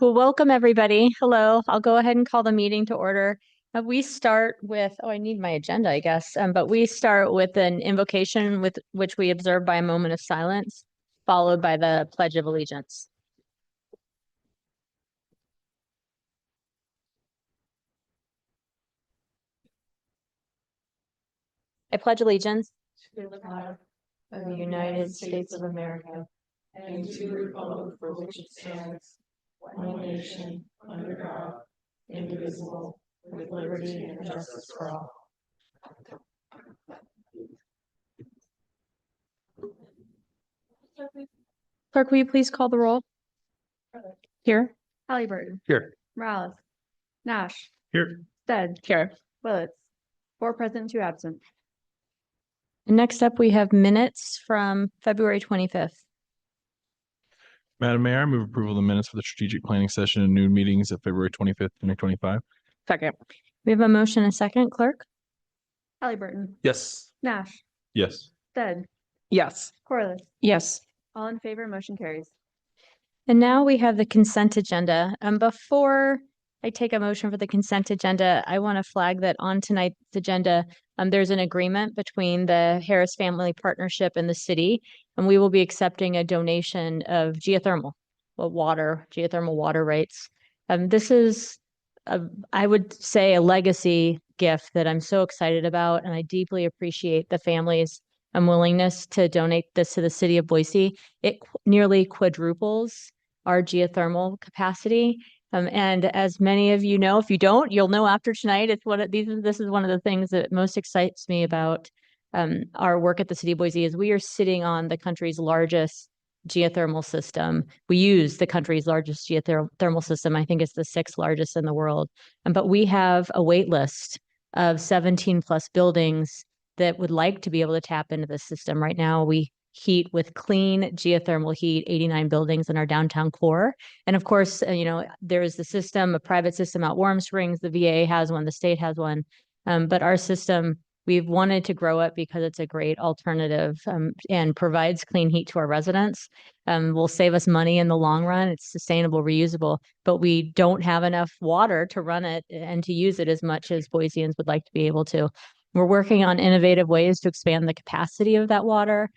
Well, welcome everybody. Hello. I'll go ahead and call the meeting to order. We start with, I need my agenda, I guess. But we start with an invocation with which we observe by a moment of silence, followed by the Pledge of Allegiance. I pledge allegiance to the flag of the United States of America and to the republic for which it stands, one nation, under God, indivisible, with liberty and justice for all. Clerk, will you please call the roll? Here. Halliburton. Here. Morales. Nash. Here. Stead. Here. Willetts. 4 present, 2 absent. And next up, we have minutes from February 25th. Madam Mayor, I move approval of the minutes for the strategic planning session and noon meetings of February 25th, 2025. Second. We have a motion and a second, clerk? Halliburton. Yes. Nash. Yes. Stead. Yes. Corliss. Yes. All in favor, motion carries. And now we have the consent agenda. Before I take a motion for the consent agenda, I want to flag that on tonight's agenda, there's an agreement between the Harris Family Partnership and the city, and we will be accepting a donation of geothermal water rights. This is, I would say, a legacy gift that I'm so excited about, and I deeply appreciate the family's willingness to donate this to the city of Boise. It nearly quadruples our geothermal capacity. And as many of you know, if you don't, you'll know after tonight. This is one of the things that most excites me about our work at the city of Boise is we are sitting on the country's largest geothermal system. We use the country's largest geothermal system. I think it's the 6th largest in the world. But we have a wait list of 17 plus buildings that would like to be able to tap into the system. Right now, we heat with clean geothermal heat, 89 buildings in our downtown core. And of course, there's the system, a private system out Warm Springs, the VA has one, the state has one. But our system, we've wanted to grow it because it's a great alternative and provides clean heat to our residents. Will save us money in the long run. It's sustainable, reusable, but we don't have enough water to run it and to use it as much as Boiseans would like to be able to. We're working on innovative ways to expand the capacity of that water.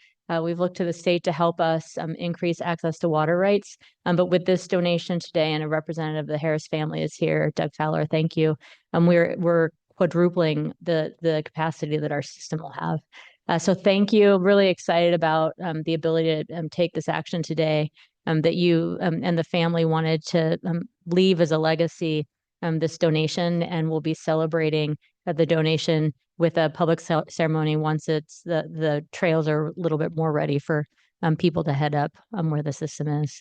We've looked to the state to help us increase access to water rights. But with this donation today, and a representative of the Harris family is here, Doug Fowler, thank you. We're quadrupling the capacity that our system will have. So thank you. Really excited about the ability to take this action today. That you and the family wanted to leave as a legacy this donation, and we'll be celebrating the donation with a public ceremony once the trails are a little bit more ready for people to head up where the system is.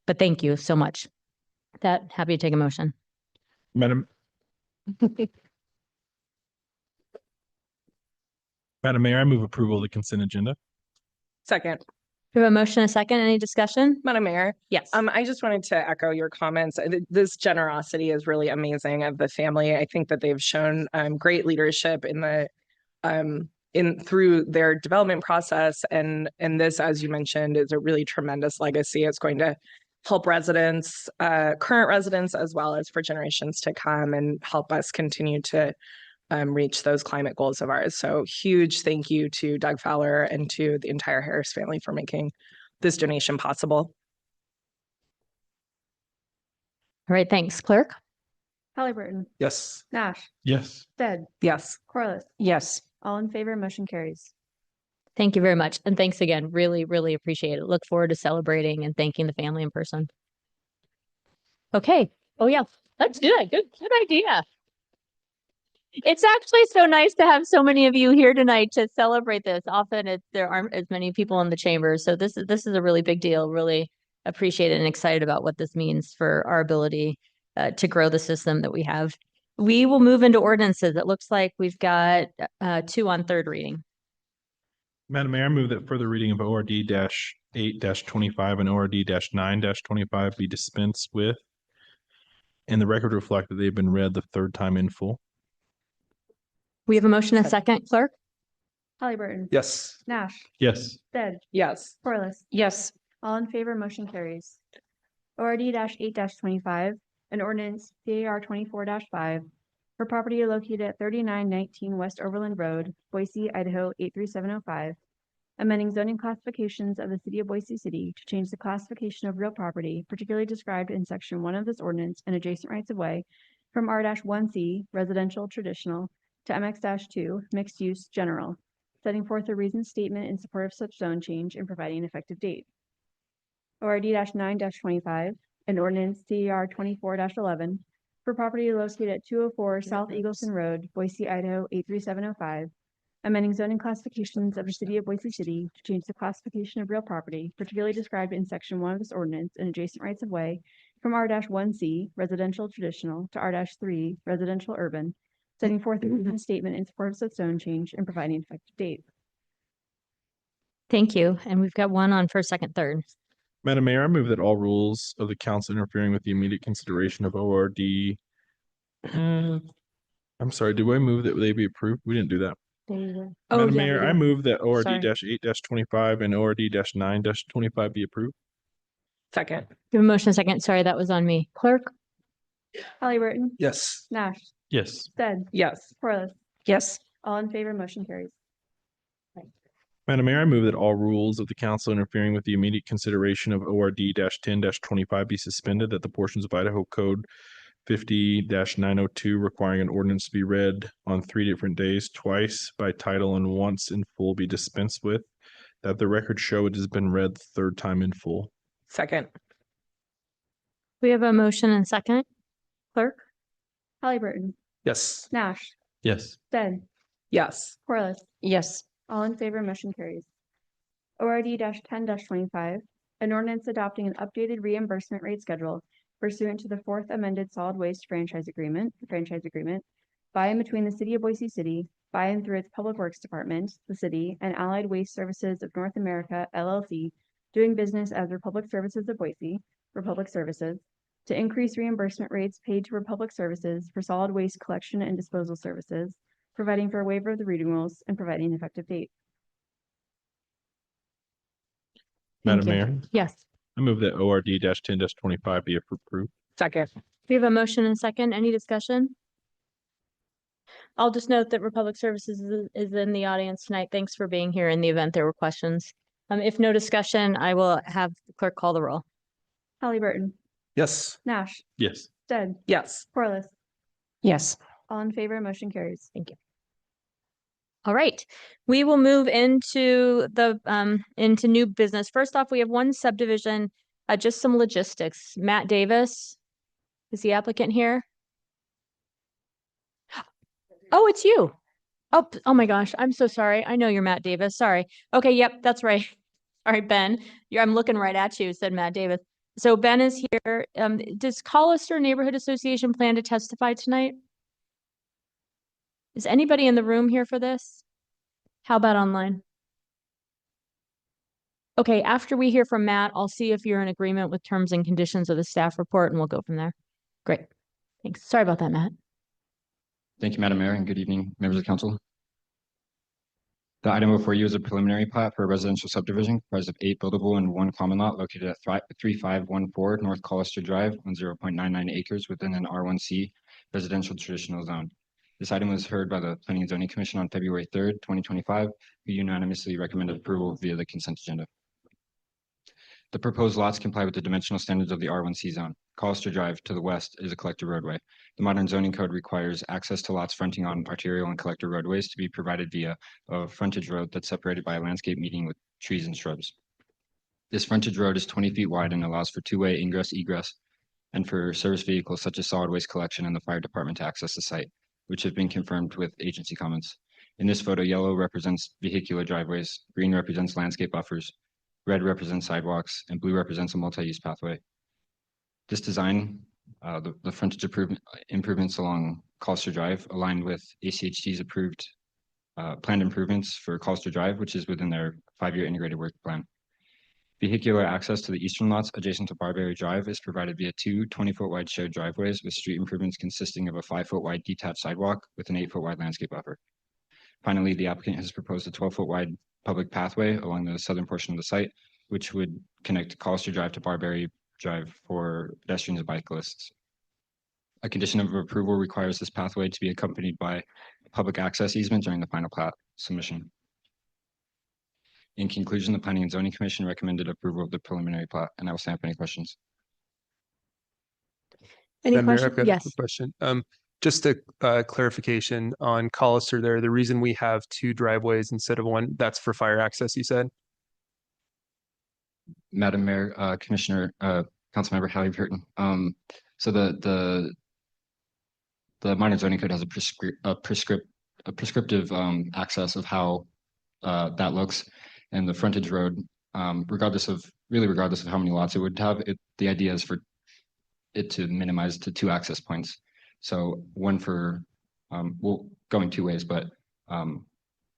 But thank you so much. Happy to take a motion. Madam Mayor, I move approval of the consent agenda. Second. We have a motion and a second. Any discussion? Madam Mayor. Yes. I just wanted to echo your comments. This generosity is really amazing of the family. I think that they've shown great leadership through their development process, and this, as you mentioned, is a really tremendous legacy. It's going to help residents, current residents, as well as for generations to come, and help us continue to reach those climate goals of ours. So huge thank you to Doug Fowler and to the entire Harris family for making this donation possible. All right, thanks. Clerk? Halliburton. Yes. Nash. Yes. Stead. Yes. Corliss. Yes. All in favor, motion carries. Thank you very much. And thanks again. Really, really appreciate it. Look forward to celebrating and thanking the family in person. Okay. Oh yeah, let's do that. Good idea. It's actually so nice to have so many of you here tonight to celebrate this. Often there aren't as many people in the chamber. So this is a really big deal. Really appreciate it and excited about what this means for our ability to grow the system that we have. We will move into ordinances. It looks like we've got 2 on third reading. Madam Mayor, I move that further reading of ORD-8-25 and ORD-9-25 be dispensed with, and the record reflect that they've been read the 3rd time in full. We have a motion and a second, clerk? Halliburton. Yes. Nash. Yes. Stead. Yes. Corliss. Yes. All in favor, motion carries. ORD -8 25, an ordinance CAR 24-5 for property located at 3919 West Overland Road, Boise, Idaho 83705, amending zoning classifications of the city of Boise City to change the classification of real property, particularly described in section 1 of this ordinance and adjacent rights of way, from R-1C, residential traditional, to MX-2, mixed use general, setting forth a reasoned statement in support of such zone change and providing an effective date. ORD -9 25, an ordinance CAR 24-11 for property located at 204 South Eagleson Road, Boise, Idaho 83705, amending zoning classifications of the city of Boise City to change the classification of real property, particularly described in section 1 of this ordinance and adjacent rights of way, from R-1C, residential traditional, to R-3, residential urban, setting forth a reasoned statement in support of such zone change and providing an effective date. Thank you. And we've got one on first, second, third. Madam Mayor, I move that all rules of the council interfering with the immediate consideration of ORD. I'm sorry, did I move that they be approved? We didn't do that. Oh, Madam yeah, Mayor, we I did. move that ORD Sorry. -8-25 and ORD -9-25 be approved. Second. We have a motion and a second. Sorry, that was on me. Clerk? Halliburton, Yes. Nash, Yes. Stead, Yes. Corliss, Yes. all in favor, motion carries. Madam Mayor, I move that all rules of the council interfering with the immediate consideration of ORD -10-25 be suspended, that the portions of Idaho Code 50-902 requiring an ordinance to be read on 3 different days, twice by title and once in full be dispensed with, that the record show it has been read the 3rd time in full. Second. We have a motion and second. Clerk? Halliburton, Yes. Nash, Yes. Stead, Yes. Corliss, Yes. all in favor, motion carries. ORD -10-25, an ordinance adopting an updated reimbursement rate schedule pursuant to the 4th amended solid waste franchise agreement by and between the city of Boise City, by and through its Public Works Department, the city, and Allied Waste Services of North America, LLC, doing business as Republic Services of Boise, Republic Services, to increase reimbursement rates paid to Republic Services for solid waste collection and disposal services, providing for a waiver of the reading rules, and providing an effective date. Thank Madam you. Mayor, Yes. I move that ORD -10-25 be approved. Second. We have a motion and a second. Any discussion? I'll just note that Republic Services is in the audience tonight. Thanks for being here in the event there were questions. If no discussion, I will have the clerk call the roll. Halliburton, Yes. Nash, Yes. Stead, Yes. Corliss, Yes. all in favor, motion carries. Thank you. All right, we will move into into new business. First off, we have one subdivision, just some logistics. Matt Davis, is the applicant here? Oh, it's you. Oh my gosh, I'm so sorry. I know you're Matt Davis. Sorry. Okay, yep, that's right. All right, Ben, I'm looking right at you, said Matt Davis. So Ben is here. Does Collister Neighborhood Association plan to testify tonight? Is anybody in the room here for this? How about online? Okay, after we hear from Matt, I'll see if you're in agreement with terms and conditions of the staff report and we'll go from there. Great. Thanks. Sorry about that, Matt. Thank you, Madam Mayor, and good evening, members of the council. The item before you is a preliminary plat for a residential subdivision comprised of 8 buildable and 1 common lot located at 3514 North Collister Drive on 0.99 acres within an R1C residential traditional zone. This item was heard by the Planning and Zoning Commission on February 3rd, 2025, who unanimously recommended approval via the consent agenda. The proposed lots comply with the dimensional standards of the R1C zone. Collister Drive to the west is a collector roadway. The modern zoning code requires access to lots fronting on arterial and collector roadways to be provided via a frontage road that's separated by a landscape median with trees and shrubs. This frontage road is 20 feet wide and allows for 2-way ingress, egress, and for service vehicles such as solid waste collection and the fire department to access the site, which have been confirmed with agency comments. In this photo, yellow represents vehicular driveways, green represents landscape buffers, red represents sidewalks, and blue represents a multi-use pathway. This design, the frontage improvements along Collister Drive aligned with ACHT's approved planned improvements for Collister Drive, which is within their 5-year integrated work plan. Vehicular access to the eastern lots adjacent to Barberry Drive is provided via 2 20-foot wide shared driveways with street improvements consisting of a 5-foot wide detached sidewalk with an 8-foot wide landscape buffer. Finally, the applicant has proposed a 12-foot wide public pathway along the southern portion of the site, which would connect Collister Drive to Barberry drive for pedestrians and bicyclists. A condition of approval requires this pathway to be accompanied by a public access easement during the final plat submission. In conclusion, the Planning and Zoning Commission recommended approval of the preliminary plat, and I will stand up any questions. Any Madam Mayor, questions? I've got a Yes. quick question. Just a clarification on Collister there. The reason we have two driveways instead of one, that's for fire access, you said? Madam Mayor, Commissioner, Councilmember Halliburton. So the minor zoning code has a prescriptive access of how that looks, and the frontage road, regardless of how many lots it would have, the idea is for it to minimize to 2 access points. So one for well, going 2 ways, but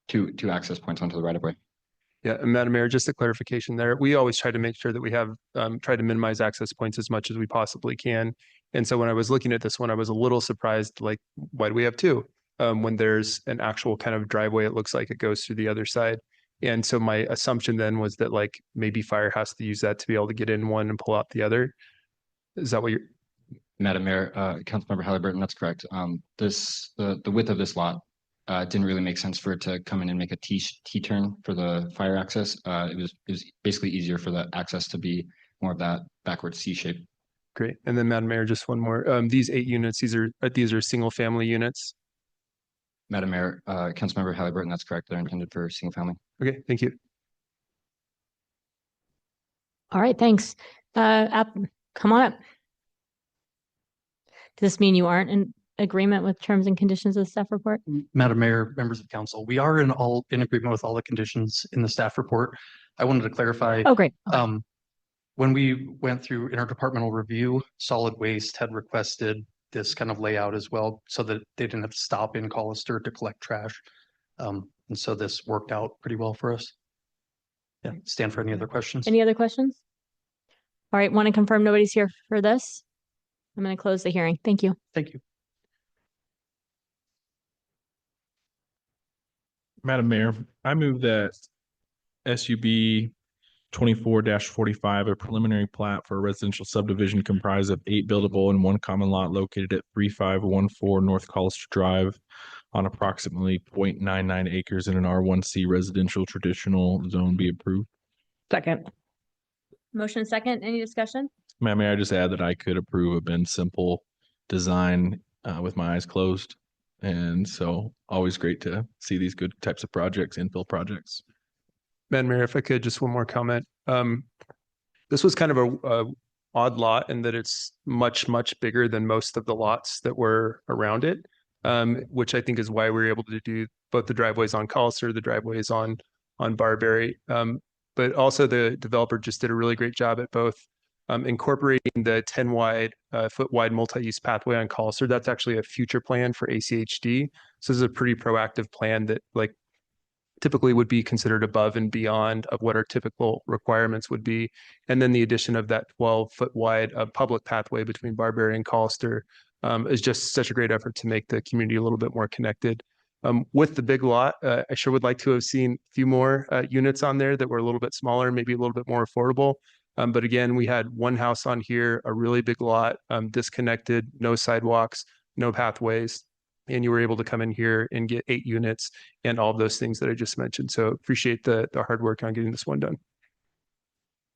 two access points onto the right of way. Yeah, and Madam Mayor, just a clarification there. We always try to make sure that we have try to minimize access points as much as we possibly can. And so when I was looking at this one, I was a little surprised, like, why do we have 2? When there's an actual kind of driveway, it looks like it goes through the other side. And so my assumption then was that like maybe fire has to use that to be able to get in one and pull out the other. Is that what you're? Madam Mayor, Councilmember Halliburton, that's correct. The width of this lot didn't really make sense for it to come in and make a T-turn for the fire access. It was basically easier for the access to be more of that backward C shape. Great. And then Madam Mayor, just one more. These 8 units, these are single family units. Madam Mayor, Councilmember Halliburton, that's correct. They're intended for single family. Okay, thank you. All right, thanks. Come on up. Does this mean you aren't in agreement with terms and conditions of the staff report? Madam Mayor, members of council, we are in agreement with all the conditions in the staff report. I wanted to clarify. Oh, great. Okay. When we went through interdepartmental review, Solid Waste had requested this kind of layout as well, so that they didn't have to stop in Collister to collect trash. And so this worked out pretty well for us. Yeah, stand for any other questions. Any other questions? All right, want to confirm nobody's here for this? I'm going to close the hearing. Thank you. Thank you. Madam Mayor, I move that SUB 24-45, a preliminary plat for a residential subdivision comprised of 8 buildable and 1 common lot located at 3514 North Collister Drive on approximately 0.99 acres in an R1C residential traditional zone be approved. Second. Motion second. Any discussion? Madam Mayor, I just add that I could approve a Ben Simple design with my eyes closed. And so always great to see these good types of projects, infill projects. Madam Mayor, if I could, just one more comment. This was kind of a odd lot in that it's much bigger than most of the lots that were around it, which I think is why we were able to do both the driveways on Collister, the driveways on Barberry. But also the developer just did a really great job at both incorporating the 10 foot wide multi-use pathway on Collister. That's actually a future plan for ACHD. So this is a pretty proactive plan that like typically would be considered above and beyond of what our typical requirements would be. And then the addition of that 12-foot wide public pathway between Barberry and Collister is just such a great effort to make the community a little bit more connected. With the big lot, I sure would like to have seen a few more units on there that were a little bit smaller, maybe a little bit more affordable. But again, we had one house on here, a really big lot, disconnected, no sidewalks, no pathways. And you were able to come in here and get 8 units and all of those things that I just mentioned. So appreciate the hard work on getting this one done.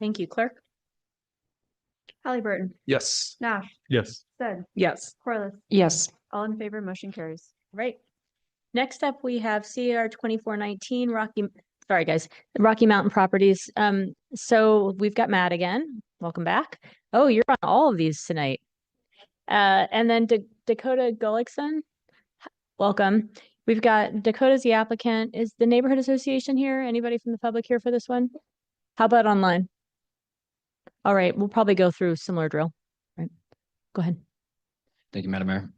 Thank you, clerk. Halliburton, Yes. Nash, Yes. Stead, Yes. Corliss, Yes. all in favor, motion carries. Right. Next up, we have CR 2419 Rocky Mountain Properties. So we've got Matt again. Welcome back. Oh, you're on all of these tonight. And then Dakota Gullickson. Welcome. We've got Dakota's the applicant. Is the neighborhood association here? Anybody from the public here for this one? How about online? All right, we'll probably go through similar drill. All right, go ahead. Thank you, Madam Mayor.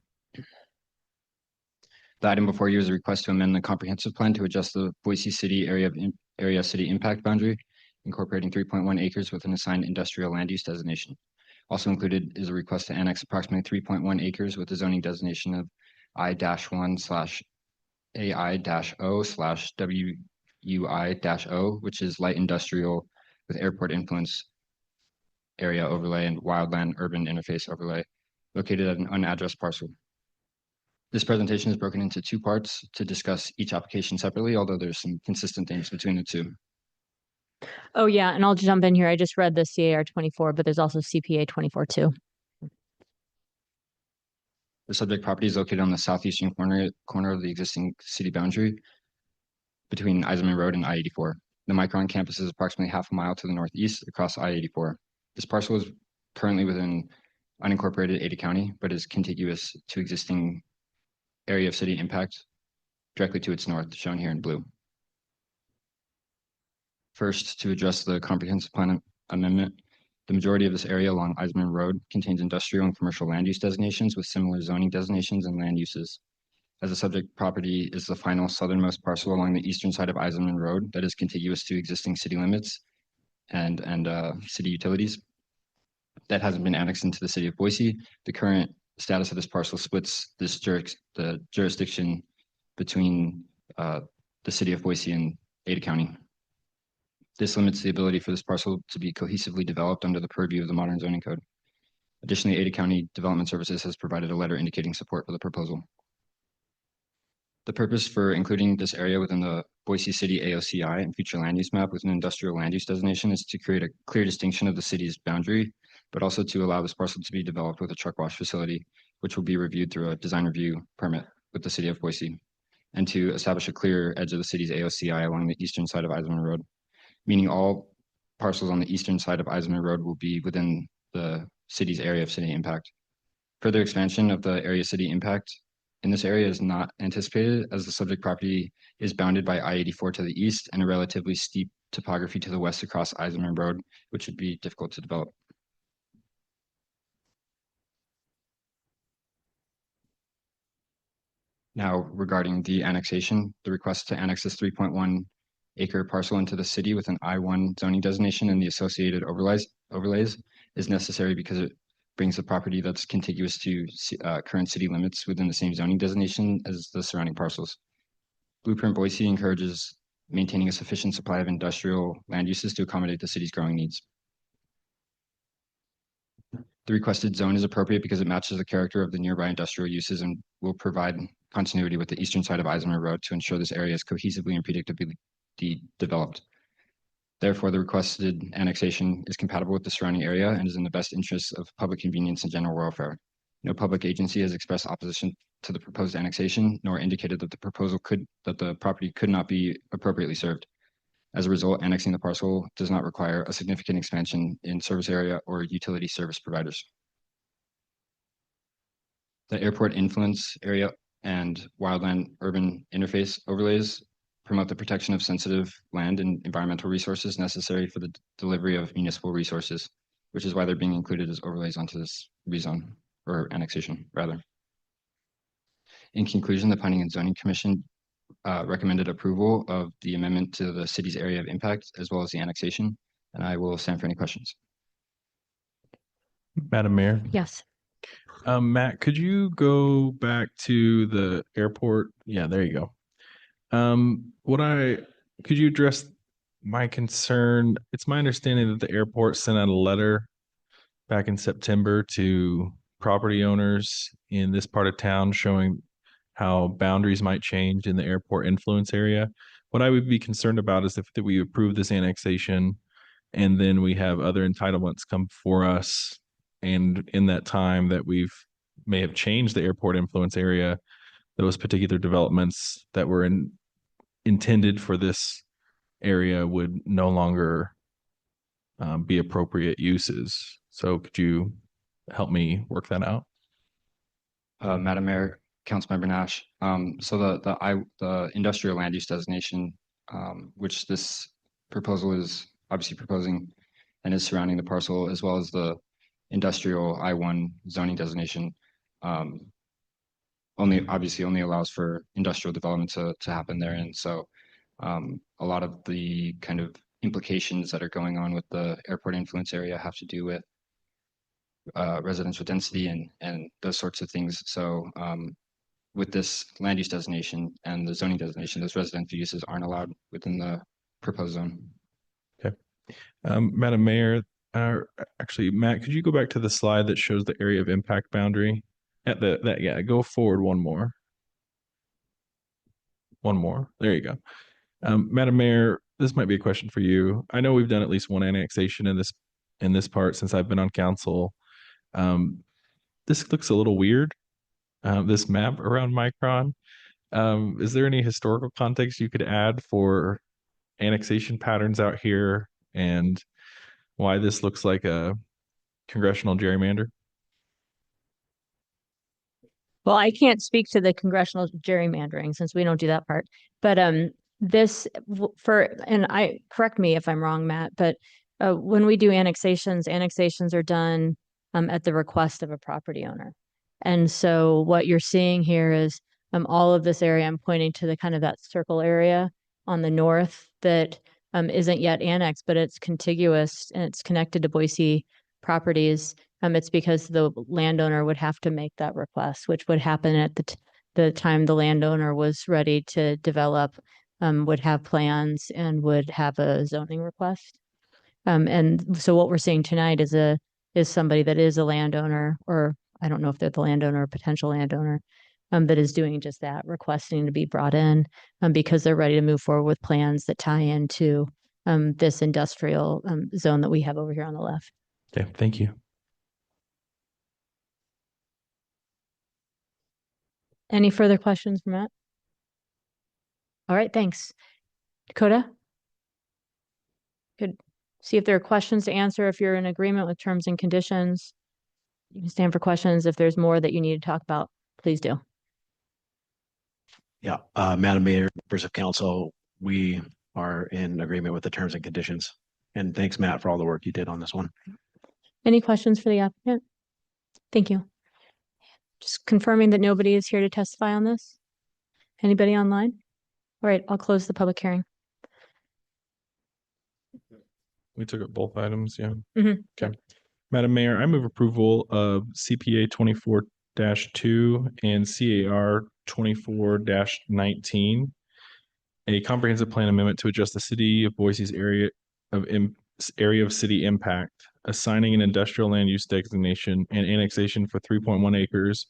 The item before you is a request to amend the comprehensive plan to adjust the Boise City area city impact boundary, incorporating 3.1 acres with an assigned industrial land use designation. Also included is a request to annex approximately 3.1 acres with a zoning designation of I-1/AI-O/WUI-O, which is light industrial with airport influence area overlay and wildland urban interface overlay located at an unaddressed parcel. This presentation is broken into two parts to discuss each application separately, although there's some consistent themes between the two. Oh, yeah, and I'll jump in here. I just read the CAR 24, but there's also CPA 24 too. The subject property is located on the southeastern corner of the existing city boundary between Eisenman Road and I-84. The Micron campus is approximately half a mile to the northeast across I-84. This parcel is currently within unincorporated Ada County, but is contiguous to existing area of city impact directly to its north, shown here in blue. First, to address the comprehensive plan amendment, the majority of this area along Eisenman Road contains industrial and commercial land use designations with similar zoning designations and land uses. As the subject property is the final southernmost parcel along the eastern side of Eisenman Road that is contiguous to existing city limits and city utilities that hasn't been annexed into the city of Boise, the current status of this parcel splits this the jurisdiction between the city of Boise and Ada County. This limits the ability for this parcel to be cohesively developed under the purview of the modern zoning code. Additionally, Ada County Development Services has provided a letter indicating support for the proposal. The purpose for including this area within the Boise City AOCI and future land use map with an industrial land use designation is to create a clear distinction of the city's boundary, but also to allow this parcel to be developed with a truck wash facility, which will be reviewed through a design review permit with the city of Boise, and to establish a clear edge of the city's AOCI along the eastern side of Eisenman Road, meaning all parcels on the eastern side of Eisenman Road will be within the city's area of city impact. Further expansion of the area city impact in this area is not anticipated, as the subject property is bounded by I-84 to the east and a relatively steep topography to the west across Eisenman Road, which would be difficult to develop. Now, regarding the annexation, the request to annex this 3.1 acre parcel into the city with an I-1 zoning designation and the associated overlays is necessary because it brings the property that's contiguous to current city limits within the same zoning designation as the surrounding parcels. Blueprint Boise encourages maintaining a sufficient supply of industrial land uses to accommodate the city's growing needs. The requested zone is appropriate because it matches the character of the nearby industrial uses and will provide continuity with the eastern side of Eisenman Road to ensure this area is cohesively and predictably developed. Therefore, the requested annexation is compatible with the surrounding area and is in the best interests of public convenience and general welfare. No public agency has expressed opposition to the proposed annexation, nor indicated that the property could not be appropriately served. As a result, annexing the parcel does not require a significant expansion in service area or utility service providers. The airport influence area and wildland urban interface overlays promote the protection of sensitive land and environmental resources necessary for the delivery of municipal resources, which is why they're being included as overlays onto this rezone or annexation, rather. In conclusion, the Planning and Zoning Commission recommended approval of the amendment to the city's area of impact as well as the annexation, and I will stand for any questions. Madam Mayor. Yes. Matt, could you go back to the airport? Yeah, there you go. Could you address my concern? It's my understanding that the airport sent out a letter back in September to property owners in this part of town showing how boundaries might change in the airport influence area. What I would be concerned about is if we approve this annexation and then we have other entitlements come for us, and in that time that may have changed the airport influence area, those particular developments that were intended for this area would no longer be appropriate uses. So could you help me work that out? Madam Mayor, Councilmember Nash. So the industrial land use designation, which this proposal is obviously proposing and is surrounding the parcel, as well as the industrial I-1 zoning designation, obviously only allows for industrial development to happen there. And so a lot of the kind of implications that are going on with the airport influence area have to do with residential density and those sorts of things. So with this land use designation and the zoning designation, those residential uses aren't allowed within the proposed zone. Okay. Madam Mayor, Actually, Matt, could you go back to the slide that shows the area of impact boundary? Yeah, go forward one more. One more. There you go. Madam Mayor, this might be a question for you. I know we've done at least one annexation in this part since I've been on council. This looks a little weird. This map around Micron. Is there any historical context you could add for annexation patterns out here and why this looks like a congressional gerrymander? Well, I can't speak to the congressional gerrymandering since we don't do that part. But this and I correct me if I'm wrong, Matt, but when we do annexations are done at the request of a property owner. And so what you're seeing here is all of this area. I'm pointing to the kind of that circle area on the north that isn't yet annexed, but it's contiguous and it's connected to Boise properties. It's because the landowner would have to make that request, which would happen at the time the landowner was ready to develop, would have plans and would have a zoning request. And so what we're seeing tonight is somebody that is a landowner, or I don't know if they're the landowner or potential landowner, that is doing just that, requesting to be brought in, because they're ready to move forward with plans that tie into this industrial zone that we have over here on the left. Okay, thank you. Any further questions from Matt? All right, thanks. Dakota? Could see if there are questions to answer. If you're in agreement with terms and conditions, you can stand for questions. If there's more that you need to talk about, please do. Yeah, Madam Mayor, members of council, we are in agreement with the terms and conditions. And thanks, Matt, for all the work you did on this one. Any questions for the applicant? Thank you. Just confirming that nobody is here to testify on this. Anybody online? All right, I'll close the public hearing. We took up both items, yeah. Mhm. Okay. Madam Mayor, I move approval of CPA 24-2 and CAR 24-19. A comprehensive plan amendment to adjust the city of Boise's area of city impact, assigning an industrial land use designation and annexation for 3.1 acres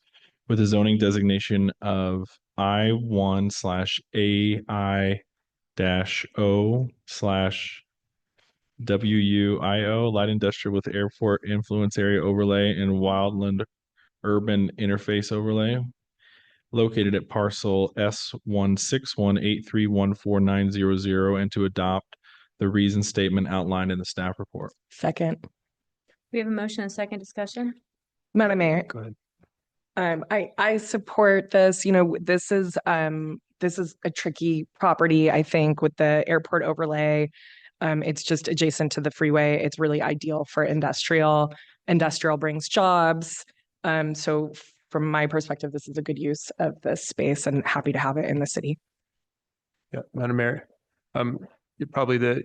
with a zoning designation of I1/A-O/WUIO, light industrial with airport influence area overlay and wildland urban interface overlay, located at parcel S161831490, and to adopt the reason statement outlined in the staff report. Second. We have a motion and second discussion. Madam Mayor. Go ahead. I support this. You know, this is a tricky property, I think, with the airport overlay. It's just adjacent to the freeway. It's really ideal for industrial. Industrial brings jobs. So from my perspective, this is a good use of this space and happy to have it in the city. Yeah, Madam Mayor, probably the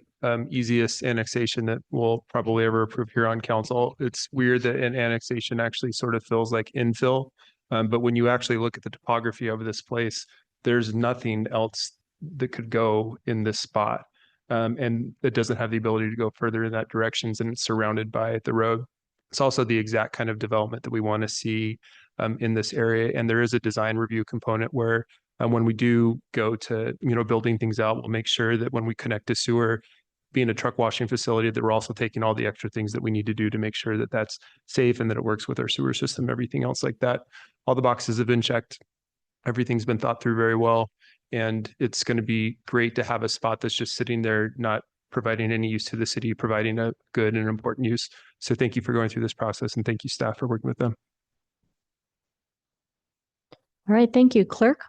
easiest annexation that we'll probably ever approve here on council. It's weird that an annexation actually sort of feels like infill. But when you actually look at the topography of this place, there's nothing else that could go in this spot. And it doesn't have the ability to go further in that direction, and it's surrounded by the road. It's also the exact kind of development that we want to see in this area. And there is a design review component where when we do go to, building things out, we'll make sure that when we connect to sewer, being a truck washing facility, that we're also taking all the extra things that we need to do to make sure that that's safe and that it works with our sewer system, everything else like that. All the boxes have been checked. Everything's been thought through very well. And it's going to be great to have a spot that's just sitting there, not providing any use to the city, providing a good and important use. So thank you for going through this process, and thank you, staff, for working with them. All right, thank you. Clerk?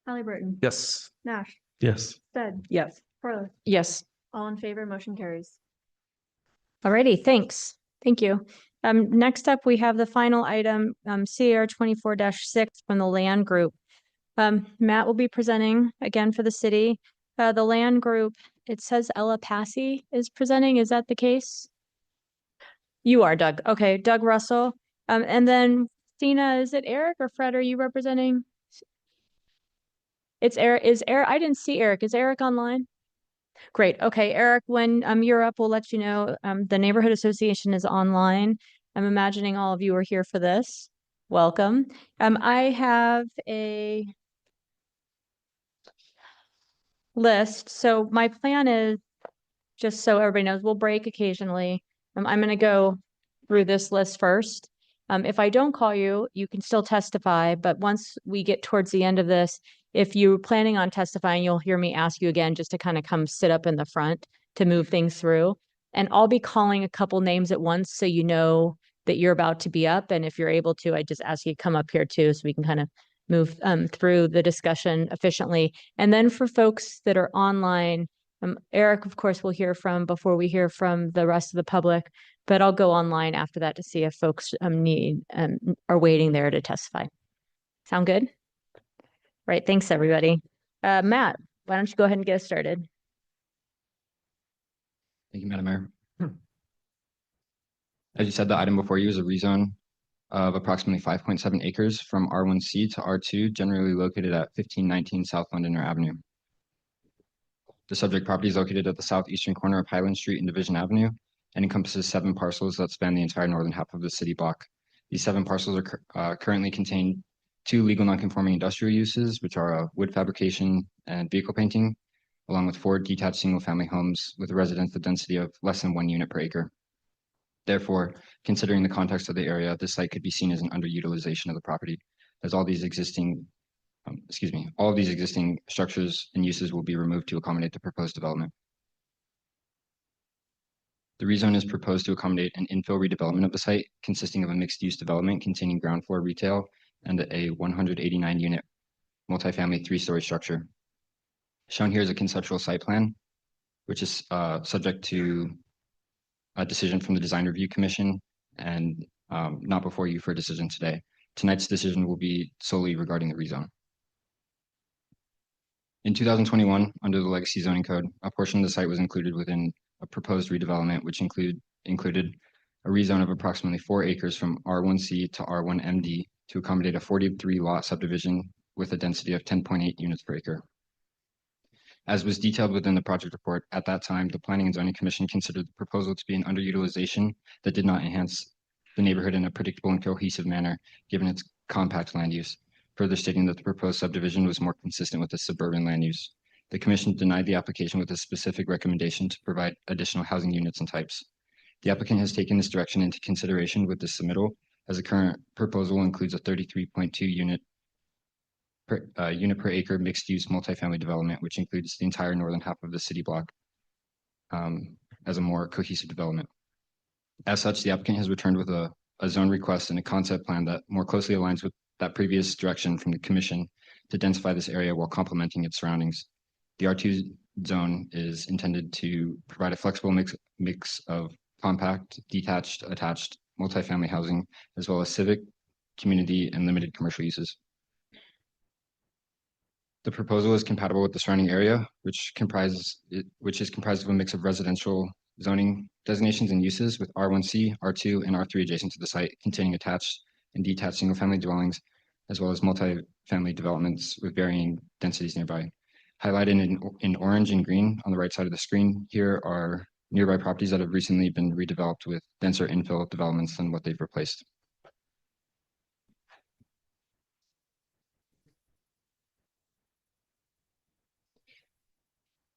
Halliburton. Yes. Nash. Yes. Stead. Yes. Corliss. Yes. All in favor, motion carries. All righty, thanks. Thank you. Next up, we have the final item, CAR 24-6 from the land group. Matt will be presenting again for the city. The land group, it says Ella Passy is presenting. Is that the case? You are, Doug. Okay, Doug Russell. And then Stina, is it Eric or Fred? Are you representing? It's Eric. Is Eric? I didn't see Eric. Is Eric online? Great. Okay, Eric, when you're up, we'll let you know. The neighborhood association is online. I'm imagining all of you are here for this. Welcome. I have a list. So my plan is, just so everybody knows, we'll break occasionally. I'm going to go through this list first. If I don't call you, you can still testify, but once we get towards the end of this, if you're planning on testifying, you'll hear me ask you again just to kind of come sit up in the front to move things through. And I'll be calling a couple names at once so you know that you're about to be up. And if you're able to, I just ask you to come up here too so we can kind of move through the discussion efficiently. And then for folks that are online, Eric, of course, we'll hear from before we hear from the rest of the public, but I'll go online after that to see if folks are waiting there to testify. Sound good? Right. Thanks, everybody. Matt, why don't you go ahead and get us started? Thank you, Madam Mayor. As you said, the item before you is a rezone of approximately 5.7 acres from R1C to R2, generally located at 1519 South Londoner Avenue. The subject property is located at the southeastern corner of Highland Street and Division Avenue and encompasses 7 parcels that span the entire northern half of the city block. These 7 parcels are currently contain 2 legal nonconforming industrial uses, which are wood fabrication and vehicle painting, along with 4 detached single-family homes with a residential density of less than 1 unit per acre. Therefore, considering the context of the area, this site could be seen as an underutilization of the property, as all these existing structures and uses will be removed to accommodate the proposed development. The rezone is proposed to accommodate an infill redevelopment of the site, consisting of a mixed-use development containing ground floor retail and a 189-unit multifamily 3-story structure. Shown here is a conceptual site plan, which is subject to a decision from the Design Review Commission and not before you for a decision today. Tonight's decision will be solely regarding the rezone. In 2021, under the Legacy Zoning Code, a portion of the site was included within a proposed redevelopment, which included a rezone of approximately 4 acres from R1C to R1MD to accommodate a 43-lot subdivision with a density of 10.8 units per acre. As was detailed within the project report, at that time, the Planning and Zoning Commission considered the proposal to be an underutilization that did not enhance the neighborhood in a predictable and cohesive manner, given its compact land use, further stating that the proposed subdivision was more consistent with the suburban land use. The Commission denied the application with a specific recommendation to provide additional housing units and types. The applicant has taken this direction into consideration with this submittal, as the current proposal includes a 33.2 unit per acre mixed-use multifamily development, which includes the entire northern half of the city block as a more cohesive development. As such, the applicant has returned with a zone request and a concept plan that more closely aligns with that previous direction from the Commission to densify this area while complementing its surroundings. The R2 zone is intended to provide a flexible mix of compact, detached, attached, multifamily housing, as well as civic, community, and limited commercial uses. The proposal is compatible with the surrounding area, which is comprised of a mix of residential zoning designations and uses with R1C, R2, and R3 adjacent to the site, containing attached and detached single-family dwellings, as well as multifamily developments with varying densities nearby. Highlighted in orange and green on the right side of the screen, here are nearby properties that have recently been redeveloped with denser infill developments than what they've replaced.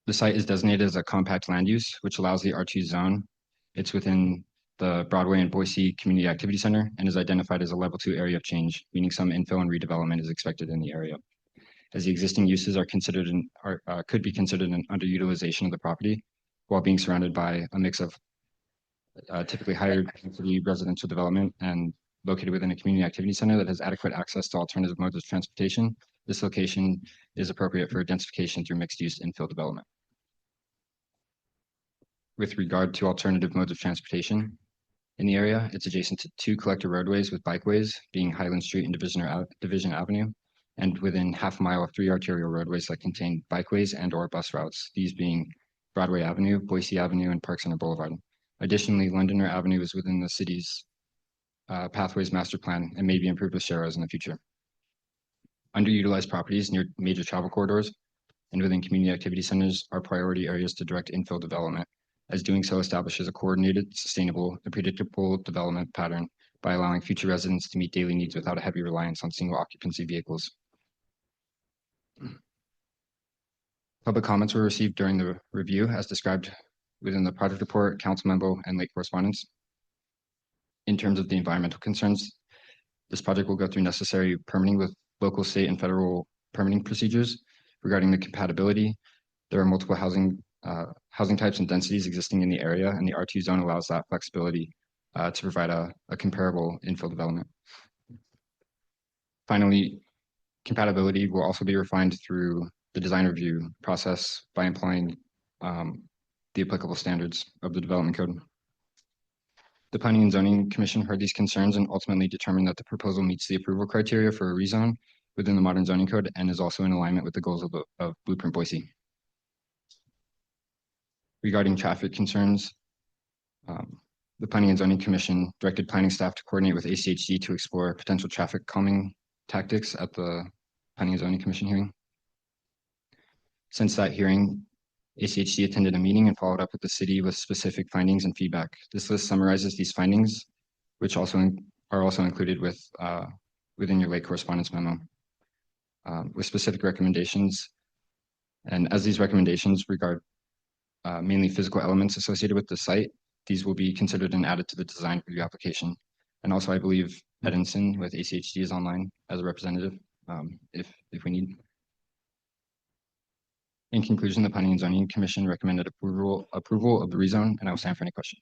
The site is designated as a compact land use, which allows the R2 zone. It's within the Broadway and Boise Community Activity Center and is identified as a level 2 area of change, meaning some infill and redevelopment is expected in the area. As the existing uses are considered could be considered an underutilization of the property, while being surrounded by a mix of typically higher density residential development and located within a community activity center that has adequate access to alternative modes of transportation. This location is appropriate for densification through mixed-use infill development. With regard to alternative modes of transportation in the area, it's adjacent to 2 collector roadways with bikeways, being Highland Street and Division Avenue, and within half a mile of 3 arterial roadways that contain bikeways and/or bus routes, these being Broadway Avenue, Boise Avenue, and Park Center Boulevard. Additionally, Londoner Avenue is within the city's Pathways Master Plan and may be improved with sharrows in the future. Underutilized properties near major travel corridors and within community activity centers are priority areas to direct infill development, as doing so establishes a coordinated, sustainable, and predictable development pattern by allowing future residents to meet daily needs without a heavy reliance on single occupancy vehicles. Public comments were received during the review as described within the project report, council memo, and late correspondence. In terms of the environmental concerns, this project will go through necessary permitting with local, state, and federal permitting procedures. Regarding the compatibility, there are multiple housing types and densities existing in the area, and the R2 zone allows that flexibility to provide a comparable infill development. Finally, compatibility will also be refined through the design review process by employing the applicable standards of the development code. The Planning and Zoning Commission heard these concerns and ultimately determined that the proposal meets the approval criteria for a rezone within the modern zoning code and is also in alignment with the goals of Blueprint Boise. Regarding traffic concerns, the Planning and Zoning Commission directed planning staff to coordinate with ACHD to explore potential traffic calming tactics at the Planning and Zoning Commission hearing. Since that hearing, ACHD attended a meeting and followed up with the city with specific findings and feedback. This list summarizes these findings, which are also included within your late correspondence memo, with specific recommendations. And as these recommendations regard mainly physical elements associated with the site, these will be considered and added to the design review application. And also, I believe Edinson with ACHD is online as a representative, if we need. In conclusion, the Planning and Zoning Commission recommended approval of the rezone, and I will stand for any questions.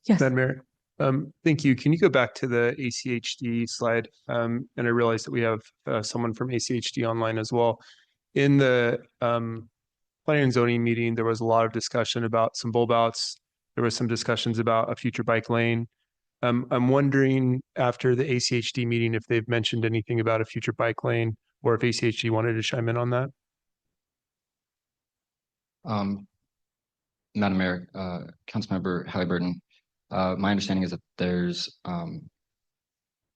Yes. Madam Mayor, thank you. Can you go back to the ACHD slide? And I realize that we have someone from ACHD online as well. In the Planning and Zoning meeting, there was a lot of discussion about some bulb outs. There was some discussions about a future bike lane. I'm wondering after the ACHD meeting if they've mentioned anything about a future bike lane or if ACHD wanted to chime in on that. Madam Mayor, Councilmember Halliburton, my understanding is that there's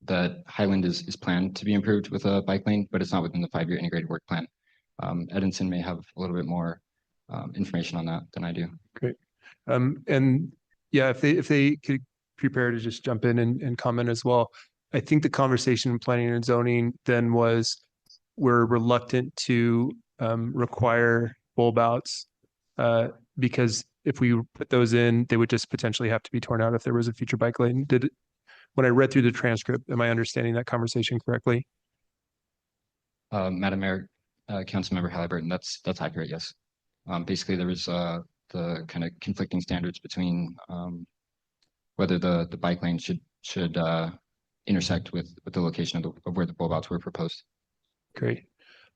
that Highland is planned to be improved with a bike lane, but it's not within the 5-year integrated work plan. Edinson may have a little bit more information on that than I do. Great. And yeah, if they could prepare to just jump in and comment as well. I think the conversation in planning and zoning then was we're reluctant to require bulb outs because if we put those in, they would just potentially have to be torn out if there was a future bike lane. When I read through the transcript, am I understanding that conversation correctly? Madam Mayor, Councilmember Halliburton, that's accurate, yes. Basically, there was the kind of conflicting standards between whether the bike lane should intersect with the location of where the bulb outs were proposed. Great.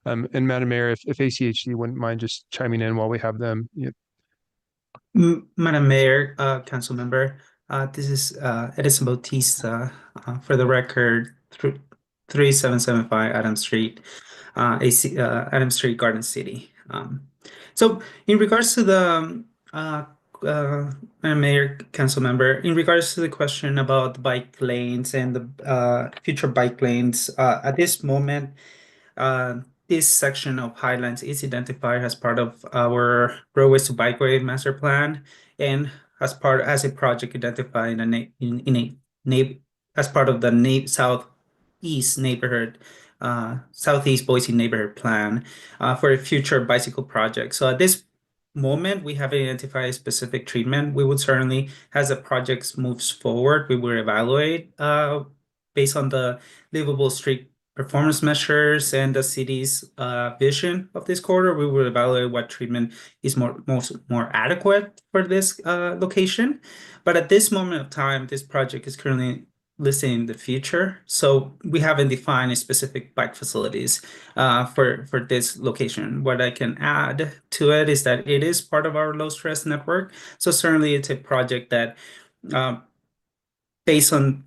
And Madam Mayor, if ACHD wouldn't mind just chiming in while we have them. Yeah. Madam Mayor, Council Member, this is Edison Bautista. For the record, 3775 Adams Street, Adams Street, Garden City. So in regards to the Madam Mayor, Council Member, in regards to the question about bike lanes and the future bike lanes, at this moment, this section of Highlands is identified as part of our roadways to bikeway master plan and as a project identified as part of the southeast neighborhood, southeast Boise neighborhood plan for a future bicycle project. So at this moment, we haven't identified a specific treatment. We would certainly, as the project moves forward, we will evaluate based on the livable street performance measures and the city's vision of this corridor. We will evaluate what treatment is more adequate for this location. But at this moment of time, this project is currently listed in the future. So we haven't defined a specific bike facilities for this location. What I can add to it is that it is part of our low stress network. So certainly it's a project that based on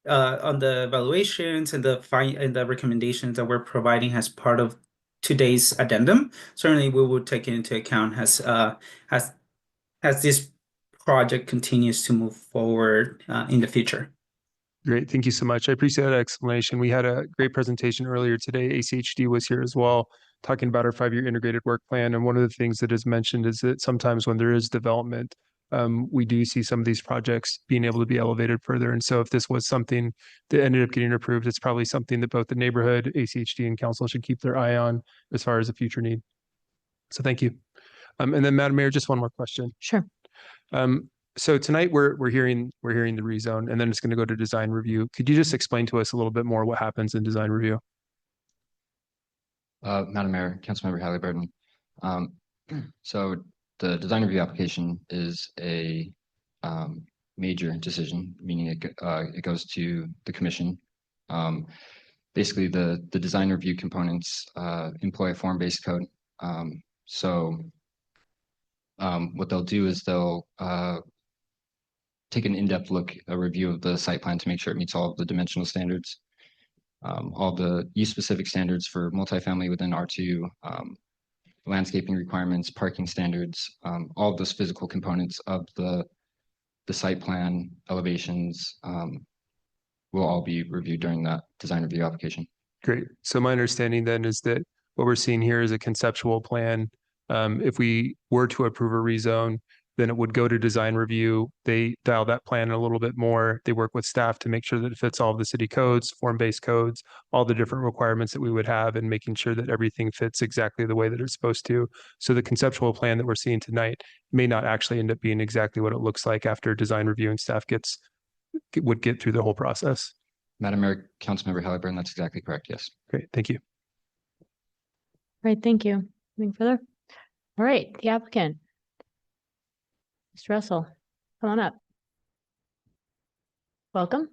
the evaluations and the recommendations that we're providing as part of today's addendum, certainly we will take it into account as this project continues to move forward in the future. Great. Thank you so much. I appreciate that explanation. We had a great presentation earlier today. ACHD was here as well, talking about our 5-year integrated work plan. And one of the things that is mentioned is that sometimes when there is development, we do see some of these projects being able to be elevated further. And so if this was something that ended up getting approved, it's probably something that both the neighborhood, ACHD, and council should keep their eye on as far as a future need. So thank you. And then Madam Mayor, just one more question. Sure. So tonight we're hearing the rezone, and then it's going to go to design review. Could you just explain to us a little bit more what happens in design review? Madam Mayor, Councilmember Halliburton. So the design review application is a major decision, meaning it goes to the commission. Basically, the design review components employ a form-based code. What they'll do is they'll take an in-depth look, a review of the site plan to make sure it meets all of the dimensional standards, all the use-specific standards for multifamily within R2, landscaping requirements, parking standards, all of those physical components of the site plan, elevations, will all be reviewed during that design review application. Great. So my understanding then is that what we're seeing here is a conceptual plan. If we were to approve a rezone, then it would go to design review. They dial that plan a little bit more. They work with staff to make sure that it fits all of the city codes, form-based codes, all the different requirements that we would have, and making sure that everything fits exactly the way that it's supposed to. So the conceptual plan that we're seeing tonight may not actually end up being exactly what it looks like after design review and staff would get through the whole process. Madam Mayor, Councilmember Halliburton, that's exactly correct. Yes. Great. Thank you. Right. Thank you. Anything further? All right. The applicant. Mr. Russell, come on up. Welcome.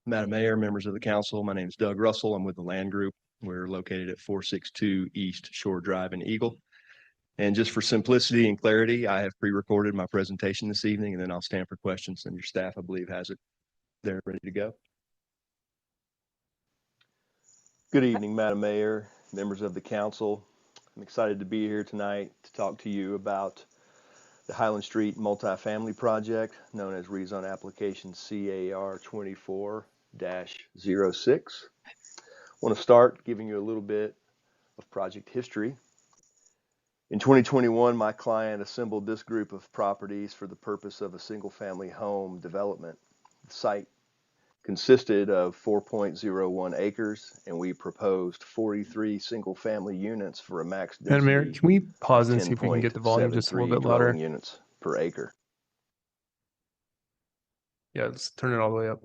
Madam Mayor, members of the council, my name is Doug Russell. I'm with the Land Group. We're located at 462 East Shore Drive in Eagle. And just for simplicity and clarity, I have pre-recorded my presentation this evening, and then I'll stand for questions, and your staff, I believe, has it there ready to go. Good evening, Madam Mayor, members of the council. I'm excited to be here tonight to talk to you about the Highland Street multifamily project known as Rezone Application CAR 24-06. I want to start giving you a little bit of project history. In 2021, my client assembled this group of properties for the purpose of a single-family home development. The site consisted of 4.01 acres, and we proposed 43 single-family units for a max density. Madam Mayor, can we pause and see if we can get the volume just a little bit louder? Units per acre. Yeah, let's turn it all the way up.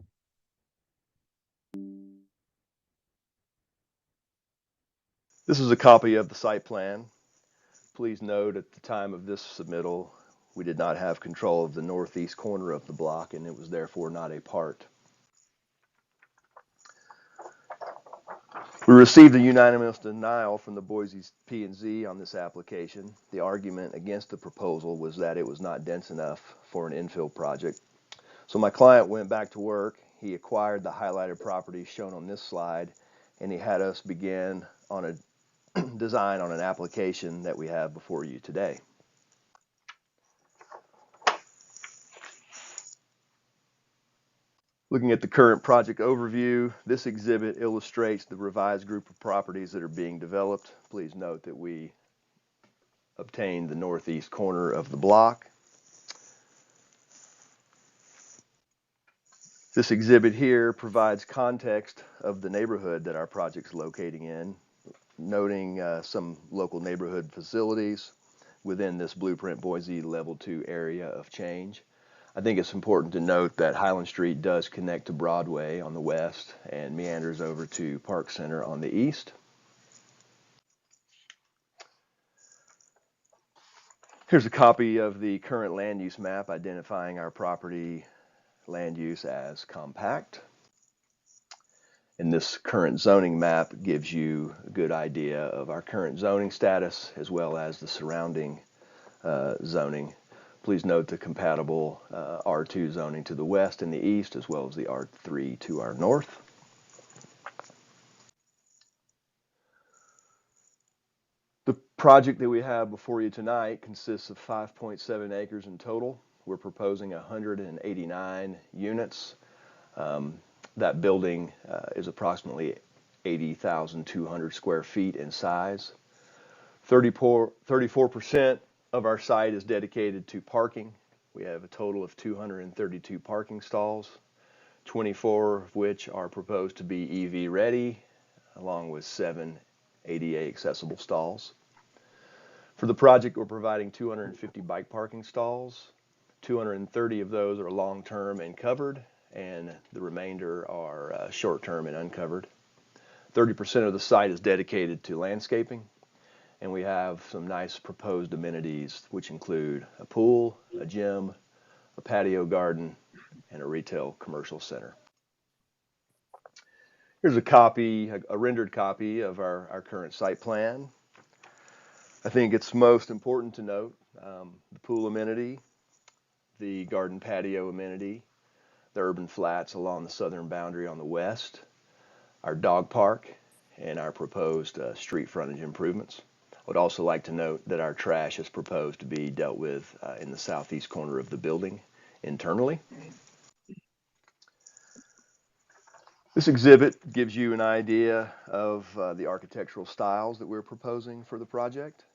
This is a copy of the site plan. Please note at the time of this submittal, we did not have control of the northeast corner of the block, and it was therefore not a part. We received a unanimous denial from the Boise P&Z on this application. The argument against the proposal was that it was not dense enough for an infill project. So my client went back to work. He acquired the highlighted property shown on this slide, and he had us begin on a design on an application that we have before you today. Looking at the current project overview, this exhibit illustrates the revised group of properties that are being developed. Please note that we obtained the northeast corner of the block. This exhibit here provides context of the neighborhood that our project's locating in, noting some local neighborhood facilities within this Blueprint Boise Level 2 area of change. I think it's important to note that Highland Street does connect to Broadway on the west and meanders over to Park Center on the east. Here's a copy of the current land use map identifying our property land use as compact. And this current zoning map gives you a good idea of our current zoning status as well as the surrounding zoning. Please note the compatible R2 zoning to the west and the east, as well as the R3 to our north. The project that we have before you tonight consists of 5.7 acres in total. We're proposing 189 units. That building is approximately 80,200 square feet in size. 34% of our site is dedicated to parking. We have a total of 232 parking stalls, 24 of which are proposed to be EV ready, along with 7 ADA accessible stalls. For the project, we're providing 250 bike parking stalls. 230 of those are long-term and covered, and the remainder are short-term and uncovered. 30% of the site is dedicated to landscaping, and we have some nice proposed amenities, which include a pool, a gym, a patio garden, and a retail commercial center. Here's a rendered copy of our current site plan. I think it's most important to note the pool amenity, the garden patio amenity, the urban flats along the southern boundary on the west, our dog park, and our proposed street frontage improvements. I would also like to note that our trash is proposed to be dealt with in the southeast corner of the building internally. This exhibit gives you an idea of the architectural styles that we're proposing for the project.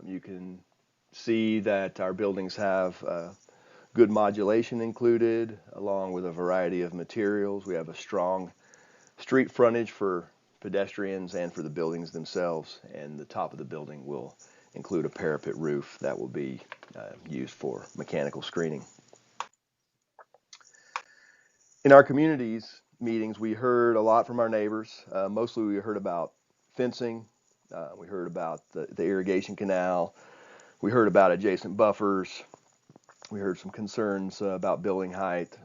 You can see that our buildings have good modulation included, along with a variety of materials. We have a strong street frontage for pedestrians and for the buildings themselves, and the top of the building will include a parapet roof that will be used for mechanical screening. In our communities meetings, we heard a lot from our neighbors. Mostly we heard about fencing, we heard about the irrigation canal, we heard about adjacent buffers, we heard some concerns about building height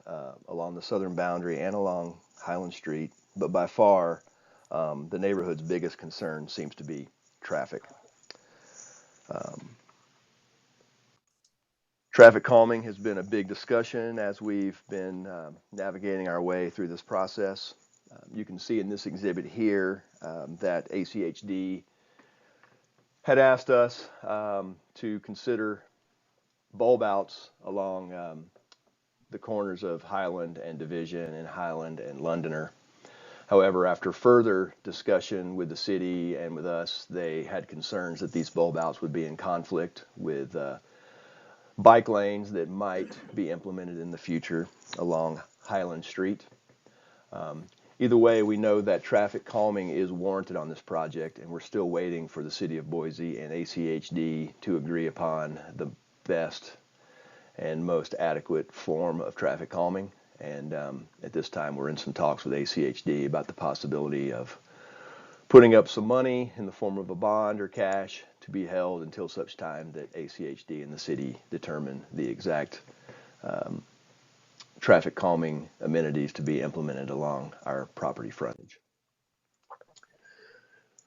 along the southern boundary and along Highland Street, but by far the neighborhood's biggest concern seems to be traffic. Traffic calming has been a big discussion as we've been navigating our way through this process. You can see in this exhibit here that ACHD had asked us to consider bulb outs along the corners of Highland and Division and Highland and Londoner. However, after further discussion with the city and with us, they had concerns that these bulb outs would be in conflict with bike lanes that might be implemented in the future along Highland Street. Either way, we know that traffic calming is warranted on this project, and we're still waiting for the city of Boise and ACHD to agree upon the best and most adequate form of traffic calming. And at this time, we're in some talks with ACHD about the possibility of putting up some money in the form of a bond or cash to be held until such time that ACHD and the city determine the exact traffic calming amenities to be implemented along our property frontage.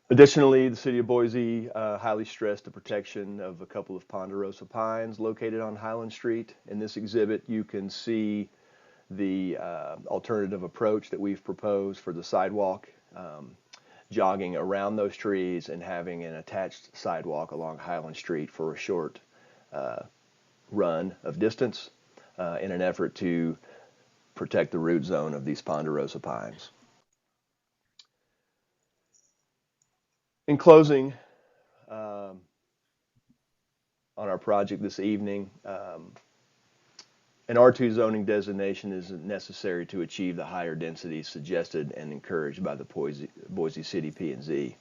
Additionally, the city of Boise highly stressed the protection of a couple of ponderosa pines located on Highland Street. In this exhibit, you can see the alternative approach that we've proposed for the sidewalk, jogging around those trees and having an attached sidewalk along Highland Street for a short run of distance in an effort to protect the root zone of these ponderosa pines. In closing, on our project this evening, an R2 zoning designation is necessary to achieve the higher densities suggested and encouraged by the Boise City P&Z.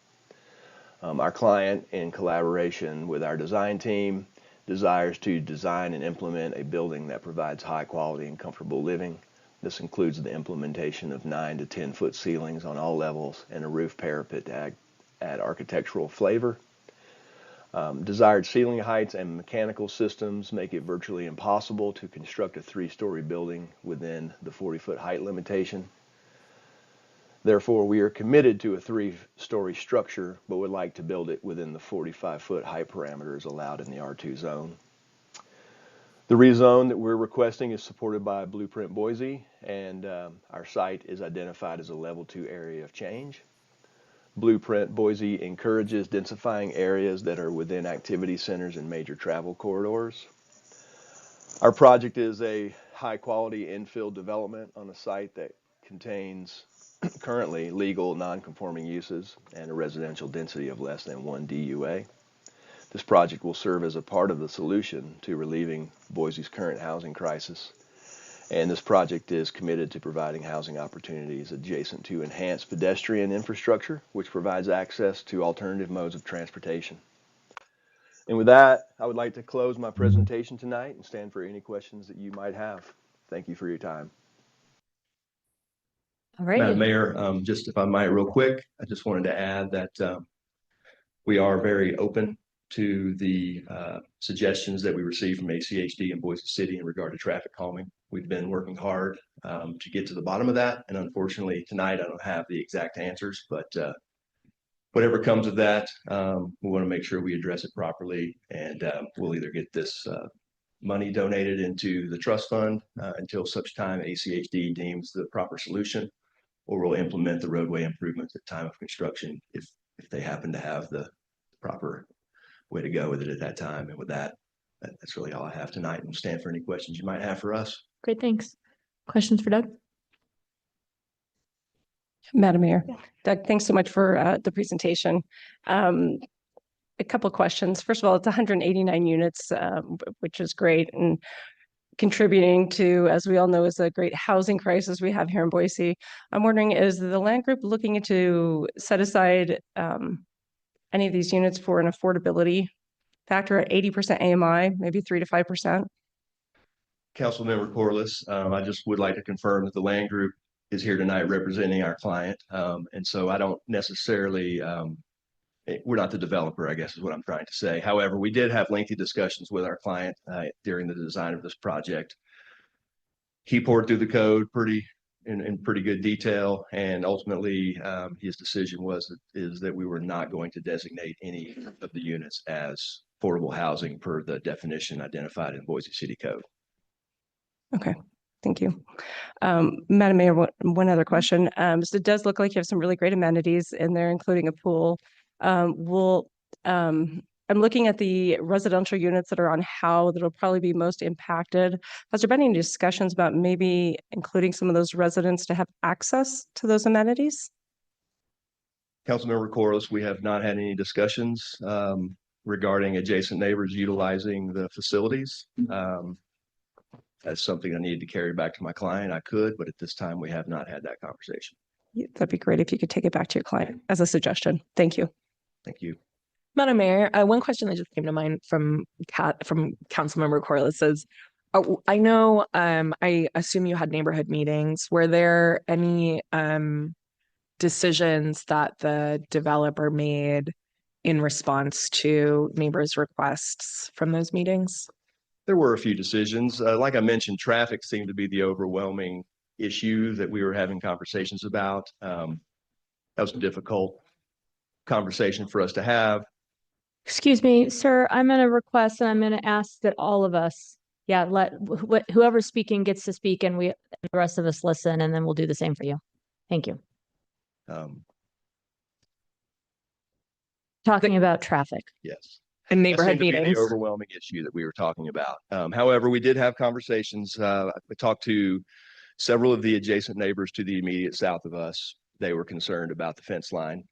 Our client, in collaboration with our design team, desires to design and implement a building that provides high quality and comfortable living. This includes the implementation of 9 to 10 foot ceilings on all levels and a roof parapet to add architectural flavor. Desired ceiling heights and mechanical systems make it virtually impossible to construct a 3-story building within the 40-foot height limitation. Therefore, we are committed to a 3-story structure, but would like to build it within the 45-foot height parameters allowed in the R2 zone. The rezone that we're requesting is supported by Blueprint Boise, and our site is identified as a level 2 area of change. blueprint, Boise encourages densifying areas that are within activity centers and major travel corridors. Our project is a high-quality infill development on a site that contains currently legal non-conforming uses and a residential density of less than 1 DUA. This project will serve as a part of the solution to relieving Boise's current housing crisis. And this project is committed to providing housing opportunities adjacent to enhanced pedestrian infrastructure, which provides access to alternative modes of transportation. And with that, I would like to close my presentation tonight and stand for any questions that you might have. Thank you for your time. All right. Madam Mayor, just if I might real quick, I just wanted to add that we are very open to the suggestions that we received from ACHD and Boise City in regard to traffic calming. We've been working hard to get to the bottom of that. And unfortunately, tonight I don't have the exact answers, but whatever comes of that, we want to make sure we address it properly. And we'll either get this money donated into the trust fund until such time ACHD deems the proper solution, or we'll implement the roadway improvements at time of construction if they happen to have the proper way to go with it at that time. And with that, that's really all I have tonight, and stand for any questions you might have for us. Great, thanks. Questions for Doug? Madam Mayor, Doug, thanks so much for the presentation. A couple of questions. First of all, it's 189 units, which is great, and contributing to, as we all know, is a great housing crisis we have here in Boise. I'm wondering, is the land group looking to set aside any of these units for an affordability factor at 80% AMI, maybe 3 to 5%? Councilmember Corliss, I just would like to confirm that the land group is here tonight representing our client. And so I don't necessarily, we're not the developer, I guess is what I'm trying to say. However, we did have lengthy discussions with our client during the design of this project. He poured through the code in pretty good detail, and ultimately his decision is that we were not going to designate any of the units as affordable housing per the definition identified in Boise City Code. Okay, thank you. Madam Mayor, one other question. So it does look like you have some really great amenities in there, including a pool. I'm looking at the residential units that are on how that'll probably be most impacted. Has there been any discussions about maybe including some of those residents to have access to those amenities? Councilmember Corliss, we have not had any discussions regarding adjacent neighbors utilizing the facilities. That's something I needed to carry back to my client. I could, but at this time we have not had that conversation. That'd be great if you could take it back to your client as a suggestion. Thank you. Thank you. Madam Mayor, one question that just came to mind from Councilmember Corliss is, I know, I assume you had neighborhood meetings. Were there any decisions that the developer made in response to neighbors' requests from those meetings? There were a few decisions. Like I mentioned, traffic seemed to be the overwhelming issue that we were having conversations about. That was a difficult conversation for us to have. Excuse me, sir, I'm going to request and I'm going to ask that all of us, let whoever's speaking gets to speak, and the rest of us listen, and then we'll do the same for you. Thank you. Talking about traffic. Yes. And neighborhood meetings. The overwhelming issue that we were talking about. However, we did have conversations. We talked to several of the adjacent neighbors to the immediate south of us. They were concerned about the fence line.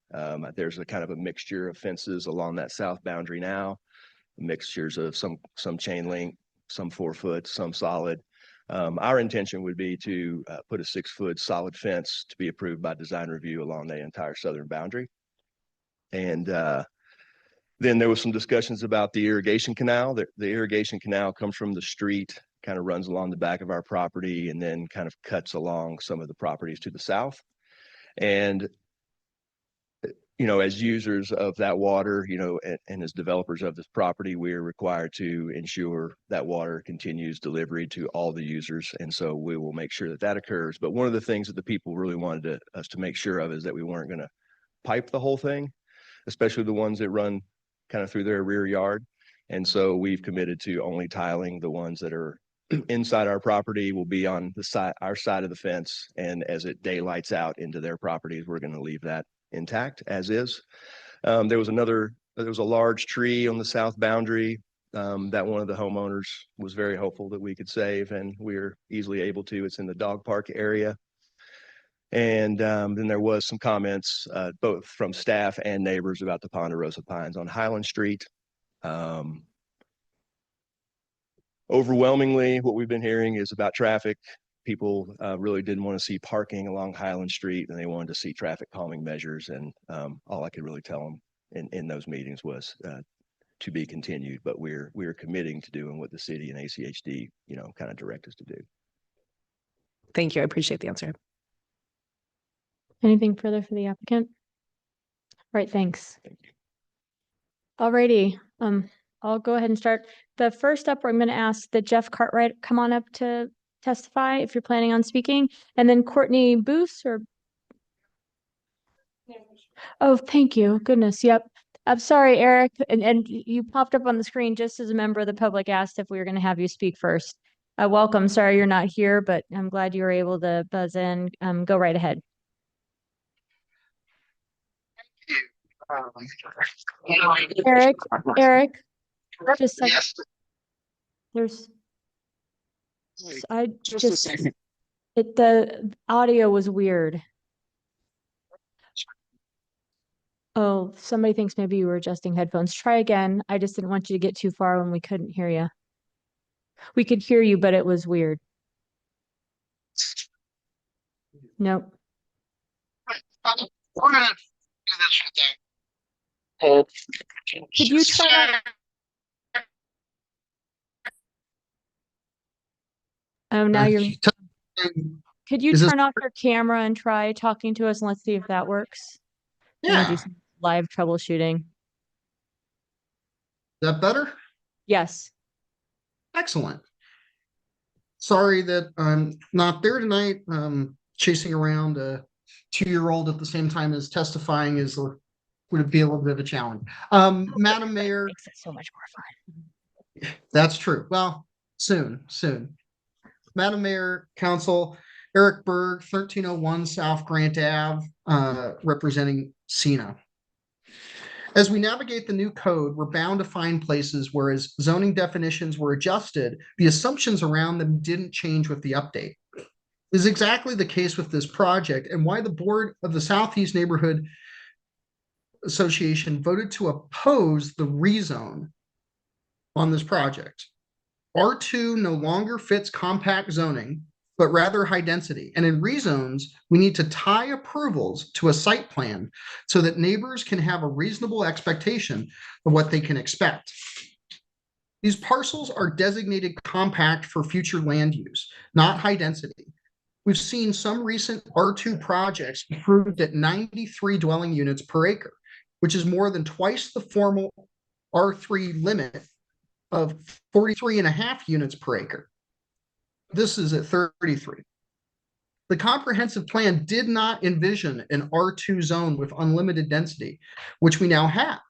There's a kind of a mixture of fences along that south boundary now, mixtures of some chain link, some 4 foot, some solid. Our intention would be to put a 6 foot solid fence to be approved by design review along the entire southern boundary. And then there was some discussions about the irrigation canal. The irrigation canal comes from the street, kind of runs along the back of our property, and then kind of cuts along some of the properties to the south. And, as users of that water, and as developers of this property, we are required to ensure that water continues delivery to all the users. And so we will make sure that that occurs. But one of the things that the people really wanted us to make sure of is that we weren't going to pipe the whole thing, especially the ones that run kind of through their rear yard. And so we've committed to only tiling the ones that are inside our property, will be on our side of the fence. And as it daylights out into their properties, we're going to leave that intact as is. There was a large tree on the south boundary that one of the homeowners was very hopeful that we could save, and we were easily able to. It's in the dog park area. And then there was some comments both from staff and neighbors about the Ponderosa Pines on Highland Street. Overwhelmingly, what we've been hearing is about traffic. People really didn't want to see parking along Highland Street, and they wanted to see traffic calming measures. And all I could really tell them in those meetings was to be continued, but we're committing to doing what the city and ACHD, kind of direct us to do. Thank you. I appreciate the answer. Anything further for the applicant? All right, thanks. Thank you. Alrighty, I'll go ahead and start. The first up, I'm going to ask that Jeff Cartwright come on up to testify if you're planning on speaking, and then Courtney Boos or. Oh, thank you. Goodness. Yep. I'm sorry, Eric, and you popped up on the screen just as a member of the public asked if we were going to have you speak first. Welcome. Sorry you're not here, but I'm glad you were able to buzz in. Go right ahead. Eric, just a second. There's, the audio was weird. Oh, somebody thinks maybe you were adjusting headphones. Try again. I just didn't want you to get too far when we couldn't hear you. We could hear you, but it was weird. Nope. We're gonna do this right there. Could you try? Oh, now you're. Could you turn off your camera and try talking to us, and let's see if that works? Yeah. Do some live troubleshooting. Is that better? Yes. Excellent. Sorry that I'm not there tonight. Chasing around a 2-year-old at the same time as testifying would be a little bit of a challenge. Madam Mayor. Makes it so much more fun. That's true. Well, soon. Madam Mayor, Council, Eric Berg, 1301 South Grant Ave, representing CENA. As we navigate the new code, we're bound to find places where as zoning definitions were adjusted, the assumptions around them didn't change with the update. This is exactly the case with this project, and why the board of the Southeast Neighborhood Association voted to oppose the rezone on this project. R2 no longer fits compact zoning, but rather high density. And in rezones, we need to tie approvals to a site plan so that neighbors can have a reasonable expectation of what they can expect. These parcels are designated compact for future land use, not high density. We've seen some recent R2 projects approved at 93 dwelling units per acre, which is more than twice the formal R3 limit of 43.5 units per acre. This is at 33. The comprehensive plan did not envision an R2 zone with unlimited density, which we now have.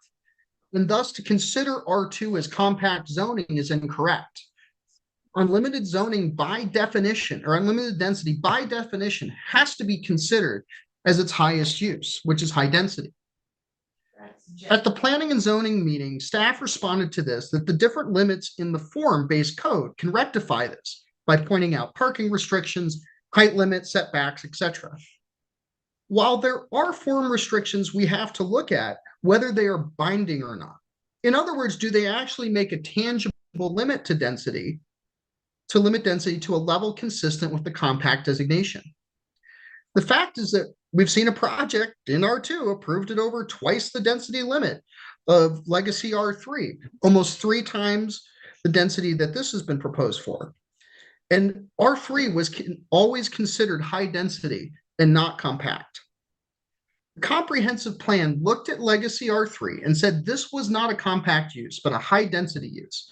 And thus to consider R2 as compact zoning is incorrect. Unlimited zoning by definition, or unlimited density by definition, has to be considered as its highest use, which is high density. At the planning and zoning meeting, staff responded to this, that the different limits in the form-based code can rectify this by pointing out parking restrictions, height limits, setbacks, etc. While there are form restrictions we have to look at, whether they are binding or not. In other words, do they actually make a tangible limit to density, to limit density to a level consistent with the compact designation? The fact is that we've seen a project in R2 approved at over twice the density limit of legacy R3, almost 3 times the density that this has been proposed for. And R3 was always considered high density and not compact. The comprehensive plan looked at legacy R3 and said this was not a compact use, but a high density use.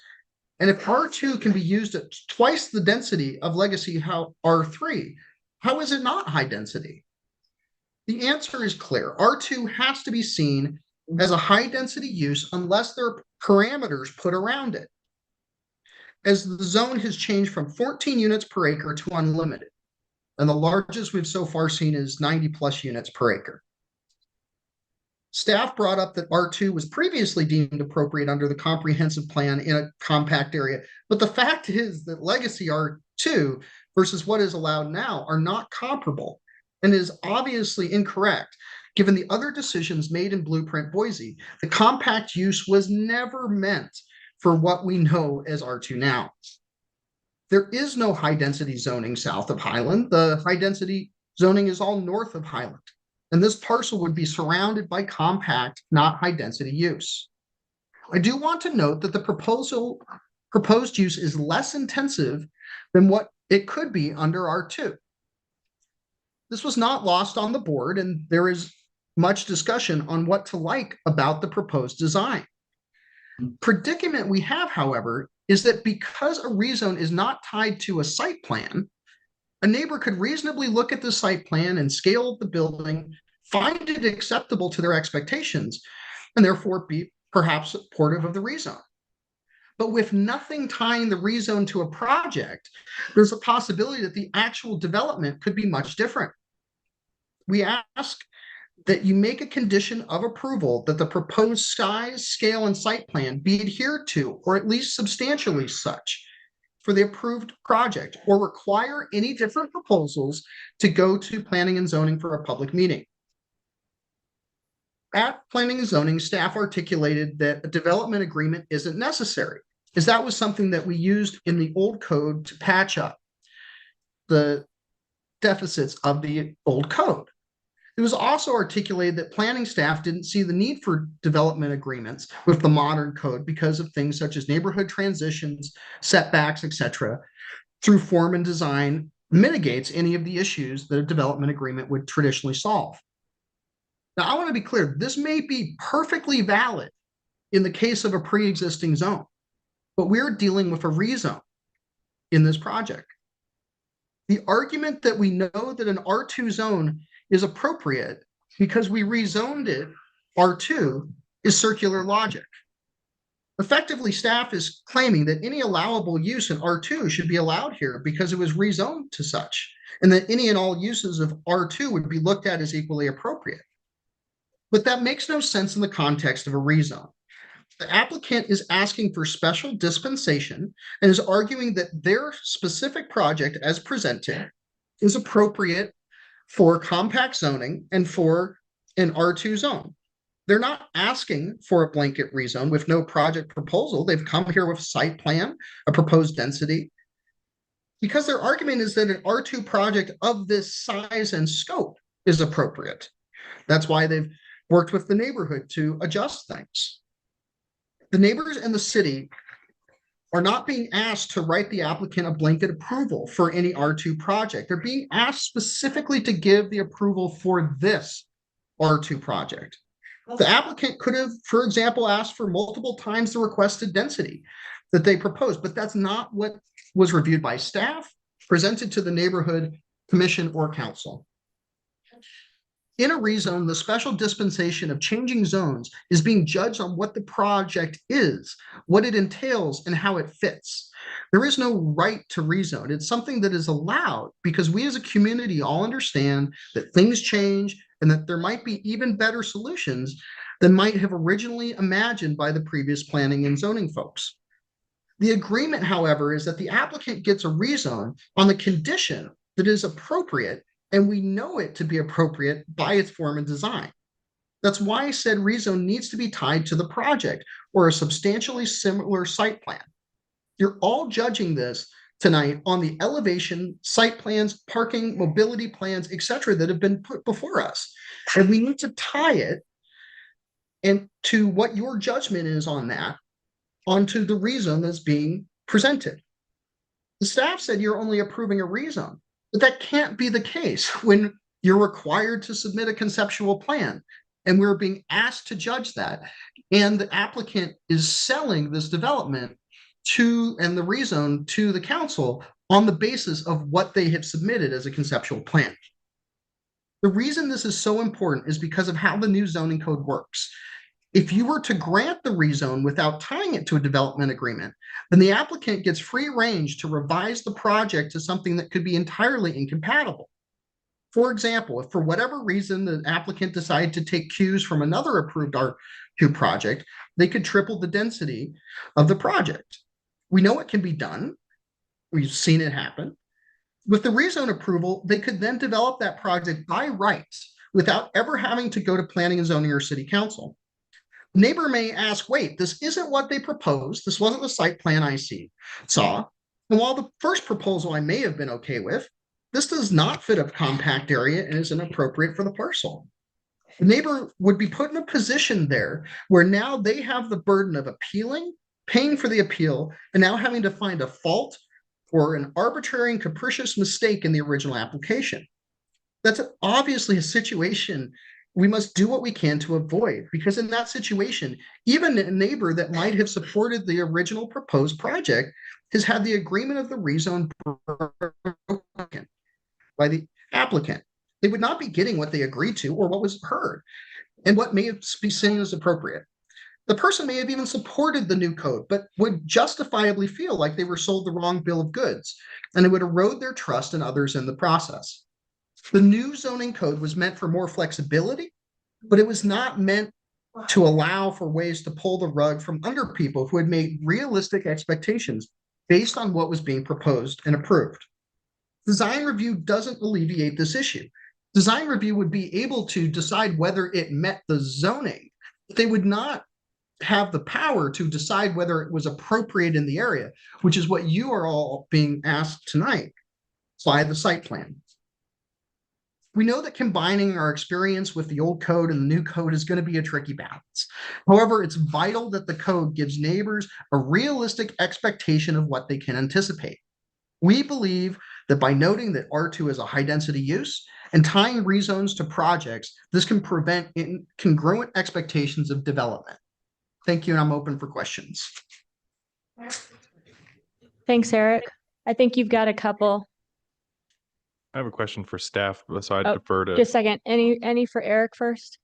And if R2 can be used at twice the density of legacy R3, how is it not high density? The answer is clear. R2 has to be seen as a high density use unless there are parameters put around it, as the zone has changed from 14 units per acre to unlimited. And the largest we've so far seen is 90 plus units per acre. Staff brought up that R2 was previously deemed appropriate under the comprehensive plan in a compact area. But the fact is that legacy R2 versus what is allowed now are not comparable and is obviously incorrect. Given the other decisions made in Blueprint Boise, the compact use was never meant for what we know as R2 now. There is no high density zoning south of Highland. The high density zoning is all north of Highland. And this parcel would be surrounded by compact, not high density use. I do want to note that the proposed use is less intensive than what it could be under R2. This was not lost on the board, and there is much discussion on what to like about the proposed design. Predicament we have, however, is that because a rezone is not tied to a site plan, a neighbor could reasonably look at the site plan and scale the building, find it acceptable to their expectations, and therefore be perhaps supportive of the rezone. But with nothing tying the rezone to a project, there's a possibility that the actual development could be much different. We ask that you make a condition of approval that the proposed size, scale, and site plan be adhered to, or at least substantially such, for the approved project, or require any different proposals to go to planning and zoning for a public meeting. At planning and zoning, staff articulated that a development agreement isn't necessary, as that was something that we used in the old code to patch up the deficits of the old code. It was also articulated that planning staff didn't see the need for development agreements with the modern code because of things such as neighborhood transitions, setbacks, etc. Through form and design mitigates any of the issues that a development agreement would traditionally solve. Now, I want to be clear, this may be perfectly valid in the case of a pre-existing zone, but we're dealing with a rezone in this project. The argument that we know that an R2 zone is appropriate because we rezoned it R2 is circular logic. Effectively, staff is claiming that any allowable use in R2 should be allowed here because it was rezoned to such, and that any and all uses of R2 would be looked at as equally appropriate. But that makes no sense in the context of a rezone. The applicant is asking for special dispensation and is arguing that their specific project as presented is appropriate for compact zoning and for an R2 zone. They're not asking for a blanket rezone with no project proposal. They've come here with a site plan, a proposed density, because their argument is that an R2 project of this size and scope is appropriate. That's why they've worked with the neighborhood to adjust things. The neighbors and the city are not being asked to write the applicant a blanket approval for any R2 project. They're being asked specifically to give the approval for this R2 project. The applicant could have, for example, asked for multiple times the requested density that they proposed, but that's not what was reviewed by staff, presented to the neighborhood commission or council. In a rezone, the special dispensation of changing zones is being judged on what the project is, what it entails, and how it fits. There is no right to rezone. It's something that is allowed because we as a community all understand that things change and that there might be even better solutions than might have originally imagined by the previous planning and zoning folks. The agreement, however, is that the applicant gets a rezone on the condition that is appropriate, and we know it to be appropriate by its form and design. That's why said rezone needs to be tied to the project or a substantially similar site plan. You're all judging this tonight on the elevation, site plans, parking, mobility plans, etc., that have been put before us. And we need to tie it and to what your judgment is on that, onto the rezone that's being presented. The staff said you're only approving a rezone, but that can't be the case when you're required to submit a conceptual plan. And we're being asked to judge that. And the applicant is selling this development and the rezone to the council on the basis of what they have submitted as a conceptual plan. The reason this is so important is because of how the new zoning code works. If you were to grant the rezone without tying it to a development agreement, then the applicant gets free range to revise the project to something that could be entirely incompatible. For example, if for whatever reason the applicant decided to take cues from another approved R2 project, they could triple the density of the project. We know it can be done. We've seen it happen. With the rezone approval, they could then develop that project by rights without ever having to go to planning and zoning or city council. Neighbor may ask, wait, this isn't what they proposed. This wasn't the site plan I saw. And while the first proposal I may have been okay with, this does not fit a compact area and is inappropriate for the parcel. The neighbor would be put in a position there where now they have the burden of appealing, paying for the appeal, and now having to find a fault or an arbitrary and capricious mistake in the original application. That's obviously a situation we must do what we can to avoid, because in that situation, even a neighbor that might have supported the original proposed project has had the agreement of the rezone broken by the applicant. They would not be getting what they agreed to or what was heard and what may be seen as appropriate. The person may have even supported the new code, but would justifiably feel like they were sold the wrong bill of goods, and it would erode their trust in others in the process. The new zoning code was meant for more flexibility, but it was not meant to allow for ways to pull the rug from under people who had made realistic expectations based on what was being proposed and approved. Design review doesn't alleviate this issue. Design review would be able to decide whether it met the zoning, but they would not have the power to decide whether it was appropriate in the area, which is what you are all being asked tonight by the site plan. We know that combining our experience with the old code and the new code is going to be a tricky balance. However, it's vital that the code gives neighbors a realistic expectation of what they can anticipate. We believe that by noting that R2 is a high density use and tying rezones to projects, this can prevent incongruent expectations of development. Thank you, and I'm open for questions. Thanks, Eric. I think you've got a couple. I have a question for staff, so I'd Oh, defer to. Just a second. Any for Eric first?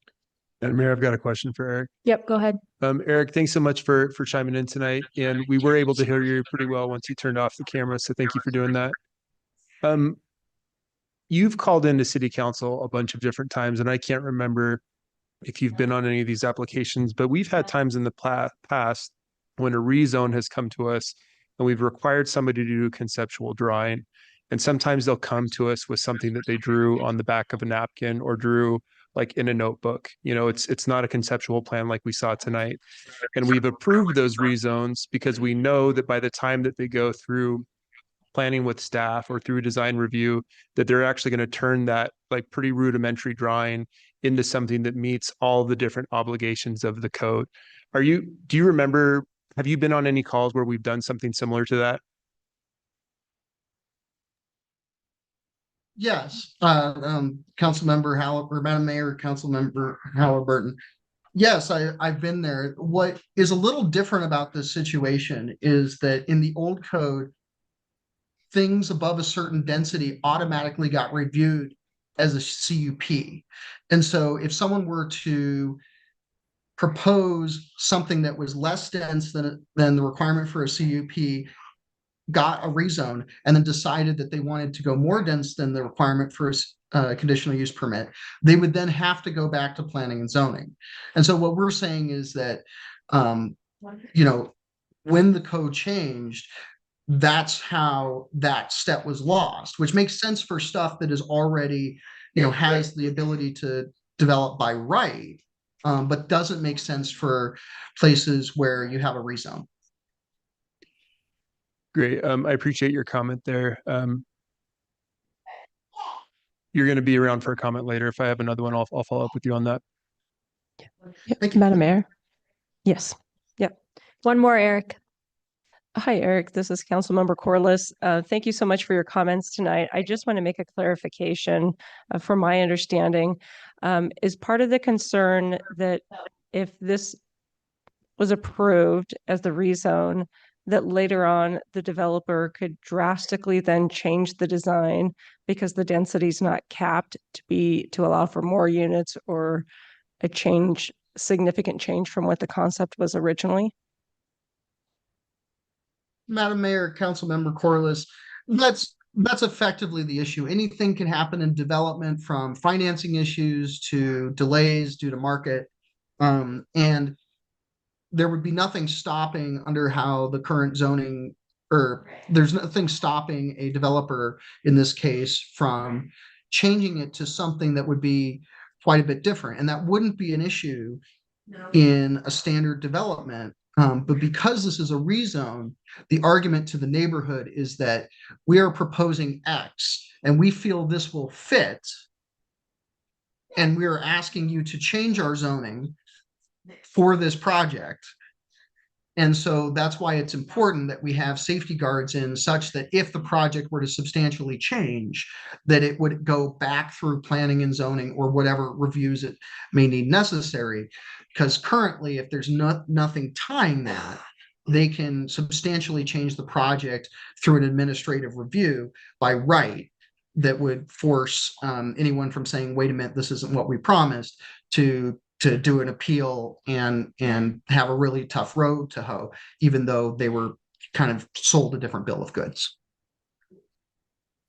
Madam Mayor, I've got a question for Eric. Yep, go ahead. Eric, thanks so much for chiming in tonight. And we were able to hear you pretty well once you turned off the camera. So thank you for doing that. You've called into city council a bunch of different times, and I can't remember if you've been on any of these applications, but we've had times in the past when a rezone has come to us and we've required somebody to do a conceptual drawing. And sometimes they'll come to us with something that they drew on the back of a napkin or drew like in a notebook. You know, it's not a conceptual plan like we saw tonight. And we've approved those rezones because we know that by the time that they go through planning with staff or through design review, that they're actually going to turn that like pretty rudimentary drawing into something that meets all the different obligations of the code. Do you remember, have you been on any calls where we've done something similar to that? Yes, Councilmember or Madam Mayor, Councilmember Halliburton. Yes, I've been there. What is a little different about this situation is that in the old code, things above a certain density automatically got reviewed as a CUP. And so if someone were to propose something that was less dense than the requirement for a CUP, got a rezone, and then decided that they wanted to go more dense than the requirement for a conditional use permit, they would then have to go back to planning and zoning. And so what we're saying is that, you know, when the code changed, that's how that step was lost, which makes sense for stuff that is already, you know, has the ability to develop by right, but doesn't make sense for places where you have a rezone. Great. I appreciate your comment there. You're going to be around for a comment later. If I have another one, I'll follow up with you on that. Thank you, Madam Mayor. Yes. Yep. One more, Eric. Hi, Eric. This is Councilmember Corliss. Thank you so much for your comments tonight. I just want to make a clarification from my understanding. Is part of the concern that if this was approved as the rezone, that later on the developer could drastically then change the design because the density is not capped to allow for more units or a significant change from what the concept was originally? Madam Mayor, Councilmember Corliss, that's that's effectively the issue. Anything can happen in development, from financing issues to delays due to market. And there would be nothing stopping under how the current zoning, or there's nothing stopping a developer in this case from changing it to something that would be quite a bit different. And that wouldn't be an issue in a standard development. But because this is a rezone, the argument to the neighborhood is that we are proposing X and we feel this will fit. And we are asking you to change our zoning for this project. And so that's why it's important that we have safety guards in, such that if the project were to substantially change, that it would go back through planning and zoning or whatever reviews it may need necessary. Because currently, if there's nothing tying that, they can substantially change the project through an administrative review by right that would force anyone from saying, wait a minute, this isn't what we promised, to do an appeal and have a really tough road to hoe, even though they were kind of sold a different bill of goods.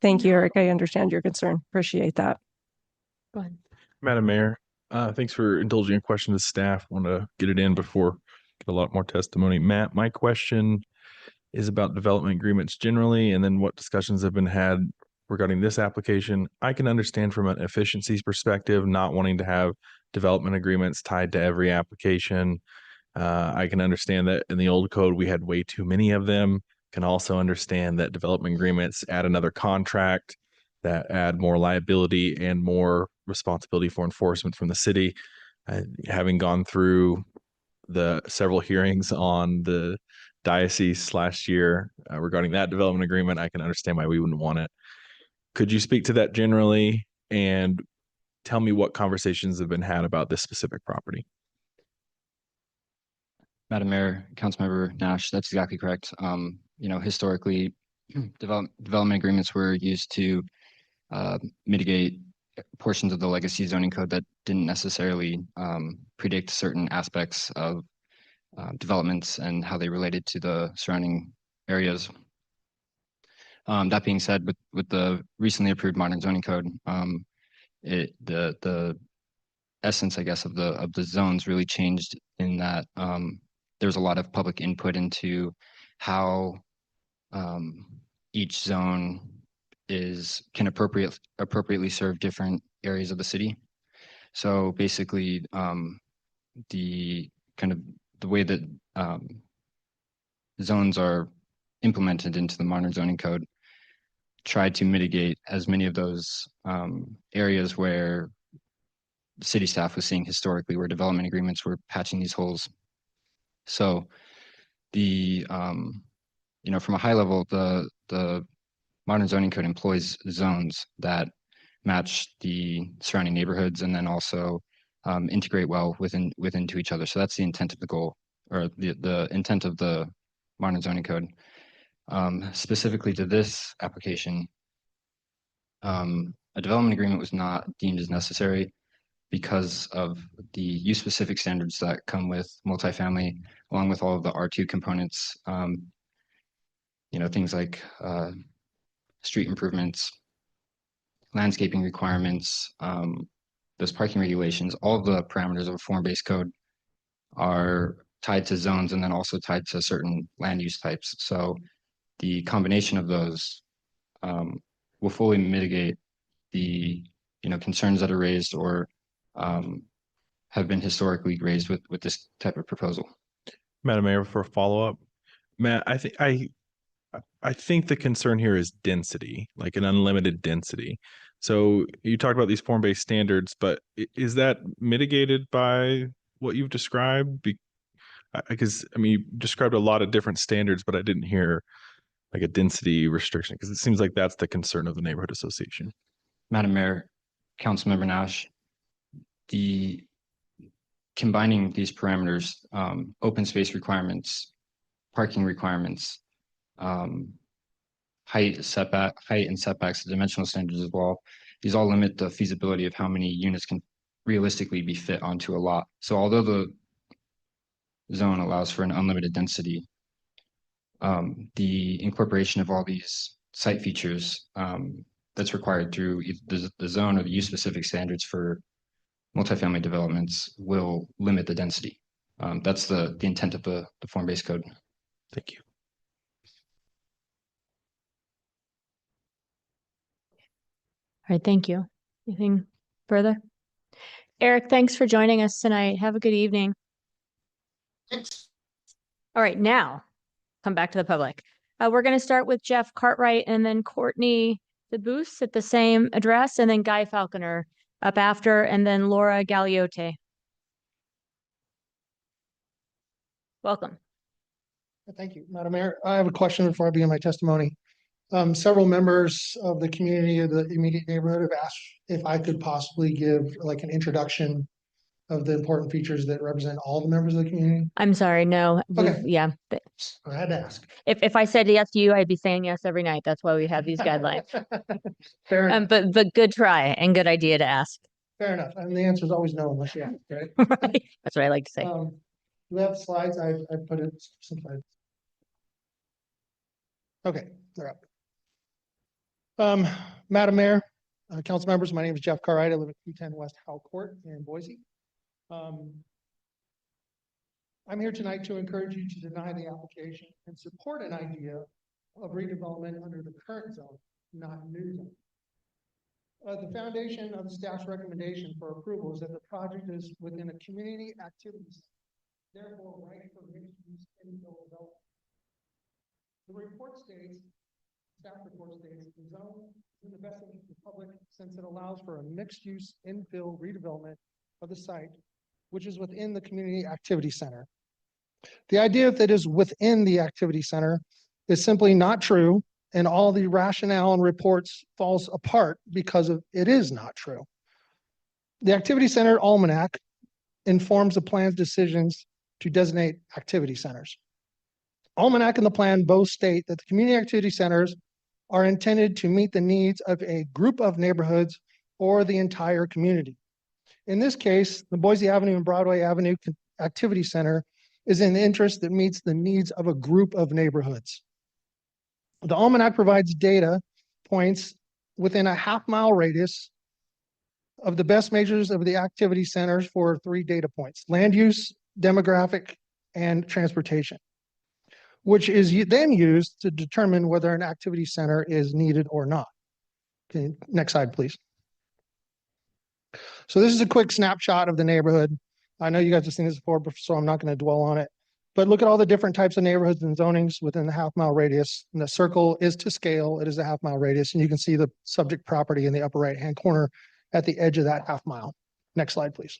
Thank you, Eric. I understand your concern. Appreciate that. Go ahead. Madam Mayor, thanks for indulging a question to staff. Want to get it in before get a lot more testimony. Matt, my question is about development agreements generally, and then what discussions have been had regarding this application. I can understand from an efficiencies perspective, not wanting to have development agreements tied to every application. I can understand that in the old code, we had way too many of them. Can also understand that development agreements add another contract, that add more liability and more responsibility for enforcement from the city. Having gone through the several hearings on the diocese last year regarding that development agreement, I can understand why we wouldn't want it. Could you speak to that generally and tell me what conversations have been had about this specific property? Madam Mayor, Councilmember Nash, that's exactly correct. Historically, development agreements were used to mitigate portions of the legacy zoning code that didn't necessarily predict certain aspects of developments and how they related to the surrounding areas. That being said, with the recently approved modern zoning code, the essence, I guess, of the zones really changed in that there's a lot of public input into how each zone can appropriately serve different areas of the city. So basically, the way that zones are implemented into the modern zoning code tried to mitigate as many of those areas where the city staff was seeing historically where development agreements were patching these holes. So from a high level, the modern zoning code employs zones that match the surrounding neighborhoods and then also integrate well within to each other. So that's the intent of the goal, or the intent of the modern zoning code. Specifically to this application, a development agreement was not deemed as necessary because of the use-specific standards that come with multifamily, along with all of the R2 components. Things like street improvements, landscaping requirements, those parking regulations, all of the parameters of a form-based code are tied to zones and then also tied to certain land use types. So the combination of those will fully mitigate the concerns that are raised or have been historically raised with this type of proposal. Madam Mayor, for a follow-up, Matt, I think the concern here is density, like an unlimited density. So you talked about these form-based standards, but is that mitigated by what you've described? Because you described a lot of different standards, but I didn't hear like a density restriction, because it seems like that's the concern of the neighborhood association. Madam Mayor, Councilmember Nash, combining these parameters, open space requirements, parking requirements, height and setbacks, the dimensional standards as well. These all limit the feasibility of how many units can realistically be fit onto a lot. So although the zone allows for an unlimited density, the incorporation of all these site features that's required through the zone or the use specific standards for multifamily developments will limit the density. That's the intent of the form-based code. Thank you. All right, thank you. Anything further? Eric, thanks for joining us tonight. Have a good evening. Thanks. All right, now come back to the public. We're going to start with Jeff Cartwright and then Courtney DeBoos at the same address, and then Guy Falconer up after, and then Laura Galliote. Welcome. Thank you, Madam Mayor. I have a question before I begin my testimony. Several members of the community of the immediate neighborhood have asked if I could possibly give like an introduction of the important features that represent all the members of the community. I'm sorry, no. Okay. Yeah. I had to ask. If I said yes to you, I'd be saying yes every night. That's why we have these guidelines. Fair enough. But good try and good idea to ask. Fair enough. And the answer is always no unless you ask, right? Right. That's what I like to say. We have slides. I put it some slides. Okay, they're up. Madam Mayor, council members, my name is Jeff Cartwright. I live at 210 West Howell Court in Boise. I'm here tonight to encourage you to deny the application and support an idea of redevelopment under the current zone, not new zone. The foundation of the staff's recommendation for approval is that the project is within a community activities, therefore right for mixed-use infill development. The report states, staff report states, the zone is in the best interest of the public since it allows for a mixed-use infill redevelopment of the site, which is within the community activity center. The idea that is within the activity center is simply not true, and all the rationale and reports falls apart because of it is not true. The activity center almanac informs the plan's decisions to designate activity centers. Almanac and the plan both state that the community activity centers are intended to meet the needs of a group of neighborhoods or the entire community. In this case, the Boise Avenue and Broadway Avenue Activity Center is in the interest that meets the needs of a group of neighborhoods. The Almanac provides data points within a half-mile radius of the best measures of the activity centers for 3 data points: land use, demographic, and transportation, which is then used to determine whether an activity center is needed or not. Okay, next slide, please. So this is a quick snapshot of the neighborhood. I know you guys have seen this before, so I'm not going to dwell on it. But look at all the different types of neighborhoods and zonings within the half-mile radius. And the circle is to scale. It is a half-mile radius. And you can see the subject property in the upper right-hand corner at the edge of that half mile. Next slide, please.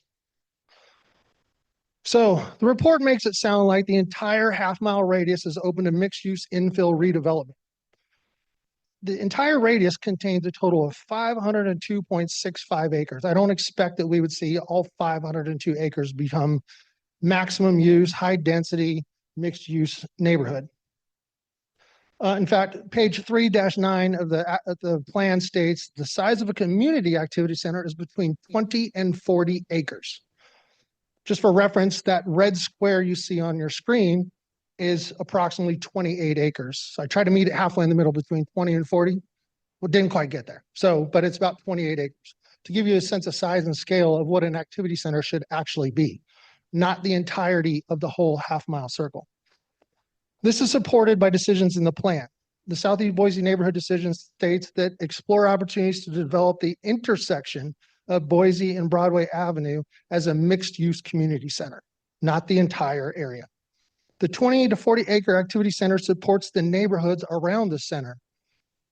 So the report makes it sound like the entire half-mile radius is open to mixed-use infill redevelopment. The entire radius contains a total of 502.65 acres. I don't expect that we would see all 502 acres become maximum use, high density, mixed use neighborhood. In fact, page 3-9 of the plan states the size of a community activity center is between 20 and 40 acres. Just for reference, that red square you see on your screen is approximately 28 acres. So I tried to meet it halfway in the middle between 20 and 40. Well, didn't quite get there. So, but it's about 28 acres to give you a sense of size and scale of what an activity center should actually be, not the entirety of the whole half-mile circle. This is supported by decisions in the plan. The Southeast Boise neighborhood decision states that explore opportunities to develop the intersection of Boise and Broadway Avenue as a mixed-use community center, not the entire area. The 20 to 40 acre activity center supports the neighborhoods around the center.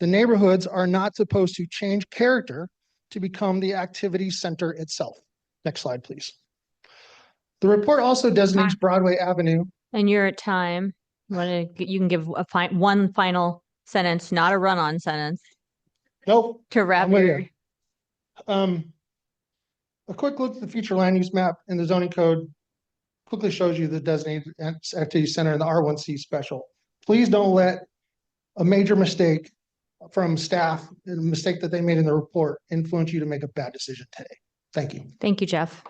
The neighborhoods are not supposed to change character to become the activity center itself. Next slide, please. The report also designates Broadway Avenue. And you're at time. You can give one final sentence, not a run-on sentence. Nope. To wrap your. A quick look at the future land use map in the zoning code quickly shows you the designated activity center in the R1C special. Please don't let a major mistake from staff, a mistake that they made in the report, influence you to make a bad decision today. Thank you. Thank you, Jeff.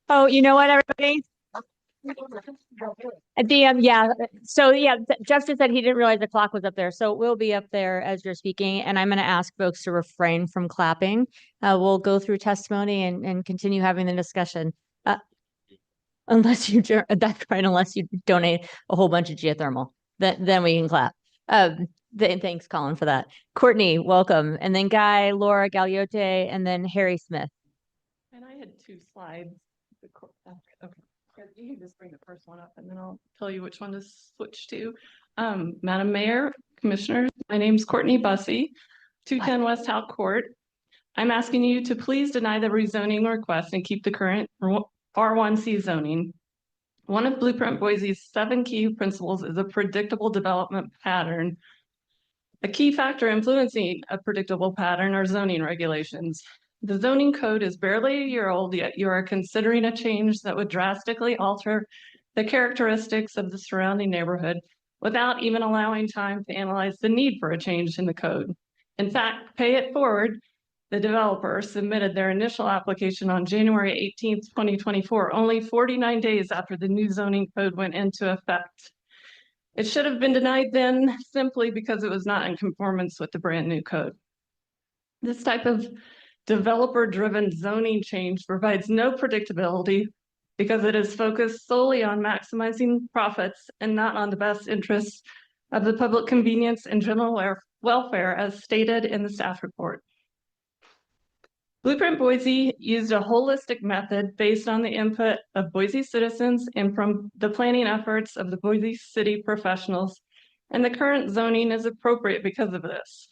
Oh, you know what, everybody? Yeah, so yeah, Jeff just said he didn't realize the clock was up there, so it will be up there as you're speaking, and I'm gonna ask folks to refrain from clapping. We'll go through testimony and continue having the discussion. Unless you, that's right, unless you donate a whole bunch of geothermal, then we can clap. Thanks, Colin, for that. Courtney, welcome, and then Guy, Laura Gagliotti, and then Harry Smith. And I had two slides. Okay, you can just bring the first one up and then I'll tell you which one to switch to. Madam Mayor, Commissioners, my name's Courtney Bussey, 210 West Howe Court. I'm asking you to please deny the rezoning request and keep the current R1C zoning. One of Blueprint Boise's 7 key principles is a predictable development pattern. A key factor influencing a predictable pattern are zoning regulations. The zoning code is barely a year old, yet you are considering a change that would drastically alter the characteristics of the surrounding neighborhood without even allowing time to analyze the need for a change in the code. In fact, pay it forward, the developer submitted their initial application on January 18th, 2024, only 49 days after the new zoning code went into effect. It should have been denied then simply because it was not in conformance with the brand new code. This type of developer-driven zoning change provides no predictability because it is focused solely on maximizing profits and not on the best interests of the public convenience and general welfare as stated in the staff report. Blueprint Boise used a holistic method based on the input of Boise citizens and from the planning efforts of the Boise City professionals, and the current zoning is appropriate because of this.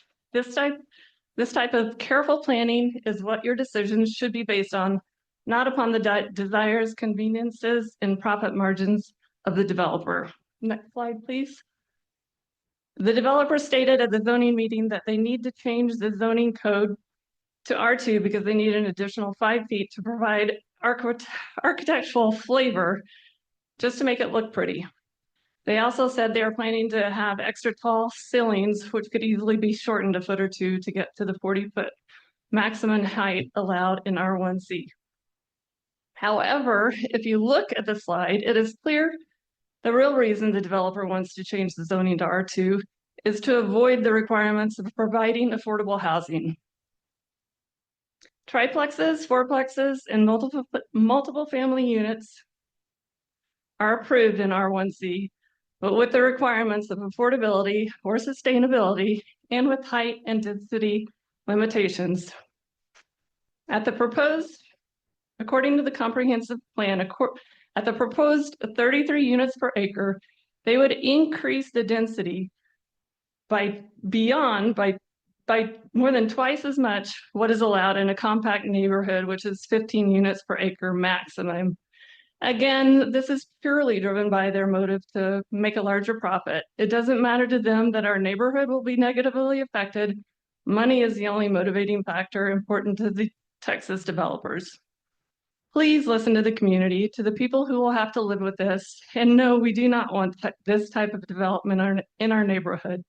This type of careful planning is what your decisions should be based on, not upon the desires, conveniences, and profit margins of the developer. Next slide, please. The developer stated at the zoning meeting that they need to change the zoning code to R2 because they need an additional 5 feet to provide architectural flavor just to make it look pretty. They also said they are planning to have extra tall ceilings, which could easily be shortened a foot or two to get to the 40-foot maximum height allowed in R1C. However, if you look at the slide, it is clear the real reason the developer wants to change the zoning to R2 is to avoid the requirements of providing affordable housing. Triplexes, fourplexes, and multiple family units are approved in R1C, but with the requirements of affordability or sustainability and with height and density limitations. According to the comprehensive plan, at the proposed 33 units per acre, they would increase the density by more than twice as much what is allowed in a compact neighborhood, which is 15 units per acre maximum. Again, this is purely driven by their motive to make a larger profit. It doesn't matter to them that our neighborhood will be negatively affected. Money is the only motivating factor important to the Texas developers. Please listen to the community, to the people who will have to live with this. And no, we do not want this type of development in our neighborhood.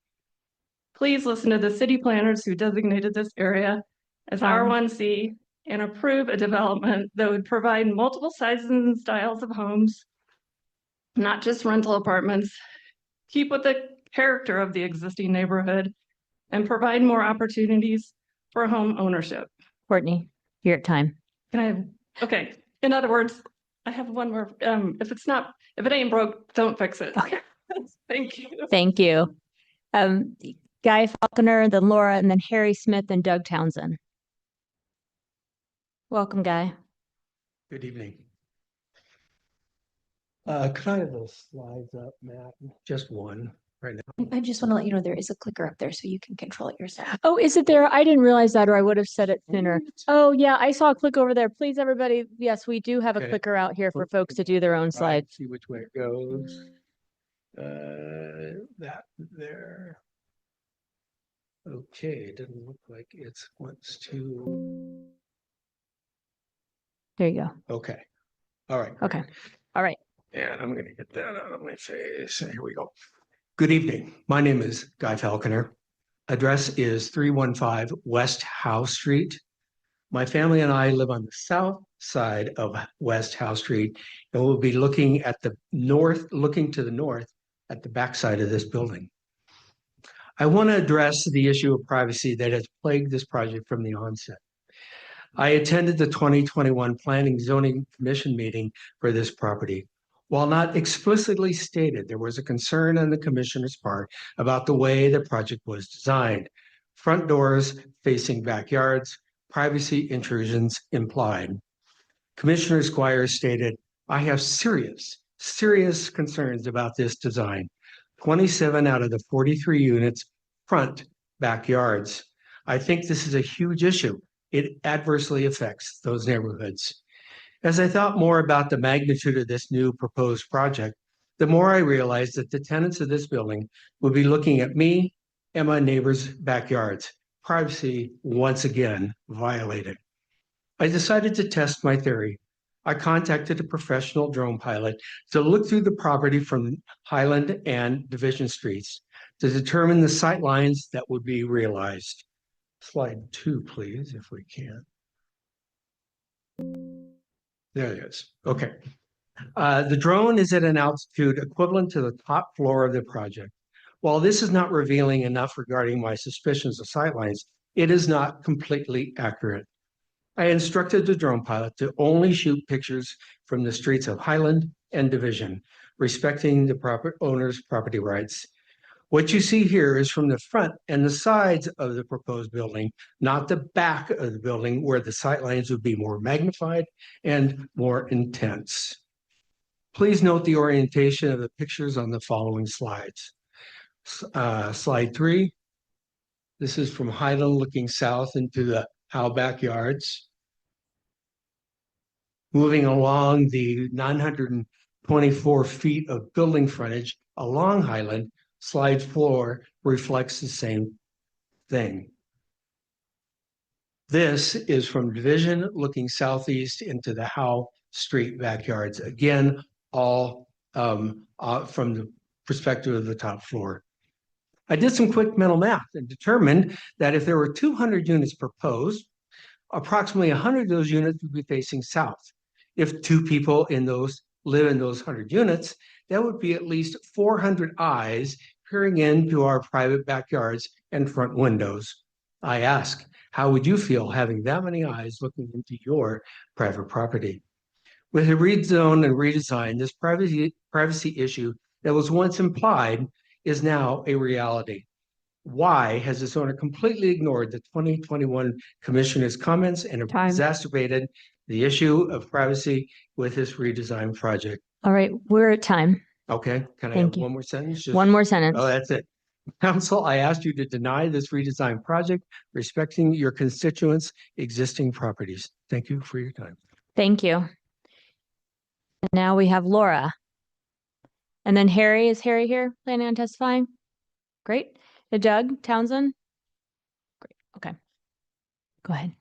Please listen to the city planners who designated this area as R1C and approve a development that would provide multiple sizes and styles of homes, not just rental apartments, keep with the character of the existing neighborhood, and provide more opportunities for home ownership. Courtney, you're at time. Okay. In other words, I have one more. If it ain't broke, don't fix it. Okay. Thank you. Thank you. Guy Falconer, then Laura, and then Harry Smith and Doug Townsend. Welcome, Guy. Good evening. Could I have those slides up, Matt? Just one right now. I just want to let you know there is a clicker up there so you can control it yourself. Oh, is it there? I didn't realize that, or I would have said it sooner. Oh, yeah, I saw a click over there. Please, everybody. Yes, we do have a clicker out here for folks to do their own slides. See which way it goes. That there. Okay, it doesn't look like it wants to. There you go. Okay. All right. Okay. All right. And I'm going to get that out of my face. Here we go. Good evening. My name is Guy Falconer. Address is 315 West Howe Street. My family and I live on the south side of West House Street. And we'll be looking at the north, looking to the north at the backside of this building. I want to address the issue of privacy that has plagued this project from the onset. I attended the 2021 Planning Zoning Commission meeting for this property. While not explicitly stated, there was a concern on the commissioner's part about the way the project was designed. Front doors facing backyards, privacy intrusions implied. Commissioner Squires stated, "I have serious concerns about this design. 27 out of the 43 units front backyards. I think this is a huge issue. It adversely affects those neighborhoods." As I thought more about the magnitude of this new proposed project, the more I realized that the tenants of this building would be looking at me and my neighbors' backyards. Privacy once again violated. I decided to test my theory. I contacted a professional drone pilot to look through the property from Highland and Division Streets to determine the sight lines that would be realized. Slide 2, please, if we can. There it is. Okay. The drone is at an altitude equivalent to the top floor of the project. While this is not revealing enough regarding my suspicions of sightlines, it is not completely accurate. I instructed the drone pilot to only shoot pictures from the streets of Highland and Division, respecting the owner's property rights. What you see here is from the front and the sides of the proposed building, not the back of the building where the sightlines would be more magnified and more intense. Please note the orientation of the pictures on the following slides. Slide 3. This is from Highland looking south into the Howe backyards. Moving along the 924 feet of building frontage along Highland, slide 4 reflects the same thing. This is from Division looking southeast into the Howe Street backyards. Again, all from the perspective of the top floor. I did some quick mental math and determined that if there were 200 units proposed, approximately 100 of those units would be facing south. If 2 people live in those 100 units, that would be at least 400 eyes peering into our private backyards and front windows. I ask, how would you feel having that many eyes looking into your private property? With a rezone and redesign, this privacy issue that was once implied is now a reality. Why has this owner completely ignored the 2021 commissioner's comments and exacerbated the issue of privacy with this redesign project? All right, we're at time. Okay, can I Thank have you. one more sentence? One more sentence. Oh, that's it. Council, I asked you to deny this redesign project, respecting your constituents' existing properties. Thank you for your time. Thank you. And now we have Laura. And then Harry, is Harry here planning on testifying? Great. Doug Townsend? Great, okay. Go ahead.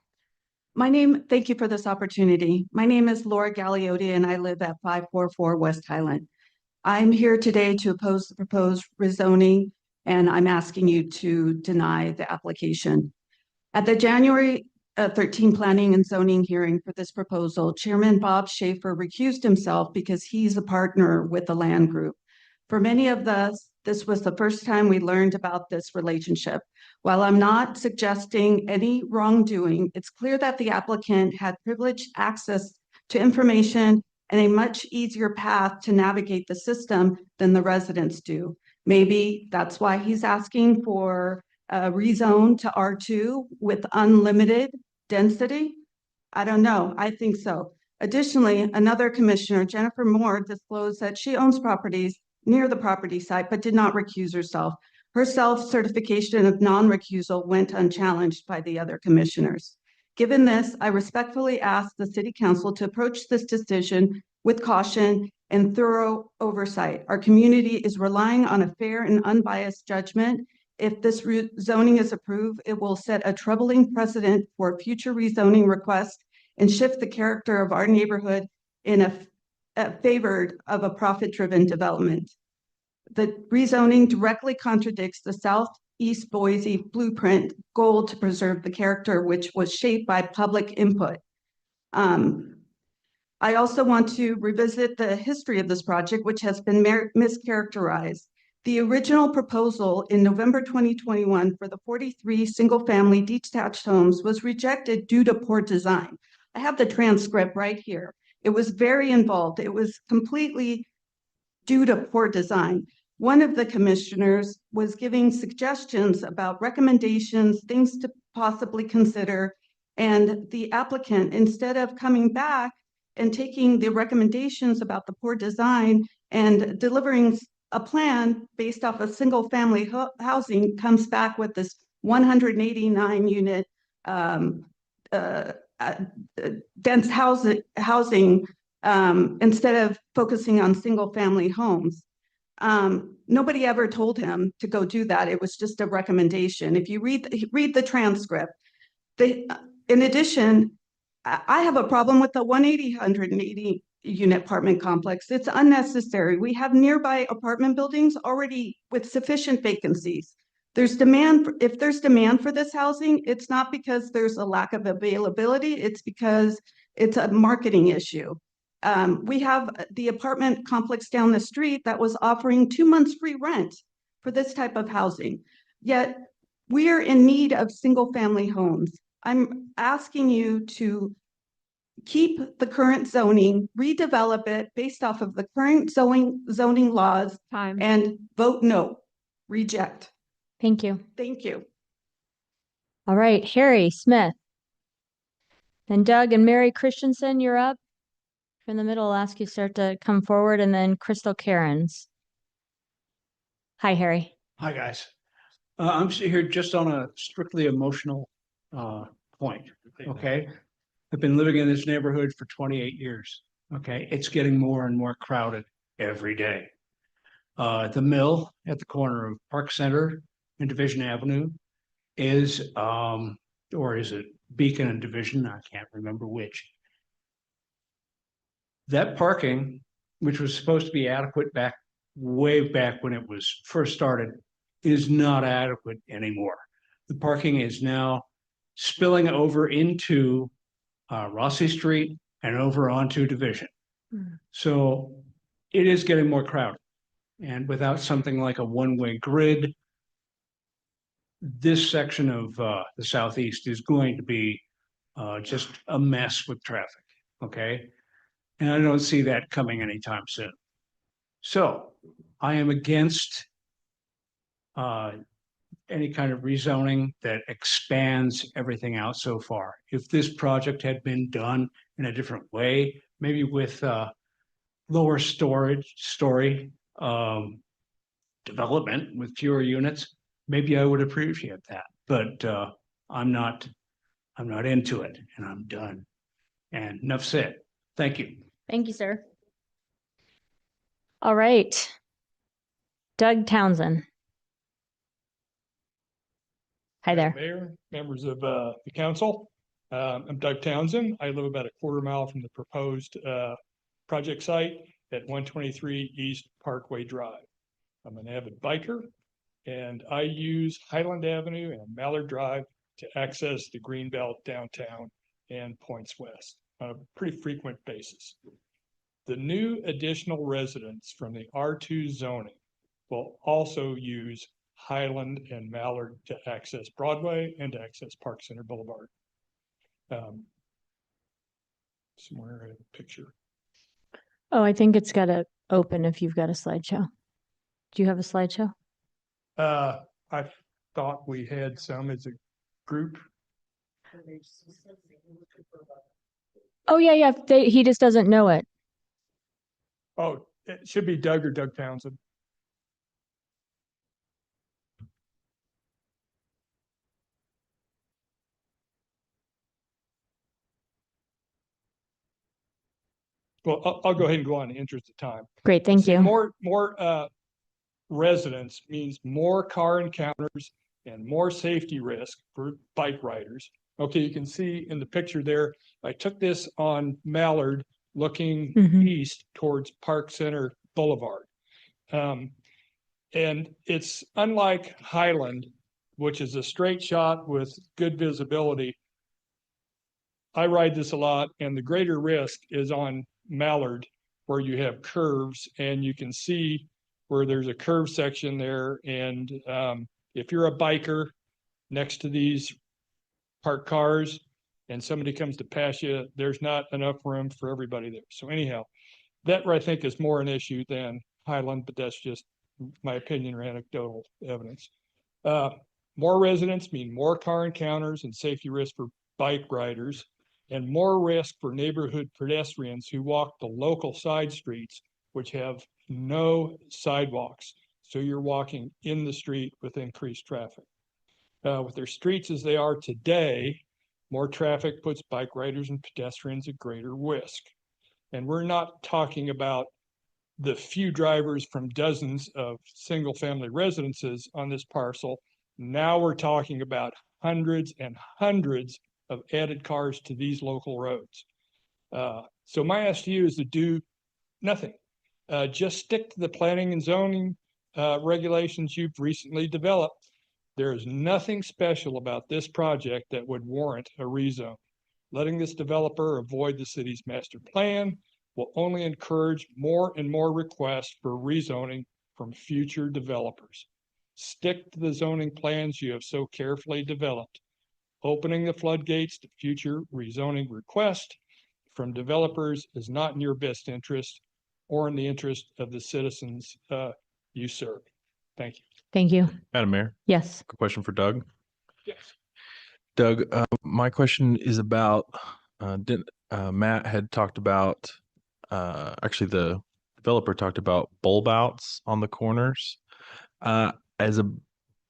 Thank you for this opportunity. My name is Laura Galliotti and I live at 544 West Highland. I'm here today to oppose the proposed rezoning and I'm asking you to deny the application. At the January 13 Planning and Zoning hearing for this proposal, Chairman Bob Schaefer recused himself because he's a partner with the land group. For many of us, this was the first time we learned about this relationship. While I'm not suggesting any wrongdoing, it's clear that the applicant had privileged access to information and a much easier path to navigate the system than the residents do. Maybe that's why he's asking for a rezone to R2 with unlimited density. I don't know, I think so. Additionally, another commissioner, Jennifer Moore, disclosed that she owns properties near the property site, but did not recuse herself. Her self-certification of non-recusal went unchallenged by the other commissioners. Given this, I respectfully ask the City Council to approach this decision with caution and thorough oversight. Our community is relying on a fair and unbiased judgment. If this zoning is approved, it will set a troubling precedent for future rezoning requests and shift the character of our neighborhood in a favored of a profit-driven development. The rezoning directly contradicts the Southeast Boise blueprint goal to preserve the character, which was shaped by public input. I also want to revisit the history of this project, which has been mischaracterized. The original proposal in November 2021 for the 43 single-family detached homes was rejected due to poor design. I have the transcript right here. It was very involved. It was completely due to poor design. One of the commissioners was giving suggestions about recommendations, things to possibly consider, and the applicant, instead of coming back and taking the recommendations about the poor design and delivering a plan based off of single family housing, comes back with this 189 unit dense housing instead of focusing on single family homes. Nobody ever told him to go do that. It was just a recommendation. If you read the transcript, in addition, I have a problem with the 180 unit apartment complex. It's unnecessary. We have nearby apartment buildings already with sufficient vacancies. There's demand. If there's demand for this housing, it's not because there's a lack of availability. It's because it's a marketing issue. We have the apartment complex down the street that was offering 2 months free rent for this type of housing. Yet we are in need of single family homes. I'm asking you to keep the current zoning, redevelop it based off of the current zoning laws, and vote no, reject. Thank you. Thank you. All right, Harry Smith. Then Doug and Mary Christensen, you're up. In the middle, I'll ask you start to come forward, and then Crystal Cairns. Hi, Harry. Hi, guys. I'm here just on a strictly emotional point, okay? I've been living in this neighborhood for 28 years, okay? It's getting more and more crowded every day. The mill at the corner of Park Center and Division Avenue is, or is it Beacon and Division? I can't remember which. That parking, which was supposed to be adequate way back when it was first started, is not adequate anymore. The parking is now spilling over into Rossi Street and over onto Division. So it is getting more crowded. And without something like a one-way grid, this section of the Southeast is going to be just a mess with traffic, okay? And I don't see that coming anytime soon. So I am against any kind of rezoning that expands everything out so far. If this project had been done in a different way, maybe with lower story development with fewer units, maybe I would appreciate that. But I'm not into it, and I'm done. And enough said. Thank you. Thank you, sir. All right. Doug Townsend. Hi there. Mayor, members of the council. I'm Doug Townsend. I live about a quarter mile from the proposed project site at 123 East Parkway Drive. I'm an avid biker, and I use Highland Avenue and Mallard Drive to access the Greenbelt downtown and points west on a pretty frequent basis. The new additional residents from the R2 zoning will also use Highland and Mallard to access Broadway and to access Park Center Boulevard. Somewhere I have a picture. Oh, I think it's got to open if you've got a slideshow. Do you have a slideshow? I thought we had some as a group. Oh, yeah. He just doesn't know it. Oh, it should be Doug or Doug Townsend. Well, I'll go ahead and go on in the interest of time. Great, thank you. More residents means more car encounters and more safety risk for bike riders. Okay, you can see in the picture there, I took this on Mallard looking east towards Park Center Boulevard. And it's unlike Highland, which is a straight shot with good visibility. I ride this a lot, and the greater risk is on Mallard where you have curves, and you can see where there's a curve section there. And if you're a biker next to these parked cars and somebody comes to pass you, there's not enough room for everybody there. So anyhow, that I think is more an issue than Highland, but that's just my opinion or anecdotal evidence. More residents mean more car encounters and safety risk for bike riders, and more risk for neighborhood pedestrians who walk the local side streets, which have no sidewalks. So you're walking in the street with increased traffic. With their streets as they are today, more traffic puts bike riders and pedestrians at greater risk. And we're not talking about the few drivers from dozens of single family residences on this parcel. Now we're talking about hundreds and hundreds of added cars to these local roads. So my ask to you is to do nothing. Just stick to the planning and zoning regulations you've recently developed. There is nothing special about this project that would warrant a rezone. Letting this developer avoid the city's master plan will only encourage more and more requests for rezoning from future developers. Stick to the zoning plans you have so carefully developed. Opening the floodgates to future rezoning requests from developers is not in your best interest or in the interest of the citizens you serve. Thank you. Thank you. Madam Mayor, Yes. a question for Doug. Yes. Doug, my question is about, Matt had talked about, actually the developer talked about bulb outs on the corners. As a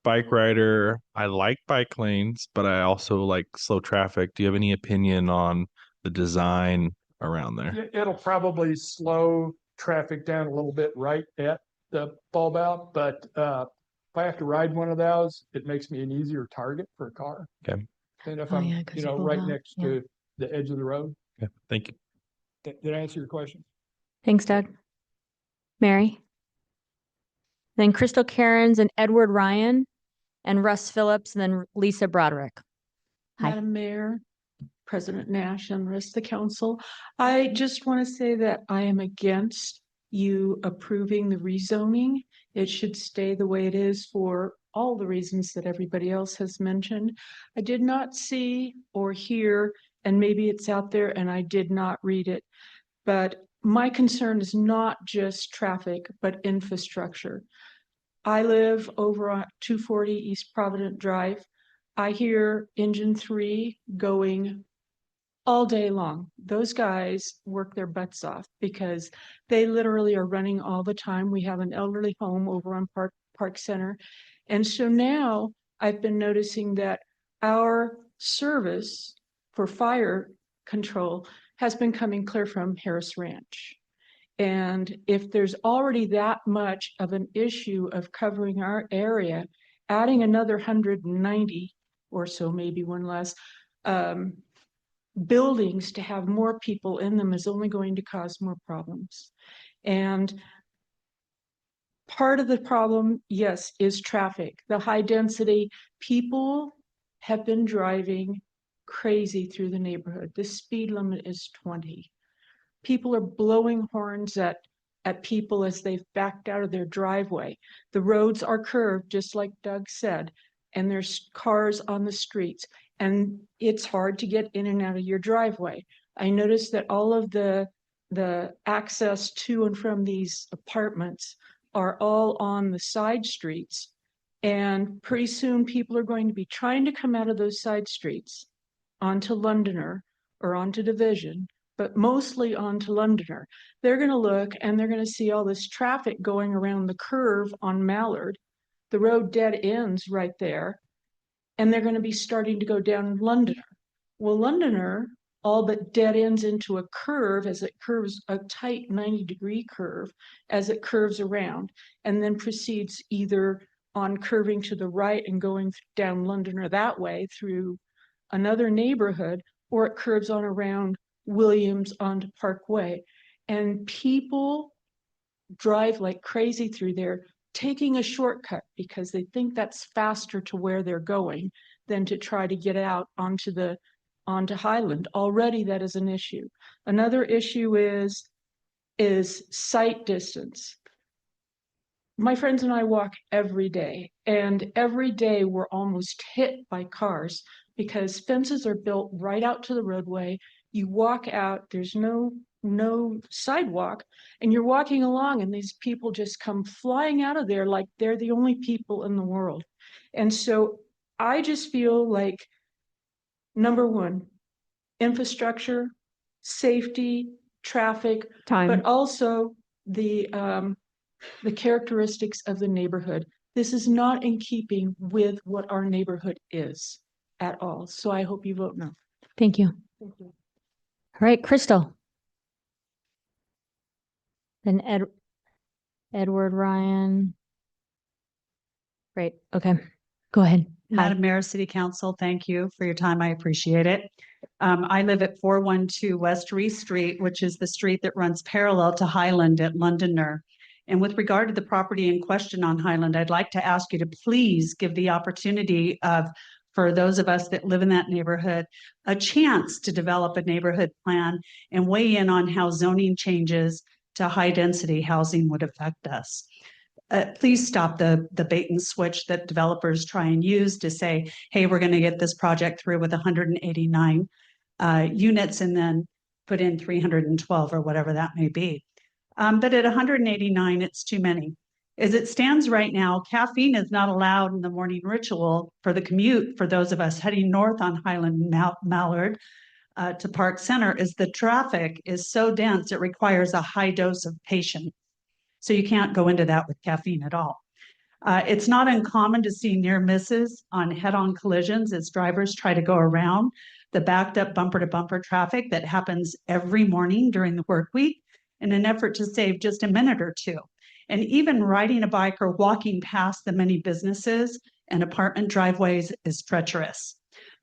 bike rider, I like bike lanes, but I also like slow traffic. Do you have any opinion on the design around there? It'll probably slow traffic down a little bit right at the bulb out, but if I have to ride one of those, it makes me an easier target for a car. Okay. And if Oh, I'm, yeah, 'cause you pull right out, next to the edge of the road. Okay. Thank you. Did I answer your question? Thanks, Doug. Mary? Then Crystal Cairns and Edward Ryan and Russ Phillips and then Lisa Broderick. Hi. Madam Mayor, President Nash, and the rest of the council, I just want to say that I am against you approving the rezoning. It should stay the way it is for all the reasons that everybody else has mentioned. I did not see or hear, and maybe it's out there and I did not read it, but my concern is not just traffic, but infrastructure. I live over on 240 East Provident Drive. I hear engine 3 going all day long. Those guys work their butts off because they literally are running all the time. We have an elderly home over on Park Center. And so now I've been noticing that our service for fire control has been coming clear from Harris Ranch. And if there's already that much of an issue of covering our area, adding another 190 or so, maybe one less, buildings to have more people in them is only going to cause more problems. And part of the problem, yes, is traffic. The high density people have been driving crazy through the neighborhood. The speed limit is 20. People are blowing horns at people as they've backed out of their driveway. The roads are curved, just like Doug said, and there's cars on the streets, and it's hard to get in and out of your driveway. I noticed that all of the access to and from these apartments are all on the side streets, and pretty soon people are going to be trying to come out of those side streets onto Londoner or onto Division, but mostly onto Londoner. They're going to look and they're going to see all this traffic going around the curve on Mallard. The road dead ends right there, and they're going to be starting to go down Londoner. Well, Londoner all but dead ends into a curve as it curves, a tight 90-degree curve as it curves around, and then proceeds either on curving to the right and going down Londoner that way through another neighborhood, or it curves on around Williams onto Parkway. And people drive like crazy through there, taking a shortcut because they think that's faster to where they're going than to try to get out onto the onto Highland. Already that is an issue. Another issue is sight distance. My friends and I walk every day, and every day we're almost hit by cars because fences are built right out to the roadway. You walk out, there's no sidewalk, and you're walking along, and these people just come flying out of there like they're the only people in the world. And so I just feel like, number one, infrastructure, safety, traffic, but also the characteristics of the neighborhood. This is not in keeping with what our neighborhood is at all. So I hope you vote no. Thank you. Thank you. All right, Crystal. Then Edward Ryan. Great. Okay. Go ahead. Madam Mayor, City Council, thank you for your time. I appreciate it. I live at 412 West Reese Street, which is the street that runs parallel to Highland at Londoner. And with regard to the property in question on Highland, I'd like to ask you to please give the opportunity for those of us that live in that neighborhood, a chance to develop a neighborhood plan and weigh in on how zoning changes to high density housing would affect us. Please stop the bait and switch that developers try and use to say, hey, we're going to get this project through with 189 units and then put in 312 or whatever that may be. But at 189, it's too many. As it stands right now, caffeine is not allowed in the morning ritual for the commute for those of us heading north on Highland and Mallard to Park Center, as the traffic is so dense, it requires a high dose of patience. So you can't go into that with caffeine at all. It's not uncommon to see near misses on head-on collisions as drivers try to go around the backed up bumper-to-bumper traffic that happens every morning during the work week in an effort to save just a minute or two. And even riding a bike or walking past the many businesses and apartment driveways is treacherous.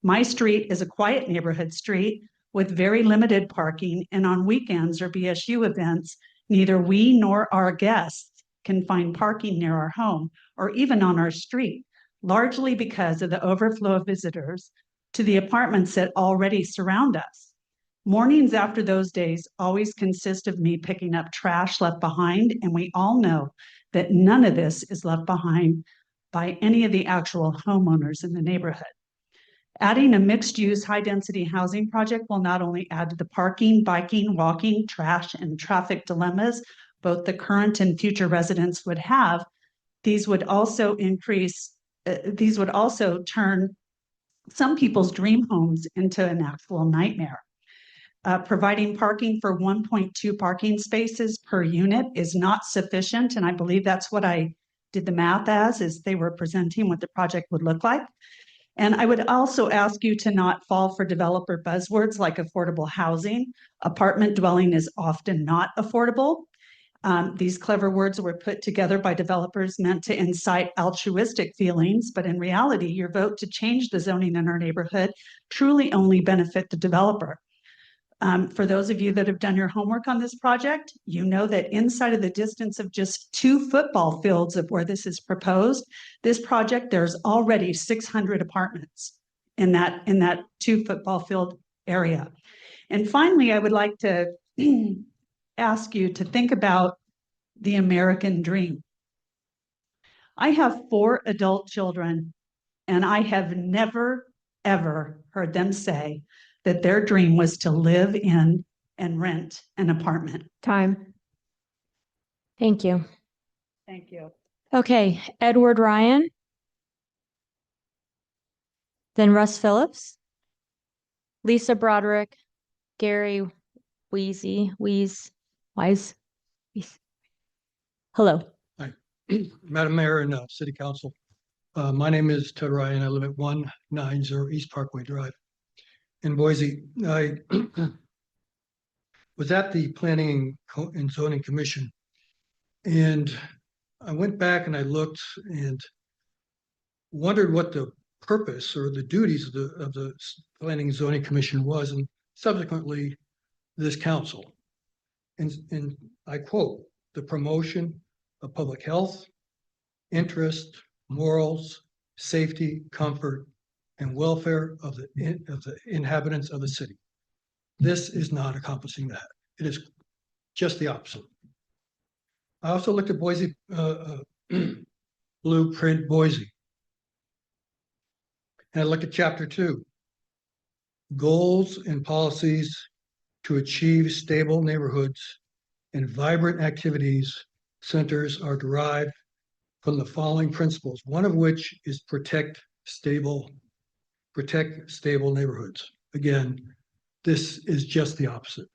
My street is a quiet neighborhood street with very limited parking, and on weekends or BSU events, neither we nor our guests can find parking near our home or even on our street, largely because of the overflow of visitors to the apartments that already surround us. Mornings after those days always consist of me picking up trash left behind, and we all know that none of this is left behind by any of the actual homeowners in the neighborhood. Adding a mixed-use, high-density housing project will not only add to the parking, biking, walking, trash, and traffic dilemmas both the current and future residents would have, these would also turn some people's dream homes into an actual nightmare. Providing parking for 1.2 parking spaces per unit is not sufficient, and I believe that's what I did the math as they were presenting what the project would look like. And I would also ask you to not fall for developer buzzwords like affordable housing. Apartment dwelling is often not affordable. These clever words were put together by developers meant to incite altruistic feelings, but in reality, your vote to change the zoning in our neighborhood truly only benefit the developer. For those of you that have done your homework on this project, you know that inside of the distance of just 2 football fields of where this is proposed, this project, there's already 600 apartments in that 2 football field area. And finally, I would like to ask you to think about the American dream. I have 4 adult children, and I have never, ever heard them say that their dream was to live in and rent an apartment. Time. Thank you. Thank you. Okay, Edward Ryan. Then Russ Phillips. Lisa Broderick. Gary Wise. Hello. Hi, Madam Mayor and City Council. My name is Ted Ryan. I live at 190 East Parkway Drive in Boise. I was at the Planning and Zoning Commission, and I went back and I looked and wondered what the purpose or the duties of the Planning and Zoning Commission was, and subsequently this council. And I quote, "The promotion of public health, interest, morals, safety, comfort, and welfare of the inhabitants of the city. This is not accomplishing that. It is just the opposite. I also looked at Boise, Blueprint Boise. And I looked at chapter 2, goals and policies to achieve stable neighborhoods and vibrant activities centers are derived from the following principles, one of which is protect stable neighborhoods. Again, this is just the opposite.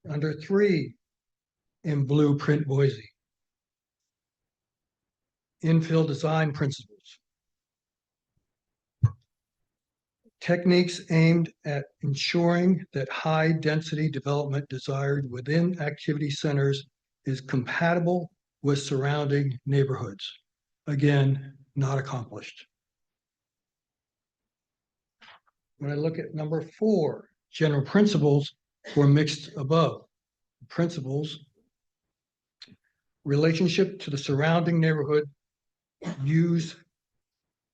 Under 3 in Blueprint Boise, infill design principles. Techniques aimed at ensuring that high density development desired within activity centers is compatible with surrounding neighborhoods. Again, not accomplished. When I look at number 4, general principles were mixed above. Principles, relationship to the surrounding neighborhood, use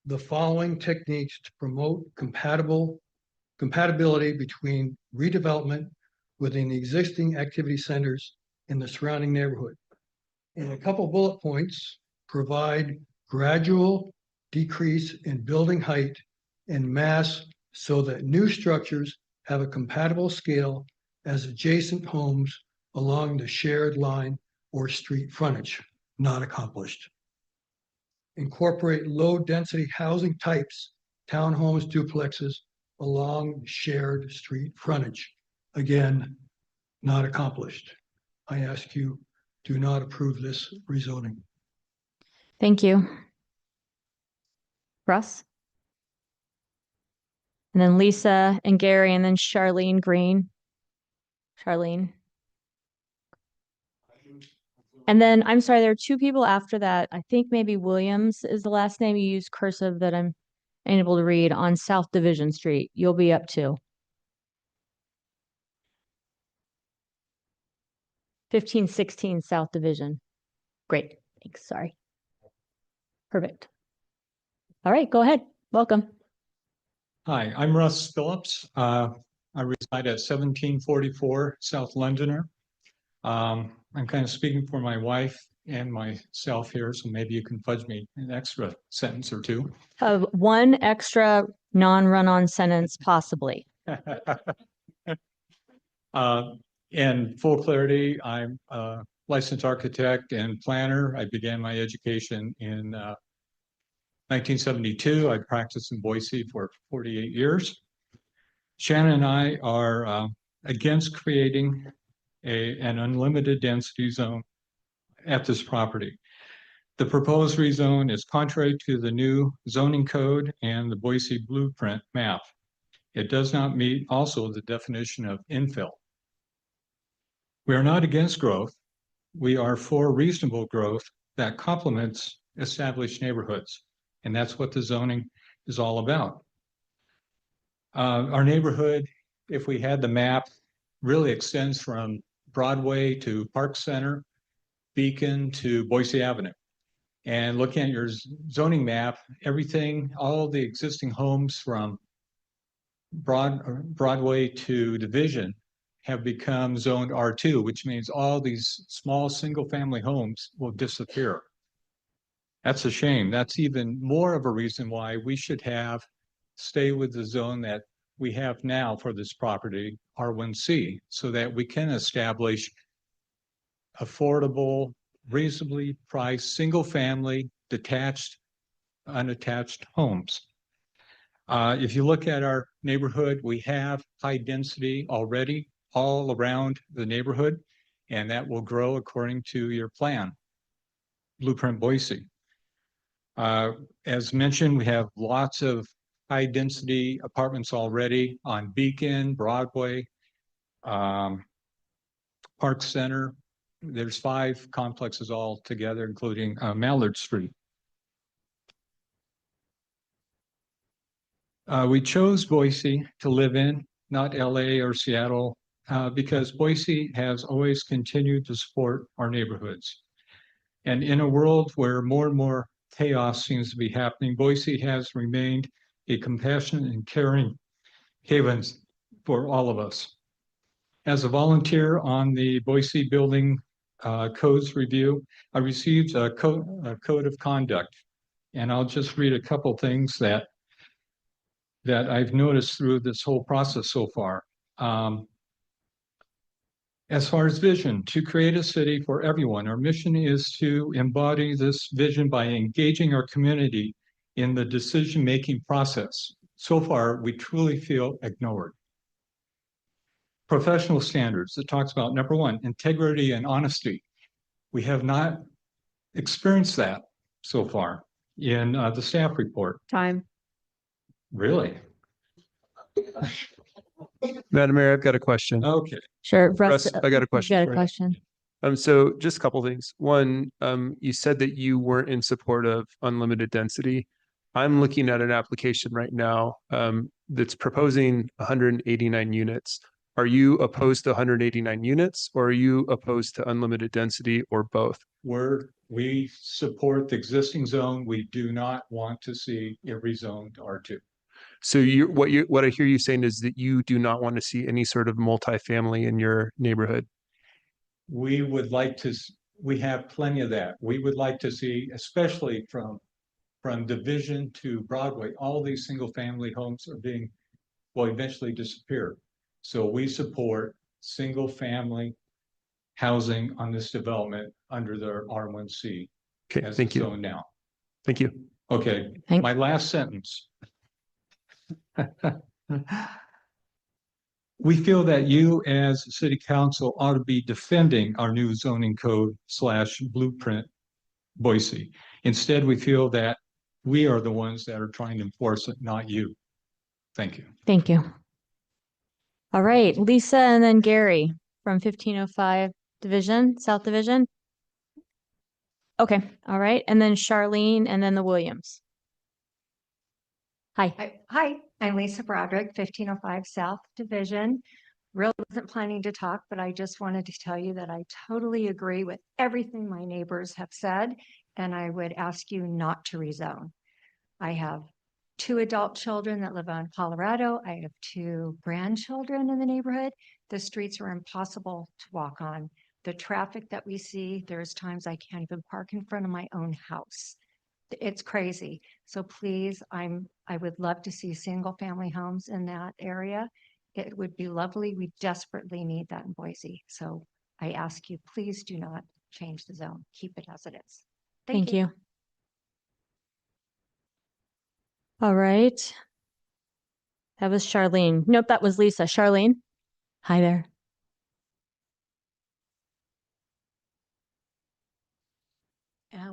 the following techniques to promote compatibility between redevelopment within the existing activity centers in the surrounding neighborhood. In a couple bullet points, provide gradual decrease in building height and mass so that new structures have a compatible scale as adjacent homes along the shared line or street frontage. Not accomplished. Incorporate low-density housing types, townhomes, duplexes, along shared street frontage. Again, not accomplished. I ask you, do not approve this rezoning. Thank you. Russ? And then Lisa and Gary, and then Charlene Green. Charlene. And then, I'm sorry, there are 2 people after that. I think maybe Williams is the last name. You use cursive that I'm unable to read on South Division Street. You'll be up to 1516 South Division. Great. Thanks. Sorry. Perfect. All right, go ahead. Welcome. Hi, I'm Russ Phillips. I reside at 1744 South Londoner. I'm kind of speaking for my wife and myself here, so maybe you can fudge me an extra sentence or 2. One extra non-run-on sentence, possibly. In full clarity, I'm a licensed architect and planner. I began my education in 1972. I practiced in Boise for 48 years. Shannon and I are against creating an unlimited density zone at this property. The proposed rezone is contrary to the new zoning code and the Boise blueprint map. It does not meet also the definition of infill. We are not against growth. We are for reasonable growth that complements established neighborhoods. And that's what the zoning is all about. Our neighborhood, if we had the map, really extends from Broadway to Park Center, Beacon to Boise Avenue. And looking at your zoning map, everything, all the existing homes from Broadway to Division have become zoned R2, which means all these small single-family homes will disappear. That's a shame. That's even more of a reason why we should stay with the zone that we have now for this property, R1C, so that we can establish affordable, reasonably priced, single-family, detached, unattached homes. If you look at our neighborhood, we have high density already all around the neighborhood, and that will grow according to your plan, Blueprint Boise. As mentioned, we have lots of high density apartments already on Beacon, Broadway, Park Center. There's 5 complexes all together, including Mallard Street. We chose Boise to live in, not LA or Seattle, because Boise has always continued to support our neighborhoods. And in a world where more and more chaos seems to be happening, Boise has remained a compassionate and caring haven for all of us. As a volunteer on the Boise Building Codes Review, I received a code of conduct. And I'll just read a couple things that I've noticed through this whole process so far. As far as vision, to create a city for everyone, our mission is to embody this vision by engaging our community in the decision-making process. So far, we truly feel ignored. Professional standards, it talks about number one, integrity and honesty. We have not experienced that so far in the staff report. Time. Really? Madam Mayor, I've got a question. Okay. Sure. Russ, I got a question. You got for a you. question? So just a couple things. One, you said that you weren't in support of unlimited density. I'm looking at an application right now, that's proposing 189 units. Are you opposed to 189 units, or are you opposed to unlimited density, or both? We support the existing zone. We do not want to see it rezoned R2. So what I hear you saying is that you do not want to see any sort of multifamily in your neighborhood. We would like to, we have plenty of that. We would like to see, especially from Division to Broadway, all these single family homes are will eventually disappear. So we support single family housing on this development under the R1C. Okay, as thank it's you. zoned now. Thank you. Okay, my last sentence. We feel that you as city council ought to be defending our new zoning code / blueprint Boise. Instead, we feel that we are the ones that are trying to enforce it, not you. Thank you. Thank you. All right, Lisa and then Gary from 1505 Division, South Division. Okay, all right. And then Charlene and then the Williams. Hi. Hi, I'm Lisa Broderick, 1505 South Division. Really wasn't planning to talk, but I just wanted to tell you that I totally agree with everything my neighbors have said, and I would ask you not to rezone. I have 2 adult children that live on Colorado. I have 2 grandchildren in the neighborhood. The streets are impossible to walk on. The traffic that we see, there's times I can't even park in front of my own house. It's crazy. So please, I would love to see single family homes in that area. It would be lovely. We desperately need that in Boise. So I ask you, please do not change the zone. Keep it as it is. Thank you. All right. That was Charlene. Nope, that was Lisa. Charlene. Hi there.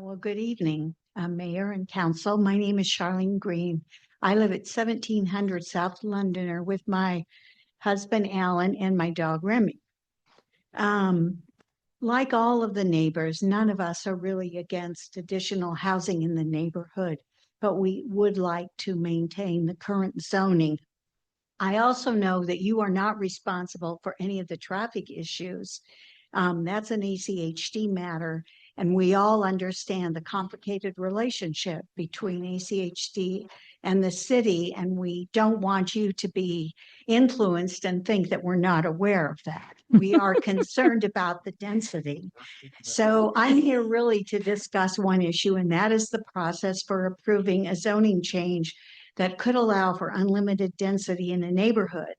Well, good evening, Mayor and Council. My name is Charlene Green. I live at 1700 South Londoner with my husband, Alan, and my dog, Remy. Like all of the neighbors, none of us are really against additional housing in the neighborhood, but we would like to maintain the current zoning. I also know that you are not responsible for any of the traffic issues. That's an ACHD matter. And we all understand the complicated relationship between ACHD and the city, and we don't want you to be influenced and think that we're not aware of that. We are concerned about the density. So I'm here really to discuss one issue, and that is the process for approving a zoning change that could allow for unlimited density in a neighborhood.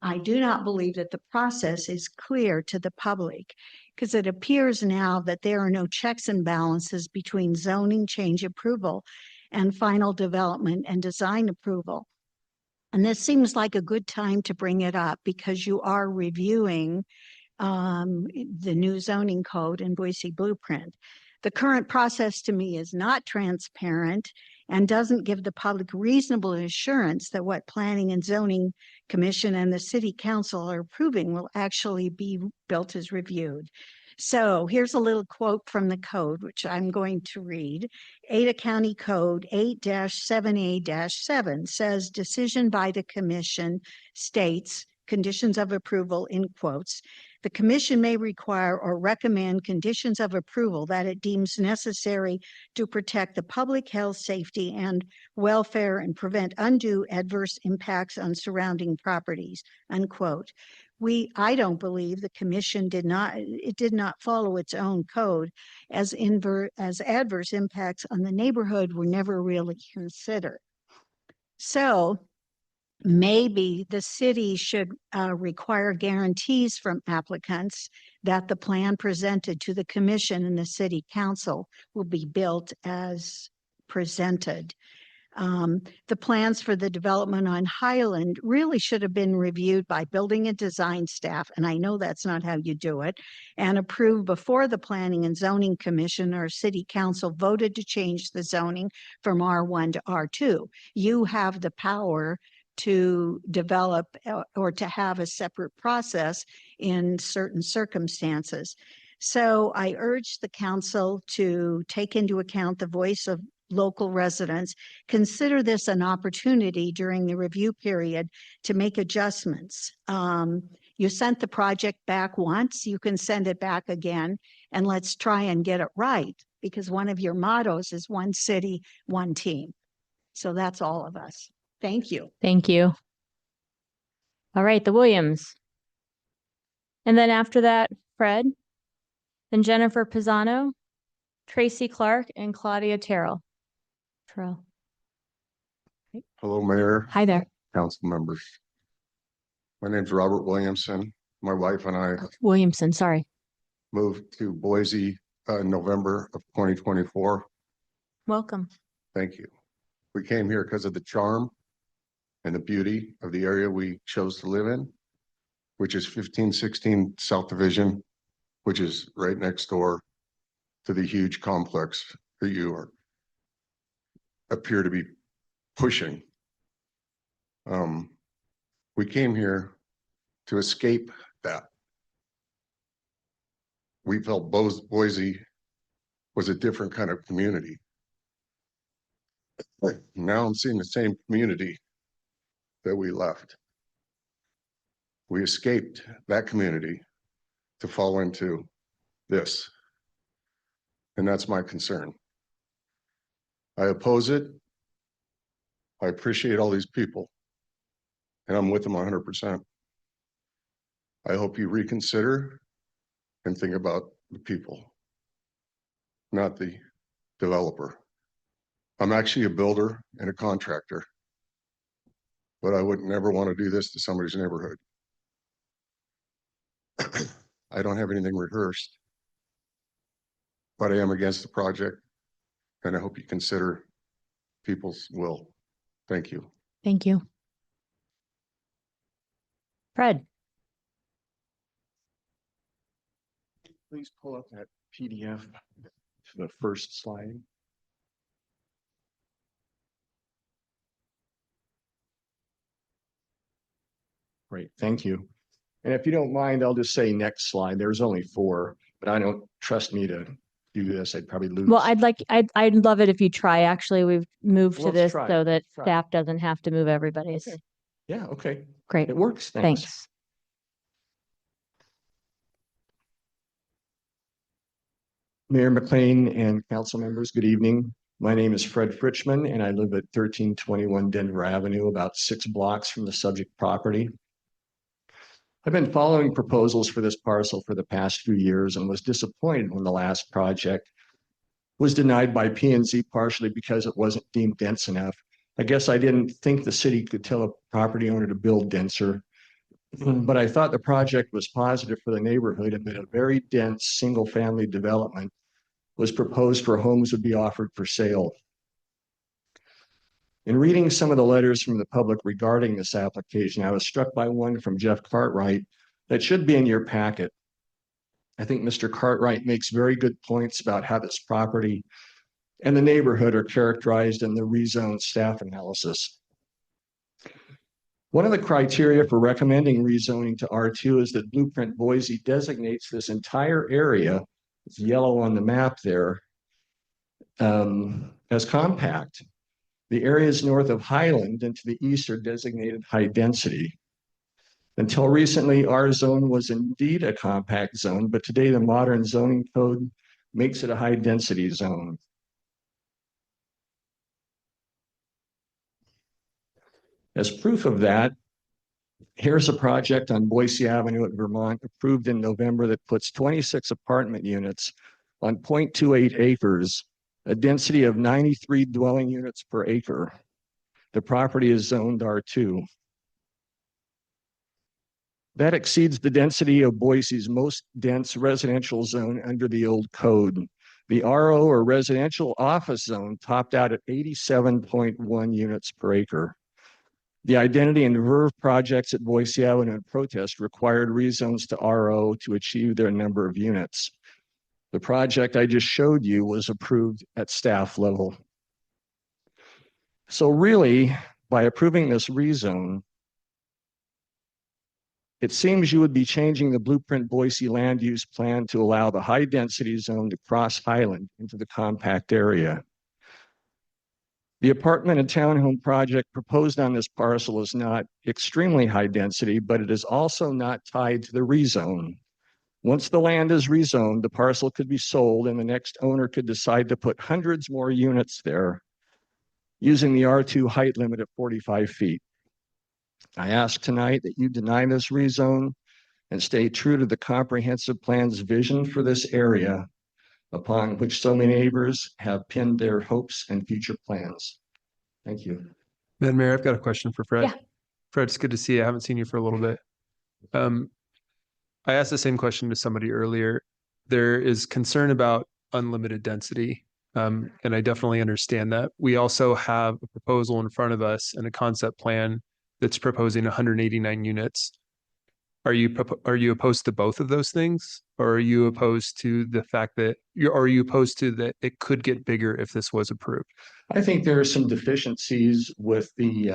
I do not believe that the process is clear to the public, because it appears now that there are no checks and balances between zoning change approval and final development and design approval. And this seems like a good time to bring it up because you are reviewing the new zoning code and Boise blueprint. The current process to me is not transparent and doesn't give the public reasonable assurance that what Planning and Zoning Commission and the City Council are approving will actually be built as reviewed. So here's a little quote from the code, which I'm going to read. Ada County Code 8-7A-7 says decision by the commission states, conditions of approval in quotes, The commission may require or recommend conditions of approval that it deems necessary to protect the public health, safety, and welfare and prevent undue adverse impacts on surrounding properties, unquote. I don't believe the commission did not follow its own code, as adverse impacts on the neighborhood were never really considered. So maybe the city should require guarantees from applicants that the plan presented to the commission and the city council will be built as presented. The plans for the development on Highland really should have been reviewed by building and design staff, and I know that's not how you do it, and approved before the Planning and Zoning Commission or City Council voted to change the zoning from R1 to R2. You have the power to develop or to have a separate process in certain circumstances. So I urge the council to take into account the voice of local residents. Consider this an opportunity during the review period to make adjustments. You sent the project back once, you can send it back again, and let's try and get it right, because one of your mottos is one city, one team. So that's all of us. Thank you. Thank you. All right, the Williams. And then after that, Fred, then Jennifer Pisano, Tracy Clark, and Claudia Terrell. Hello, Mayor. Hi there. Council members. My name's Robert Williamson. My wife and I Williamson, sorry. moved to Boise in November of 2024. Welcome. Thank you. We came here because of the charm and the beauty of the area we chose to live in, which is 1516 South Division, which is right next door to the huge complex that you appear to be pushing. We came here to escape that. We felt Boise was a different kind of community. Now I'm seeing the same community that we left. We escaped that community to fall into this. And that's my concern. I oppose it. I appreciate all these people, and I'm with them 100%. I hope you reconsider and think about the people, not the developer. I'm actually a builder and a contractor, but I would never want to do this to somebody's neighborhood. I don't have anything rehearsed, but I am against the project, and I hope you consider people's will. Thank you. Thank you. Fred. Please pull up that PDF to the first slide. Great, thank you. And if you don't mind, I'll just say next slide. There's only 4, but I don't trust me to do this. I'd probably lose. Well, I'd love it if you try. Actually, we've moved to Let's this try. so that Try. staff doesn't have to move everybody's. Okay. Yeah, okay. Great. It works. Thanks. Thanks. Mayor McLean and council members, good evening. My name is Fred Fritschman, and I live at 1321 Denver Avenue, about 6 blocks from the subject property. I've been following proposals for this parcel for the past few years and was disappointed when the last project was denied by P&Z, partially because it wasn't deemed dense enough. I guess I didn't think the city could tell a property owner to build denser, but I thought the project was positive for the neighborhood and that a very dense single-family development was proposed where homes would be offered for sale. In reading some of the letters from the public regarding this application, I was struck by one from Jeff Cartwright that should be in your packet. I think Mr. Cartwright makes very good points about how this property and the neighborhood are characterized in the rezone staff analysis. One of the criteria for recommending rezoning to R2 is that Blueprint Boise designates this entire area, it's yellow on the map there, as compact. The areas north of Highland and to the east are designated high density. Until recently, our zone was indeed a compact zone, but today the modern zoning code makes it a high density zone. As proof of that, here's a project on Boise Avenue at Vermont approved in November that puts 26 apartment units on 0.28 acres, a density of 93 dwelling units per acre. The property is zoned R2. That exceeds the density of Boise's most dense residential zone under the old code. The RO or residential office zone topped out at 87.1 units per acre. The identity and verve projects at Boise Avenue in protest required rezones to RO to achieve their number of units. The project I just showed you was approved at staff level. So really, by approving this rezone, it seems you would be changing the blueprint Boise land use plan to allow the high density zone to cross Highland into the compact area. The apartment and townhome project proposed on this parcel is not extremely high density, but it is also not tied to the rezone. Once the land is rezoned, the parcel could be sold and the next owner could decide to put hundreds more units there using the R2 height limit of 45 feet. I ask tonight that you deny this rezone and stay true to the comprehensive plan's vision for this area upon which so many neighbors have pinned their hopes and future plans. Thank you. Madam Mayor, I've got a question for Fred. Yeah. Fred, it's good to see you. I haven't seen you for a little bit. I asked the same question to somebody earlier. There is concern about unlimited density, and I definitely understand that. We also have a proposal in front of us and a concept plan that's proposing 189 units. Are you opposed to both of those things, or are you opposed to the fact that are you opposed to that it could get bigger if this was approved? I think there are some deficiencies with the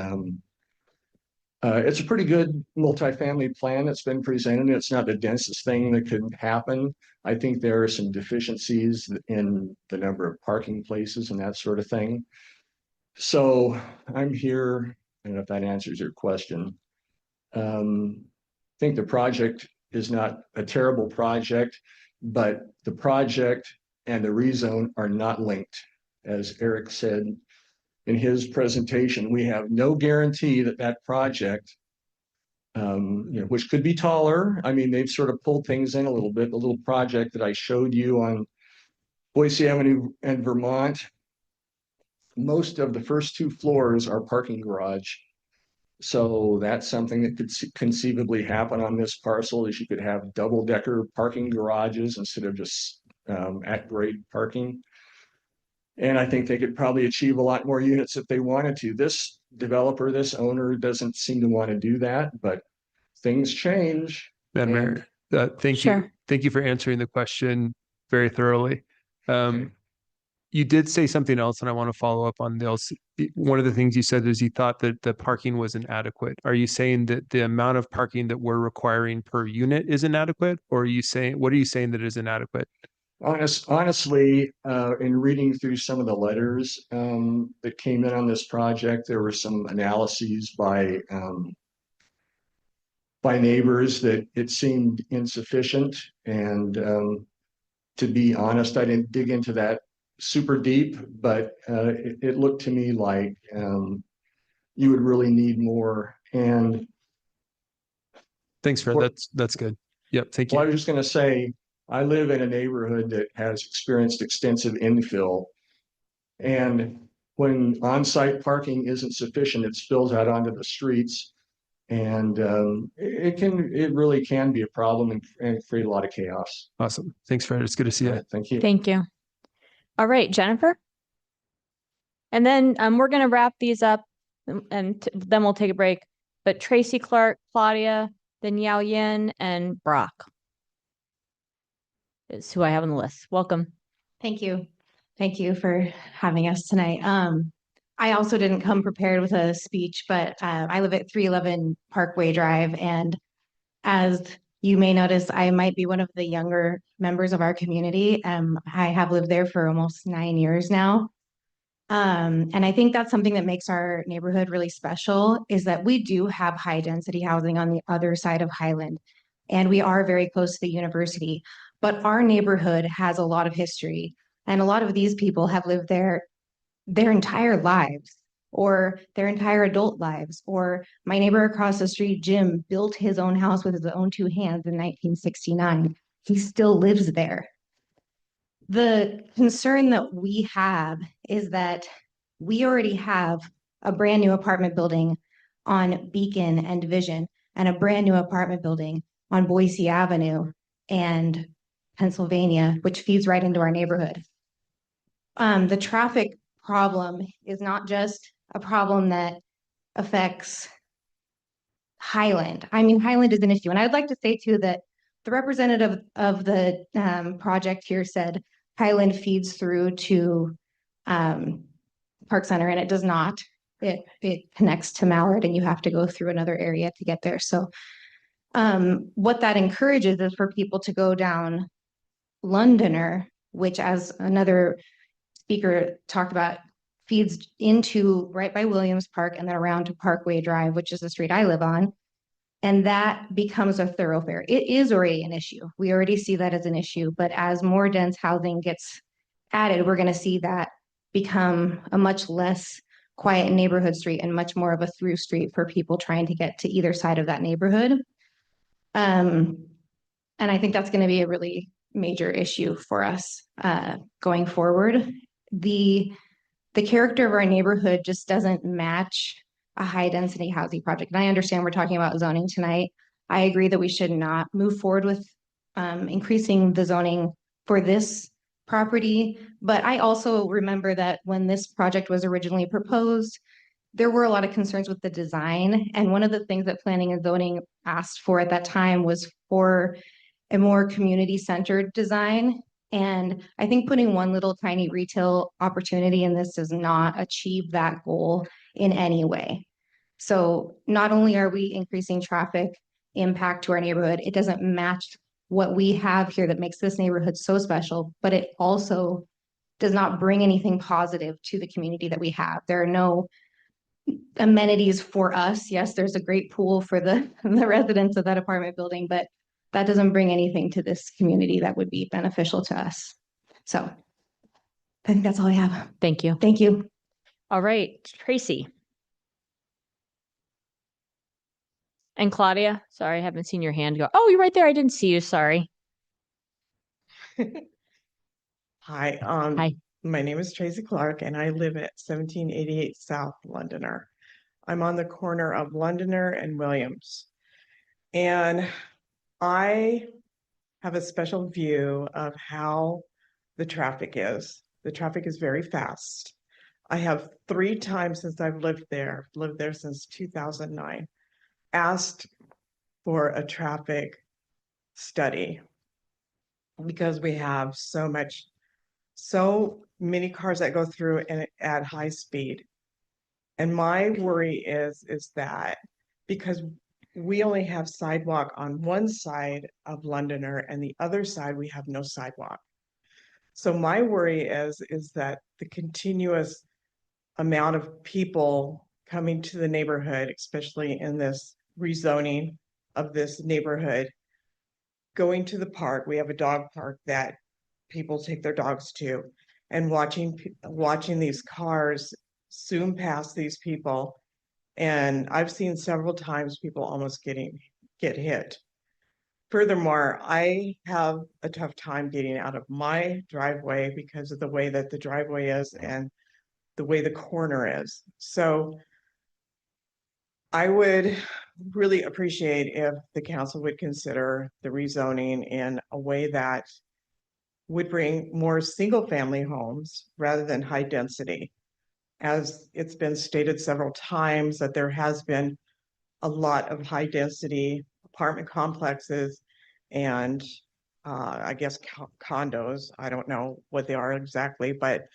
it's a pretty good multifamily plan that's been presented. It's not the densest thing that could happen. I think there are some deficiencies in the number of parking places and that sort of thing. So I'm here, and if that answers your question, I think the project is not a terrible project, but the project and the rezone are not linked. As Eric said in his presentation, we have no guarantee that that project, which could be taller. I mean, they've sort of pulled things in a little bit. The little project that I showed you on Boise Avenue and Vermont, most of the first 2 floors are parking garage. So that's something that could conceivably happen on this parcel, is you could have double-decker parking garages instead of just at-grade parking. And I think they could probably achieve a lot more units if they wanted to. This developer, this owner doesn't seem to want to do that, but things change. Madam Mayor, thank you. Thank you for answering the question very thoroughly. You did say something else, and I want to follow up on this. One of the things you said is you thought that the parking was inadequate. Are you saying that the amount of parking that we're requiring per unit is inadequate, or are you saying, what are you saying that is inadequate? Honestly, in reading through some of the letters that came in on this project, there were some analyses by neighbors that it seemed insufficient. And to be honest, I didn't dig into that super deep, but it looked to me like you would really need more. And thanks, Fred. That's good. Yep. Thank you. Well, I was just going to say, I live in a neighborhood that has experienced extensive infill. And when on-site parking isn't sufficient, it spills out onto the streets. And it really can be a problem and create a lot of chaos. Awesome. Thanks, Fred. It's good to see you. Thank you. Thank you. All right, Jennifer. And then we're going to wrap these up and then we'll take a break. But Tracy, Clark, Claudia, then Yao Yin, and Brock is who I have on the list. Welcome. Thank you. Thank you for having us tonight. I also didn't come prepared with a speech, but I live at 311 Parkway Drive. And as you may notice, I might be one of the younger members of our community. I have lived there for almost 9 years now. And I think that's something that makes our neighborhood really special is that we do have high density housing on the other side of Highland. And we are very close to the university, but our neighborhood has a lot of history. And a lot of these people have lived there their entire lives or their entire adult lives. Or my neighbor across the street, Jim, built his own house with his own two hands in 1969. He still lives there. The concern that we have is that we already have a brand new apartment building on Beacon and Division and a brand new apartment building on Boise Avenue and Pennsylvania, which feeds right into our neighborhood. The traffic problem is not just a problem that affects Highland. I mean, Highland is an issue. And I'd like to say too that the representative of the project here said Highland feeds through to Park Center, and it does not. It connects to Mallard, and you have to go through another area to get there. So what that encourages is for people to go down Londoner, which, as another speaker talked about, feeds into right by Williams Park and then around to Parkway Drive, which is the street I live on. And that becomes a thoroughfare. It is already an issue. We already see that as an issue, but as more dense housing gets added, we're going to see that become a much less quiet neighborhood street and much more of a through street for people trying to get to either side of that neighborhood. And I think that's going to be a really major issue for us going forward. The character of our neighborhood just doesn't match a high density housing project. And I understand we're talking about zoning tonight. I agree that we should not move forward with increasing the zoning for this property. But I also remember that when this project was originally proposed, there were a lot of concerns with the design. And one of the things that planning and zoning asked for at that time was for a more community-centered design. And I think putting one little tiny retail opportunity in this does not achieve that goal in any way. So not only are we increasing traffic impact to our neighborhood, it doesn't match what we have here that makes this neighborhood so special, but it also does not bring anything positive to the community that we have. There are no amenities for us. Yes, there's a great pool for the residents of that apartment building, but that doesn't bring anything to this community that would be beneficial to us. So I think that's all I have. Thank you. Thank you. All right, Tracy. And Claudia, sorry, I haven't seen your hand go. Oh, you're right there. I didn't see you. Sorry. Hi. Hi. My name is Tracy Clark, and I live at 1788 South Londoner. I'm on the corner of Londoner and Williams. And I have a special view of how the traffic is. The traffic is very fast. I have 3 times since I've lived there since 2009, asked for a traffic study because we have so many cars that go through and at high speed. And my worry is that because we only have sidewalk on one side of Londoner and the other side, we have no sidewalk. So my worry is that the continuous amount of people coming to the neighborhood, especially in this rezoning of this neighborhood, going to the park. We have a dog park that people take their dogs to, and watching these cars zoom past these people. And I've seen several times people almost get hit. Furthermore, I have a tough time getting out of my driveway because of the way that the driveway is and the way the corner is. So I would really appreciate if the council would consider the rezoning in a way that would bring more single-family homes rather than high density. As it's been stated several times that there has been a lot of high density apartment complexes and I guess condos. I don't know what they are exactly, but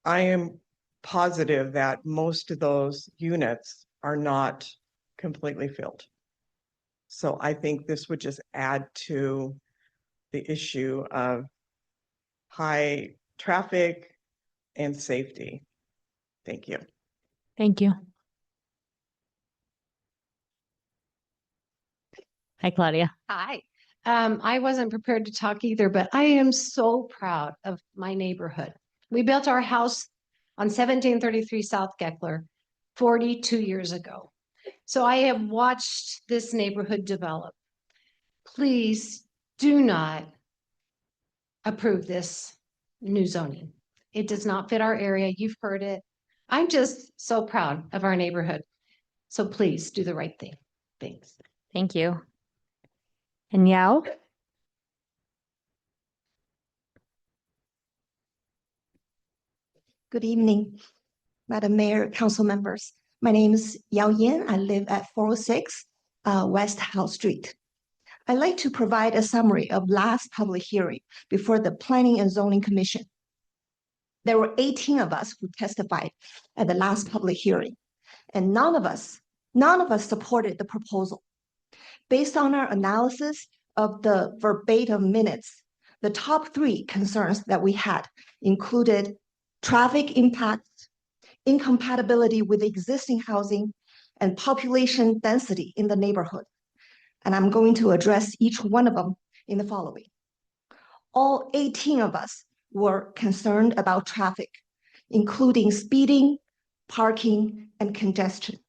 I am positive that most of those units are not completely filled. So I think this would just add to the issue of high traffic and safety. Thank you. Thank you. Hi, Claudia. Hi. I wasn't prepared to talk either, but I am so proud of my neighborhood. We built our house on 1733 South Geckler 42 years ago. So I have watched this neighborhood develop. Please do not approve this new zoning. It does not fit our area. You've heard it. I'm just so proud of our neighborhood. So please do the right thing. Thanks. Thank you. And Yao? Good evening, Madam Mayor, council members. My name is Yao Yin. I live at 406 West House Street. I'd like to provide a summary of last public hearing before the Planning and Zoning Commission. There were 18 of us who testified at the last public hearing, and none of us supported the proposal. Based on our analysis of the verbatim minutes, the top 3 concerns that we had included traffic impacts, incompatibility with existing housing, and population density in the neighborhood. And I'm going to address each one of them in the following. All 18 of us were concerned about traffic, including speeding, parking, and congestion.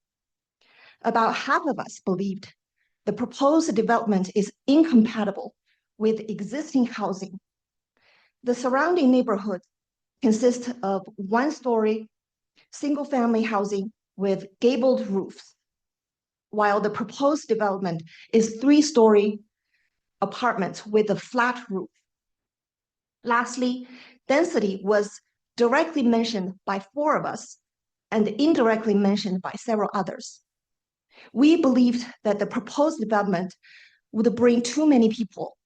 About half of us believed the proposed development is incompatible with existing housing. The surrounding neighborhood consists of 1-story single-family housing with gabled roofs, while the proposed development is 3-story apartments with a flat roof. Lastly, density was directly mentioned by 4 of us and indirectly mentioned by several others. We believed that the proposed development would bring too many people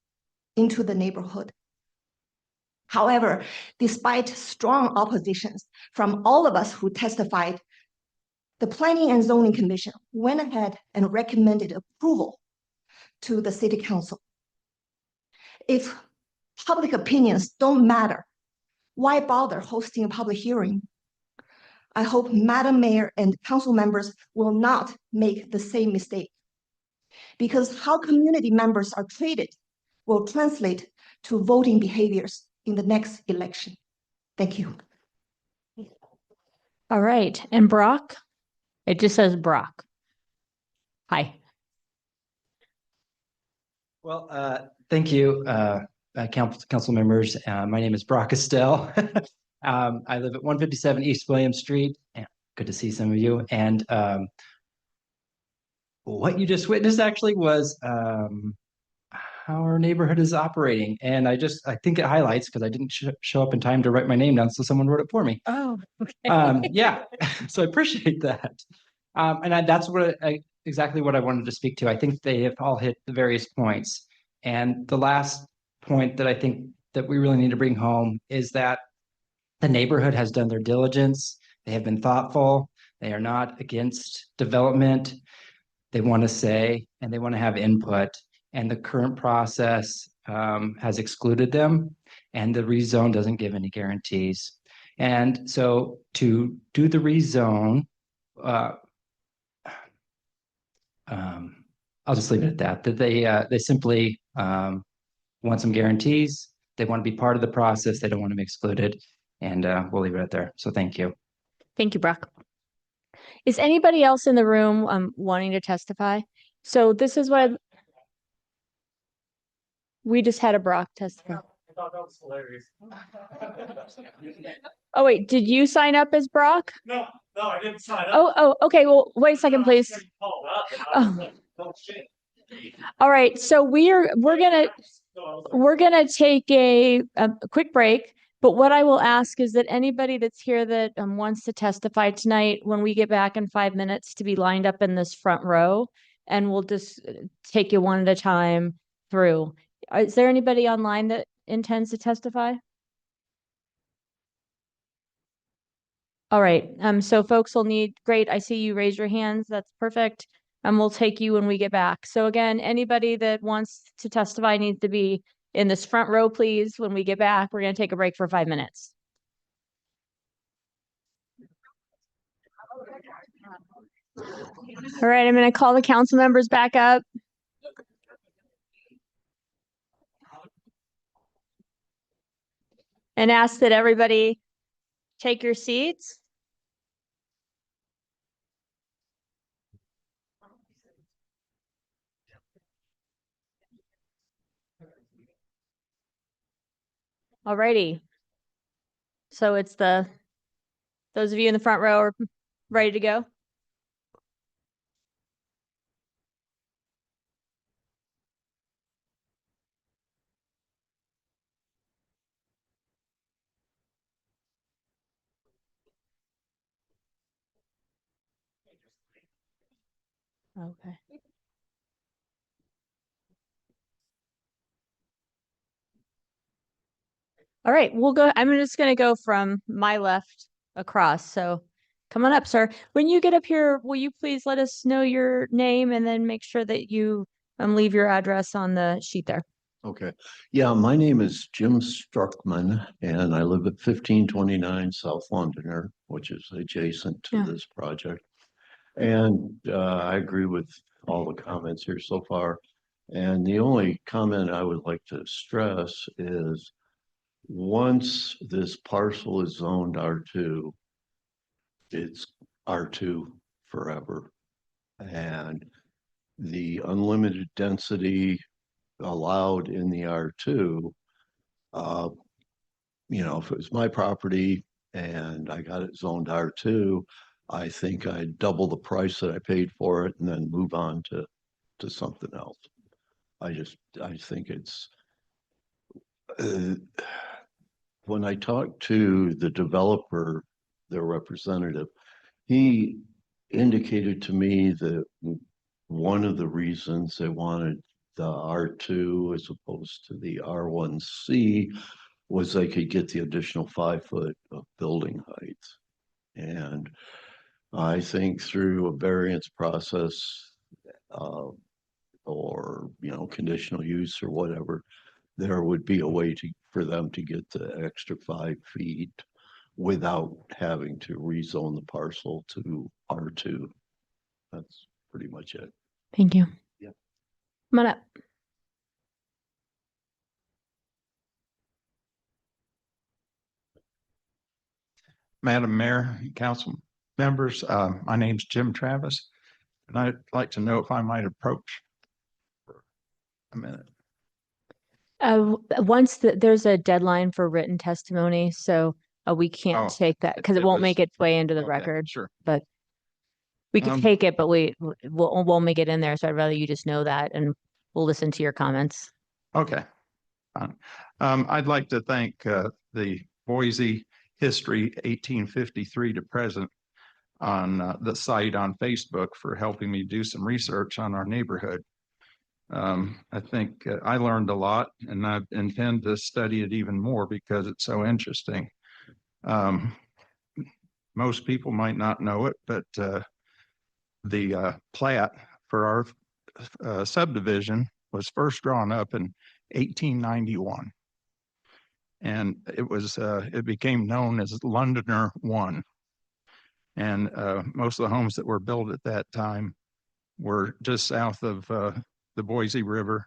into the neighborhood. However, despite strong oppositions from all of us who testified, the Planning and Zoning Commission went ahead and recommended approval to the City Council. If public opinions don't matter, why bother hosting a public hearing? I hope Madam Mayor and council members will not make the same mistake, because how community members are treated will translate to voting behaviors in the next election. Thank you. All right. And Brock? It just says Brock. Hi. Well, thank you, council members. My name is Brock Estelle. I live at 157 East William Street. Good to see some of you. And what you just witnessed actually was how our neighborhood is operating. And I think it highlights, because I didn't show up in time to write my name down, so someone wrote it for me. Oh, okay. Yeah, so I appreciate that. That's exactly what I wanted to speak to. I think they have all hit the various points. And the last point that I think that we really need to bring home is that the neighborhood has done their diligence. They have been thoughtful. They are not against development. They want to say, and they want to have input. And the current process has excluded them, and the rezone doesn't give any guarantees. And so to do the rezone, I'll just leave it at that they simply want some guarantees. They want to be part of the process. They don't want to be excluded. And we'll leave it at there. So thank you. Thank you, Brock. Is anybody else in the room wanting to testify? So this is what we just had a Brock testify. I thought that was hilarious. Oh, wait, did you sign up as Brock? No, I didn't sign up. Oh, okay. Well, wait a second, please. Oh. All right. So we're gonna take a quick break. But what I will ask is that anybody that's here that wants to testify tonight, when we get back in 5 minutes, to be lined up in this front row, and we'll just take you one at a time through. Is there anybody online that intends to testify? All right. So folks will need, great. I see you raise your hands. That's perfect. And we'll take you when we get back. So again, anybody that wants to testify needs to be in this front row, please. When we get back, we're going to take a break for 5 minutes. All right, I'm going to call the council members back up. And ask that everybody take your seats. All righty. So it's those of you in the front row are ready to go. Okay. All right, we'll go. I'm just going to go from my left across. So come on up, sir. When you get up here, will you please let us know your name and then make sure that you leave your address on the sheet there. Okay. Yeah, my name is Jim Struckman and I live at 1529 South Londoner, which is adjacent to this project. And I agree with all the comments here so far. And the only comment I would like to stress is once this parcel is zoned R2, it's R2 forever. And the unlimited density allowed in the R2, you know, if it was my property and I got it zoned R2, I think I'd double the price that I paid for it and then move on to something else. I think it's, when I talked to the developer, their representative, he indicated to me that one of the reasons they wanted the R2 as opposed to the R1C was they could get the additional 5 foot of building height. And I think through a variance process or, you know, conditional use or whatever, there would be a way for them to get the extra 5 feet without having to rezone the parcel to R2. That's pretty much it. Thank you. Yeah. Come on up. Madam Mayor, council members, my name's Jim Travis, and I'd like to know if I might approach for a minute. Once there's a deadline for written testimony, so we can't take that because it won't make its way into the record. Sure. But we can take it, but we won't make it in there. So I'd rather you just know that, and we'll listen to your comments. Okay. I'd like to thank the Boise History 1853 to present on the site on Facebook for helping me do some research on our neighborhood. I think I learned a lot and I intend to study it even more because it's so interesting. Most people might not know it, but the plat for our subdivision was first drawn up in 1891. And it became known as Londoner 1. And most of the homes that were built at that time were just south of the Boise River,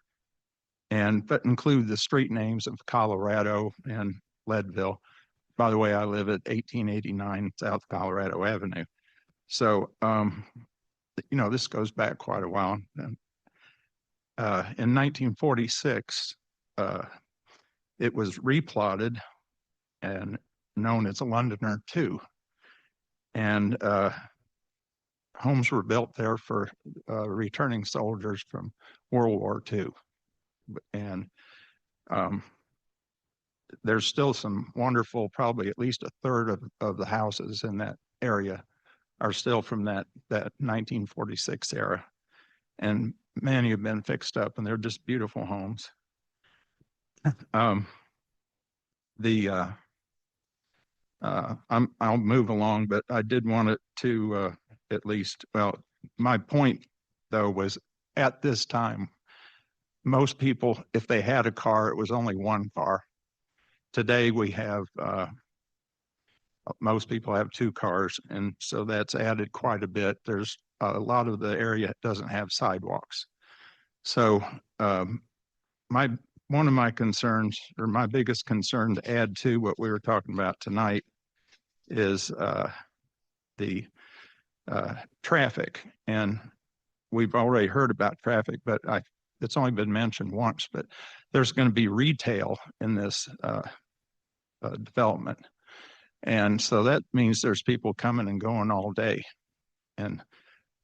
but include the street names of Colorado and Leadville. By the way, I live at 1889 South Colorado Avenue. So, you know, this goes back quite a while. In 1946, it was replotted and known as Londoner 2. And homes were built there for returning soldiers from World War II. And there's still some wonderful, probably at least a third of the houses in that area are still from that 1946 era. And many have been fixed up and they're just beautiful homes. I'll move along, but I did want it to at least, well, my point though was at this time, most people, if they had a car, it was only one car. Today we have Most people have 2 cars, and so that's added quite a bit. There's a lot of the area doesn't have sidewalks. So one of my concerns, or my biggest concern to add to what we were talking about tonight, is the traffic. And we've already heard about traffic, but it's only been mentioned once, but there's going to be retail in this development. And so that means there's people coming and going all day. And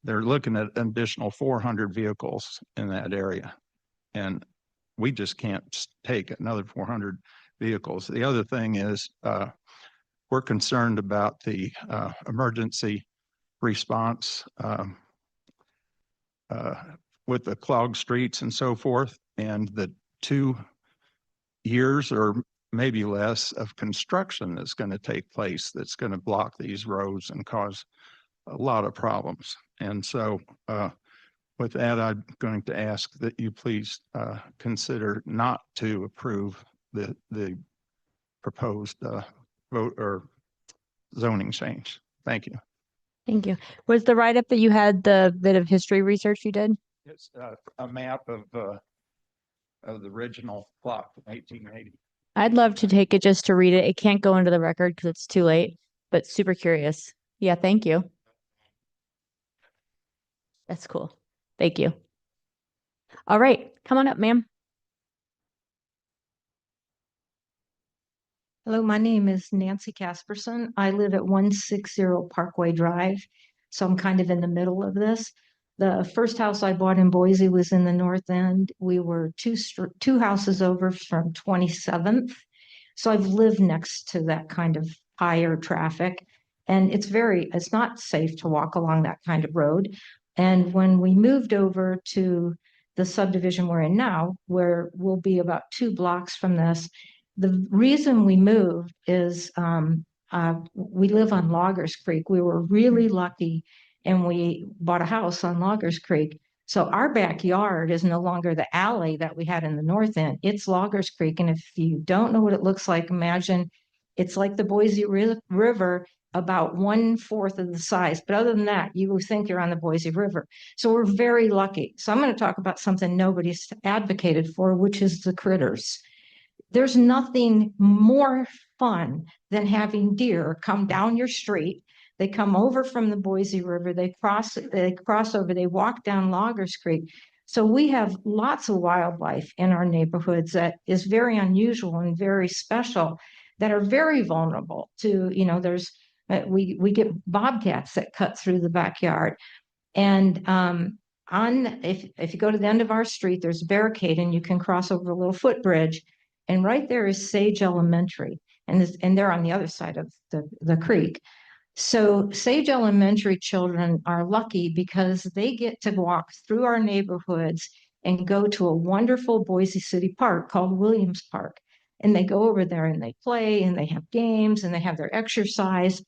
they're looking at an additional 400 vehicles in that area. And we just can't take another 400 vehicles. The other thing is we're concerned about the emergency response with the clogged streets and so forth, and the 2 years or maybe less of construction that's going to take place that's going to block these roads and cause a lot of problems. And so with that, I'm going to ask that you please consider not to approve the proposed vote or zoning change. Thank you. Thank you. Was the write-up that you had the bit of history research you did? It's a map of the original plot from 1880. I'd love to take it just to read it. It can't go into the record because it's too late, but super curious. Yeah, thank you. That's cool. Thank you. All right, come on up, ma'am. Hello, my name is Nancy Casperson. I live at 160 Parkway Drive, so I'm kind of in the middle of this. The first house I bought in Boise was in the north end. We were two houses over from 27th. So I've lived next to that kind of higher traffic, and it's not safe to walk along that kind of road. And when we moved over to the subdivision we're in now, where we'll be about 2 blocks from this, the reason we moved is we live on Loggers Creek. We were really lucky, and we bought a house on Loggers Creek. So our backyard is no longer the alley that we had in the north end. It's Loggers Creek. And if you don't know what it looks like, imagine it's like the Boise River, about 1/4 of the size. But other than that, you will think you're on the Boise River. So we're very lucky. So I'm going to talk about something nobody's advocated for, which is the critters. There's nothing more fun than having deer come down your street. They come over from the Boise River, they cross over, they walk down Loggers Creek. So we have lots of wildlife in our neighborhoods that is very unusual and very special, that are very vulnerable to, we get bobcats that cut through the backyard. And if you go to the end of our street, there's a barricade and you can cross over a little footbridge. And right there is Sage Elementary, and they're on the other side of the creek. So Sage Elementary children are lucky because they get to walk through our neighborhoods and go to a wonderful Boise City park called Williams Park. And they go over there and they play and they have games and they have their exercise.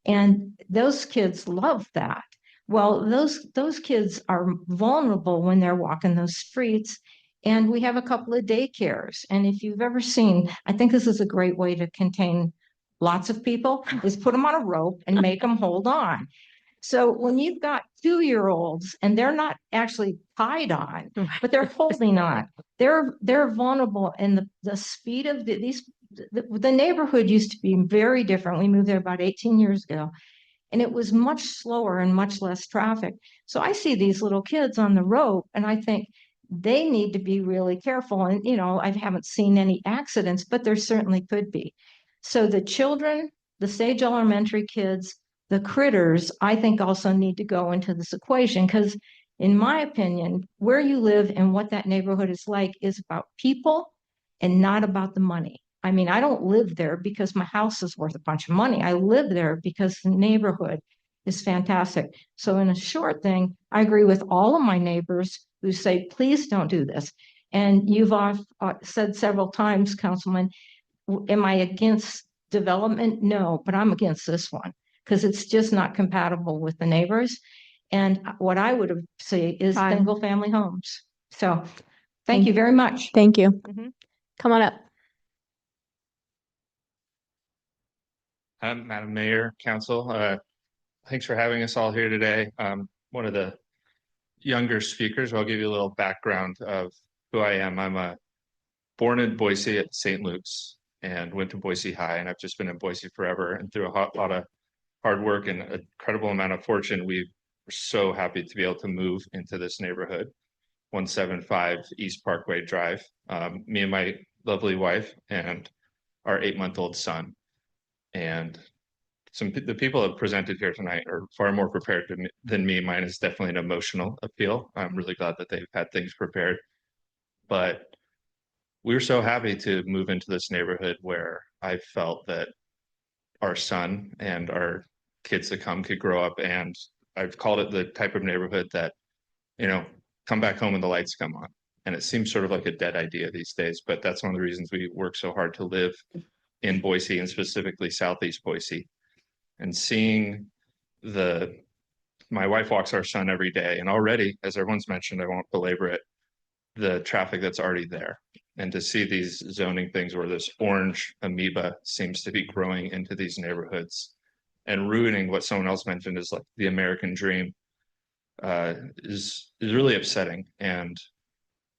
And those kids love that. Well, those kids are vulnerable when they're walking those streets. And we have a couple of daycares. And if you've ever seen, I think this is a great way to contain lots of people, is put them on a rope and make them hold on. So when you've got 2-year-olds and they're not actually tied on, but they're holding on, they're vulnerable. And the speed of the neighborhood used to be very different. We moved there about 18 years ago. And it was much slower and much less traffic. So I see these little kids on the rope and I think, they need to be really careful. And, I haven't seen any accidents, but there certainly could be. So the children, the Sage Elementary kids, the critters, I think also need to go into this equation because in my opinion, where you live and what that neighborhood is like is about people and not about the money. I mean, I don't live there because my house is worth a bunch of money. I live there because the neighborhood is fantastic. So in a short thing, I agree with all of my neighbors who say, please don't do this. And you've said several times, Councilman, am I against development? No, but I'm against this one because it's just not compatible with the neighbors. And what I would say is single family homes. So thank you very much. Thank you. Come on up. Madam Mayor, Council, thanks for having us all here today. One of the younger speakers, I'll give you a little background of who I am. I'm born in Boise at St. Luke's and went to Boise High, and I've just been in Boise forever. And through a lot of hard work and an incredible amount of fortune, we were so happy to be able to move into this neighborhood, 175 East Parkway Drive. Me and my lovely wife and our 8-month-old son. And the people that presented here tonight are far more prepared than me. Mine is definitely an emotional appeal. I'm really glad that they've had things prepared. But we were so happy to move into this neighborhood where I felt that our son and our kids to come could grow up. And I've called it the type of neighborhood that, come back home and the lights come on. And it seems sort of like a dead idea these days, but that's one of the reasons we work so hard to live in Boise and specifically Southeast Boise. And seeing my wife walks our son every day, and already, as everyone's mentioned, I won't belabor it, the traffic that's already there. And to see these zoning things where this orange amoeba seems to be growing into these neighborhoods and ruining what someone else mentioned is like the American dream is really upsetting. And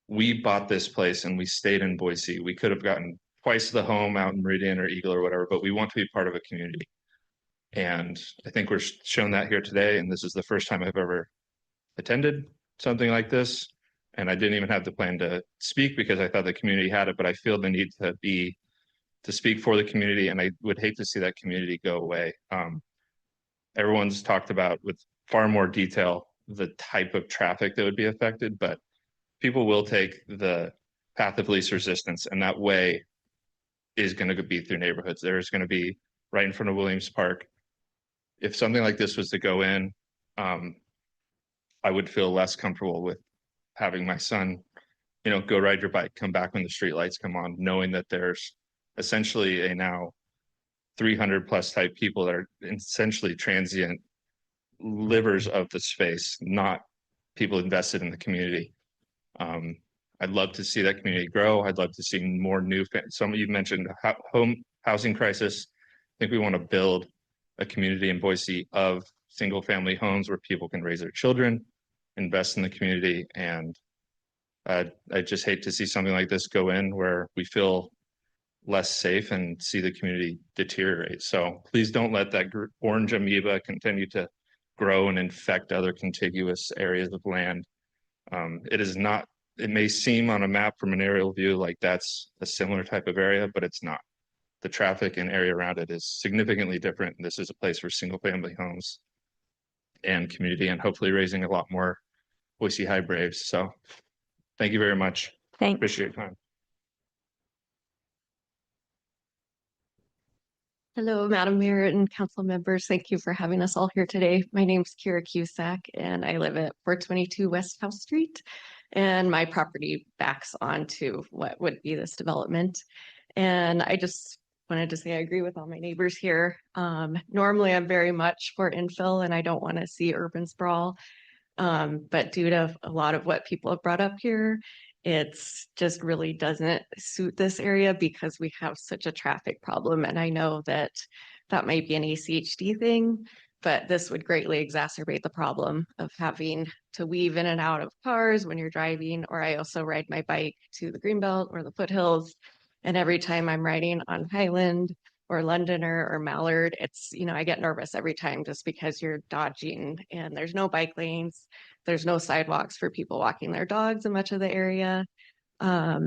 we bought this place and we stayed in Boise. We could have gotten twice the home out in Meridian or Eagle or whatever, but we want to be part of a community. And I think we're shown that here today. And this is the first time I've ever attended something like this. And I didn't even have the plan to speak because I thought the community had it, but I feel the need to speak for the community. And I would hate to see that community go away. Everyone's talked about with far more detail the type of traffic that would be affected, but people will take the path of least resistance, and that way is going to be through neighborhoods. There's going to be right in front of Williams Park. If something like this was to go in, I would feel less comfortable with having my son, go ride your bike, come back when the street lights come on, knowing that there's essentially a now 300 plus type people that are essentially transient livers of the space, not people invested in the community. I'd love to see that community grow. I'd love to see more some of you mentioned home housing crisis. I think we want to build a community in Boise of single family homes where people can raise their children, invest in the community. And I just hate to see something like this go in where we feel less safe and see the community deteriorate. So please don't let that orange amoeba continue to grow and infect other contiguous areas of land. It may seem on a map from an aerial view like that's a similar type of area, but it's not. The traffic and area around it is significantly different. And this is a place for single family homes and community, and hopefully raising a lot more Boise High Braves. So thank you very much. Thanks. Appreciate your time. Hello, Madam Mayor and council members. Thank you for having us all here today. My name is Kira Cusack and I live at 422 West House Street. And my property backs onto what would be this development. And I just wanted to say I agree with all my neighbors here. Normally I'm very much for infill and I don't want to see urban sprawl. But due to a lot of what people have brought up here, it's just really doesn't suit this area because we have such a traffic problem. And I know that that might be an ACHD thing, but this would greatly exacerbate the problem of having to weave in and out of cars when you're driving. Or I also ride my bike to the Greenbelt or the foothills. And every time I'm riding on Highland or Londoner or Mallard, it's, I get nervous every time just because you're dodging and there's no bike lanes. There's no sidewalks for people walking their dogs in much of the area. I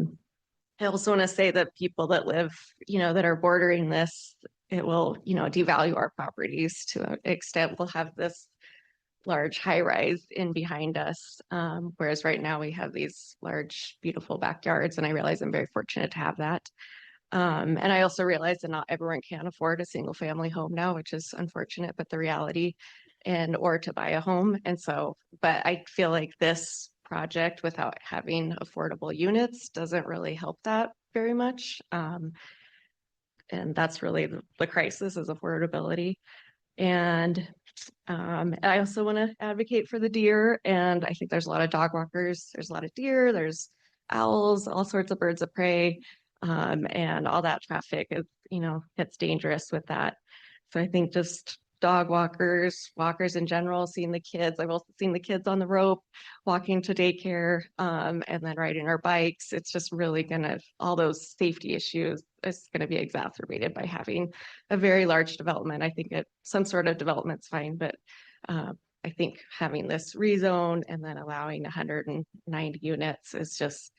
also want to say that people that live, that are bordering this, it will, devalue our properties to an extent. We'll have this large high rise in behind us. Whereas right now we have these large, beautiful backyards. And I realize I'm very fortunate to have that. And I also realize that not everyone can afford a single family home now, which is unfortunate, but the reality or to buy a home. And so, but I feel like this project without having affordable units doesn't really help that very much. And that's really the crisis is affordability. And I also want to advocate for the deer. And I think there's a lot of dog walkers. There's a lot of deer, there's owls, all sorts of birds of prey. And all that traffic is, gets dangerous with that. So I think just dog walkers, walkers in general, seeing the kids. I've also seen the kids on the rope walking to daycare, and then riding our bikes. It's just really gonna, all those safety issues is gonna be exacerbated by having a very large development. I think some sort of development's fine, but I think having this rezone and then allowing 190 units is just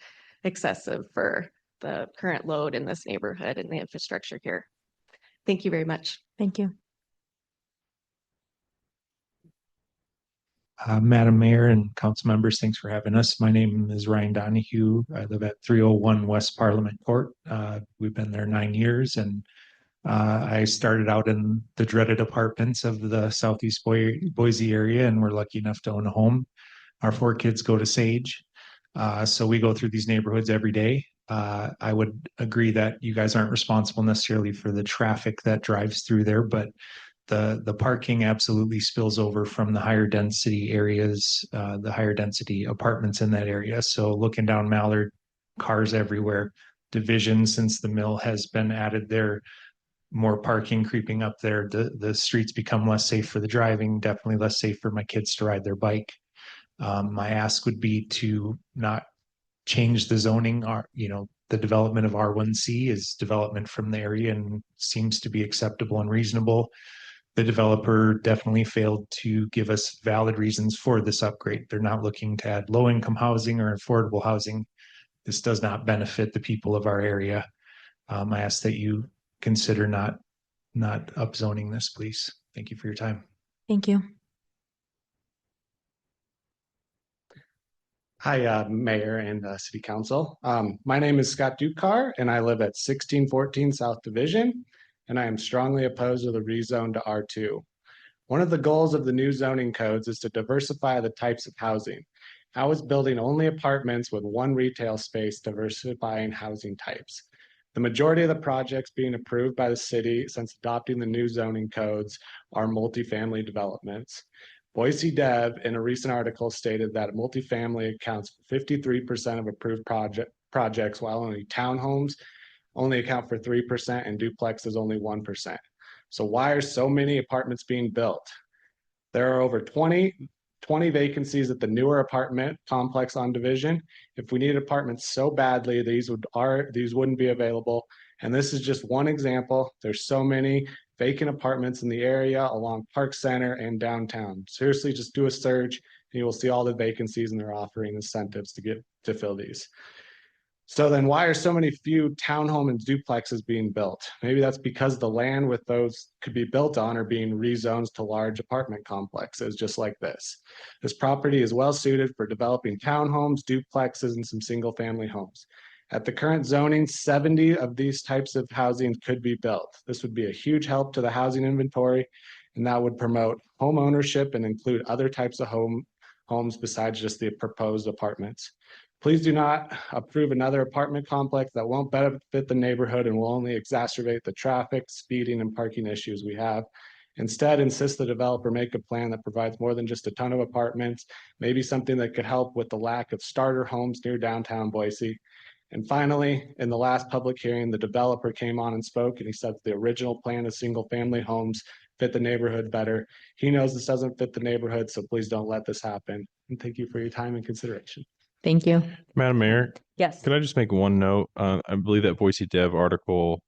excessive for the current load in this neighborhood and the infrastructure here. Thank you very much. Thank you. Madam Mayor and council members, thanks for having us. My name is Ryan Donahue. I live at 301 West Parliament Court. We've been there 9 years, and I started out in the dreaded apartments of the Southeast Boise area, and we're lucky enough to own a home. Our 4 kids go to Sage, so we go through these neighborhoods every day. I would agree that you guys aren't responsible necessarily for the traffic that drives through there, but the parking absolutely spills over from the higher density areas, the higher density apartments in that area. So looking down Mallard, cars everywhere. Division, since the mill has been added there, more parking creeping up there. The streets become less safe for the driving, definitely less safe for my kids to ride their bike. My ask would be to not change the zoning. The development of R1C is development from the area and seems to be acceptable and reasonable. The developer definitely failed to give us valid reasons for this upgrade. They're not looking to add low-income housing or affordable housing. This does not benefit the people of our area. I ask that you consider not upzoning this, please. Thank you for your time. Thank you. Hi, Mayor and City Council. My name is Scott Dukar, and I live at 1614 South Division, and I am strongly opposed to the rezone to R2. One of the goals of the new zoning codes is to diversify the types of housing. How is building only apartments with one retail space diversifying housing types? The majority of the projects being approved by the city since adopting the new zoning codes are multifamily developments. Boise Dev in a recent article stated that multifamily accounts for 53% of approved projects, while only townhomes only account for 3% and duplexes only 1%. So why are so many apartments being built? There are over 20 vacancies at the newer apartment complex on Division. If we needed apartments so badly, these wouldn't be available. And this is just one example. There's so many vacant apartments in the area along Park Center and downtown. Seriously, just do a search and you will see all the vacancies, and they're offering incentives to fill these. So then why are so many few townhome and duplexes being built? Maybe that's because the land with those could be built on are being rezoned to large apartment complexes just like this. This property is well suited for developing townhomes, duplexes, and some single family homes. At the current zoning, 70 of these types of housing could be built. This would be a huge help to the housing inventory, and that would promote home ownership and include other types of homes besides just the proposed apartments. Please do not approve another apartment complex that won't benefit the neighborhood and will only exacerbate the traffic, speeding, and parking issues we have. Instead, insist the developer make a plan that provides more than just a ton of apartments, maybe something that could help with the lack of starter homes near downtown Boise. And finally, in the last public hearing, the developer came on and spoke, and he said the original plan of single family homes fit the neighborhood better. He knows this doesn't fit the neighborhood, so please don't let this happen. And thank you for your time and consideration. Thank you. Madam Mayor. Yes. Could I just make one note? I believe that Boise Dev article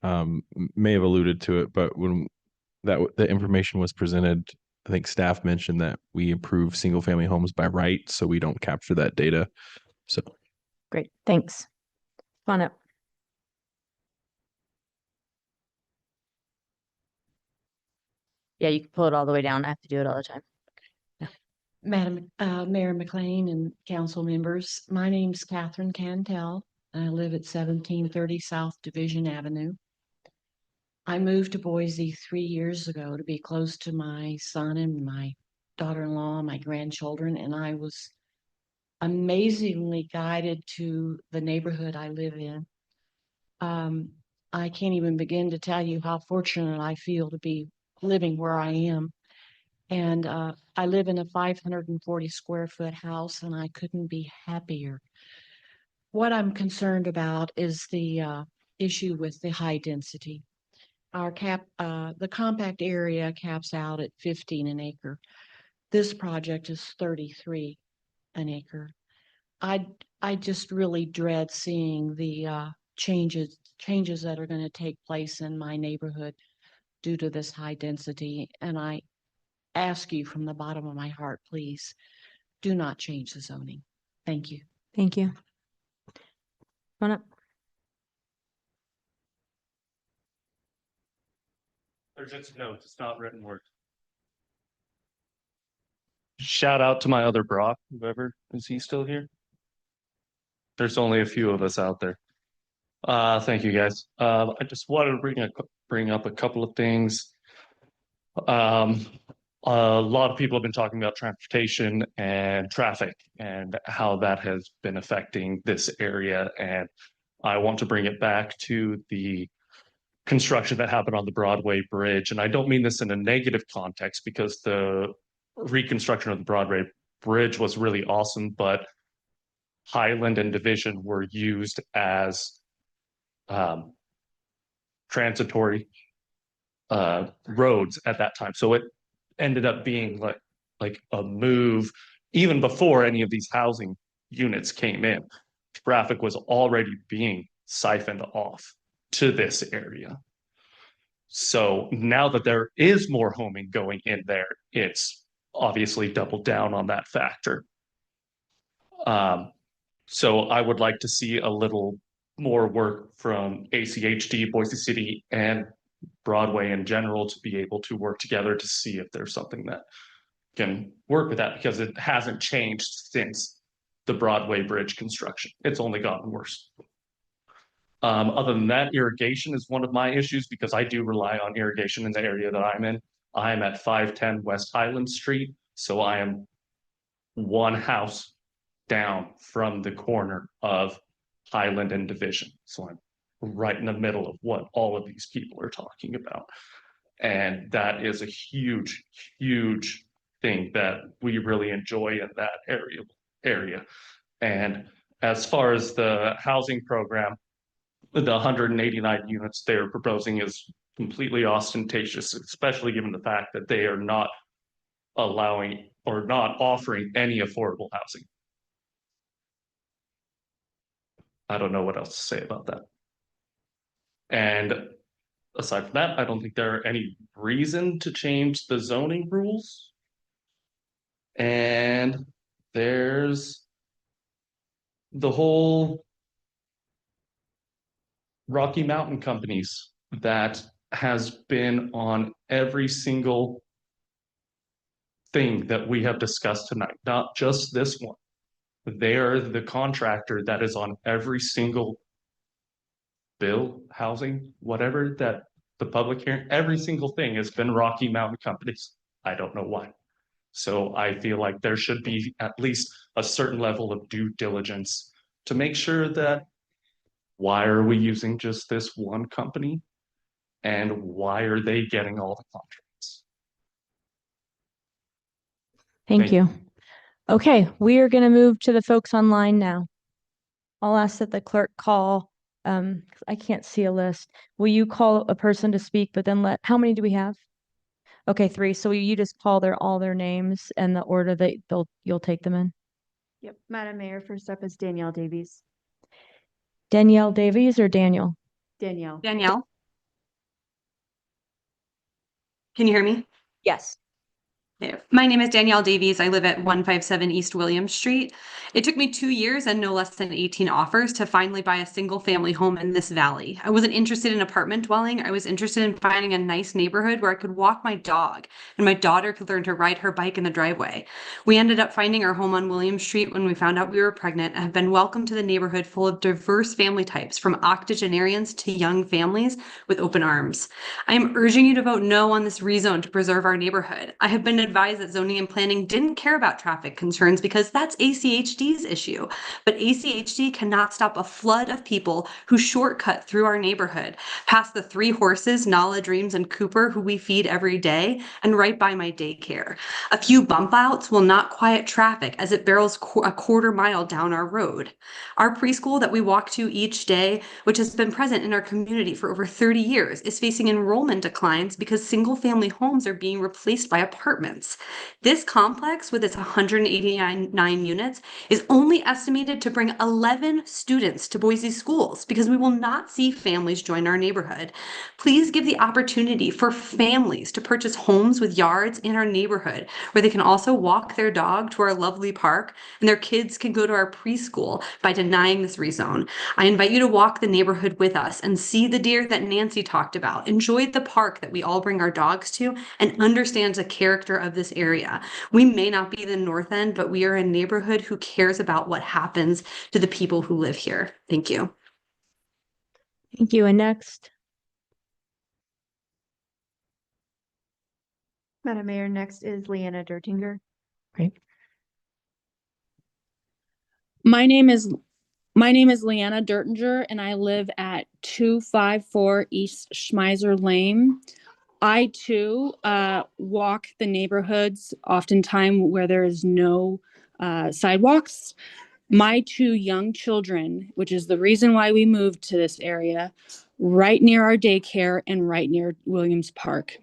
may have alluded to it, but when the information was presented, I think staff mentioned that we approve single family homes by right, so we don't capture that data. So Great. Thanks. Come on up. Yeah, you can pull it all the way down. I have to do it all the time. Madam Mayor McLean and council members, my name's Catherine Cantel. I live at 1730 South Division Avenue. I moved to Boise 3 years ago to be close to my son and my daughter-in-law, my grandchildren, and I was amazingly guided to the neighborhood I live in. I can't even begin to tell you how fortunate I feel to be living where I am. And I live in a 540 square foot house, and I couldn't be happier. What I'm concerned about is the issue with the high density. the compact area caps out at 15 an acre. This project is 33 an acre. I just really dread seeing the changes that are going to take place in my neighborhood due to this high density. And I ask you from the bottom of my heart, please do not change the zoning. Thank you. Thank you. Run up. There's just notes, it's not written word. Shout out to my other bro, whoever, is he still here? There's only a few of us out there. Thank you guys. I just wanted to bring up a couple of things. A lot of people have been talking about transportation and traffic and how that has been affecting this area. And I want to bring it back to the construction that happened on the Broadway Bridge. And I don't mean this in a negative context because the reconstruction of the Broadway Bridge was really awesome, but Highland and Division were used as transitory roads at that time. So it ended up being like a move even before any of these housing units came in. Traffic was already being siphoned off to this area. So now that there is more homing going in there, it's obviously doubled down on that factor. So I would like to see a little more work from ACHD, Boise City, and Broadway in general to be able to work together to see if there's something that can work with that, because it hasn't changed since the Broadway Bridge construction. It's only gotten worse. Other than that, irrigation is one of my issues because I do rely on irrigation in the area that I'm in. I'm at 510 West Highland Street, so I am one house down from the corner of Highland and Division. So I'm right in the middle of what all of these people are talking about. And that is a huge, huge thing that we really enjoy in that area. And as far as the housing program, the 189 units they're proposing is completely ostentatious, especially given the fact that they are not allowing or not offering any affordable housing. I don't know what else to say about that. And aside from that, I don't think there are any reason to change the zoning rules. And there's the whole Rocky Mountain companies that has been on every single thing that we have discussed tonight, not just this one. They are the contractor that is on every single bill, housing, whatever that the public hearing, every single thing has been Rocky Mountain companies. I don't know why. So I feel like there should be at least a certain level of due diligence to make sure that why are we using just this one company and why are they getting all the contracts? Thank you. Okay, we are going to move to the folks online now. I'll ask that the clerk call, I can't see a list. Will you call a person to speak, but then how many do we have? Okay, 3. So you just call all their names and the order that you'll take them in? Yep. Madam Mayor, first up is Danielle Davies. Danielle Davies or Daniel? Danielle. Danielle. Can you hear me? Yes. My name is Danielle Davies. I live at 157 East William Street. It took me 2 years and no less than 18 offers to finally buy a single family home in this valley. I wasn't interested in apartment dwelling. I was interested in finding a nice neighborhood where I could walk my dog and my daughter could learn to ride her bike in the driveway. We ended up finding our home on William Street when we found out we were pregnant and have been welcomed to the neighborhood full of diverse family types, from octogenarians to young families, with open arms. I am urging you to vote no on this rezone to preserve our neighborhood. I have been advised that zoning and planning didn't care about traffic concerns because that's ACHD's issue. But ACHD cannot stop a flood of people who shortcut through our neighborhood, past the three horses, Nala, Dreams, and Cooper, who we feed every day, and right by my daycare. A few bump outs will not quiet traffic as it barrels a quarter mile down our road. Our preschool that we walk to each day, which has been present in our community for over 30 years, is facing enrollment declines because single-family homes are being replaced by apartments. This complex, with its 189 units, is only estimated to bring 11 students to Boise schools because we will not see families join our neighborhood. Please give the opportunity for families to purchase homes with yards in our neighborhood where they can also walk their dog to our lovely park and their kids can go to our preschool by denying this rezone. I invite you to walk the neighborhood with us and see the deer that Nancy talked about, enjoy the park that we all bring our dogs to, and understand the character of this area. We may not be the North End, but we are a neighborhood who cares about what happens to the people who live here. Thank you. Thank you. And next. Madam Mayor, next is Leanna Dertinger. Great. My name is Leanna Dertinger, and I live at 254 East Schmeiser Lane. I too walk the neighborhoods, oftentimes where there is no sidewalks. My two young children, which is the reason why we moved to this area, right near our daycare and right near Williams Park.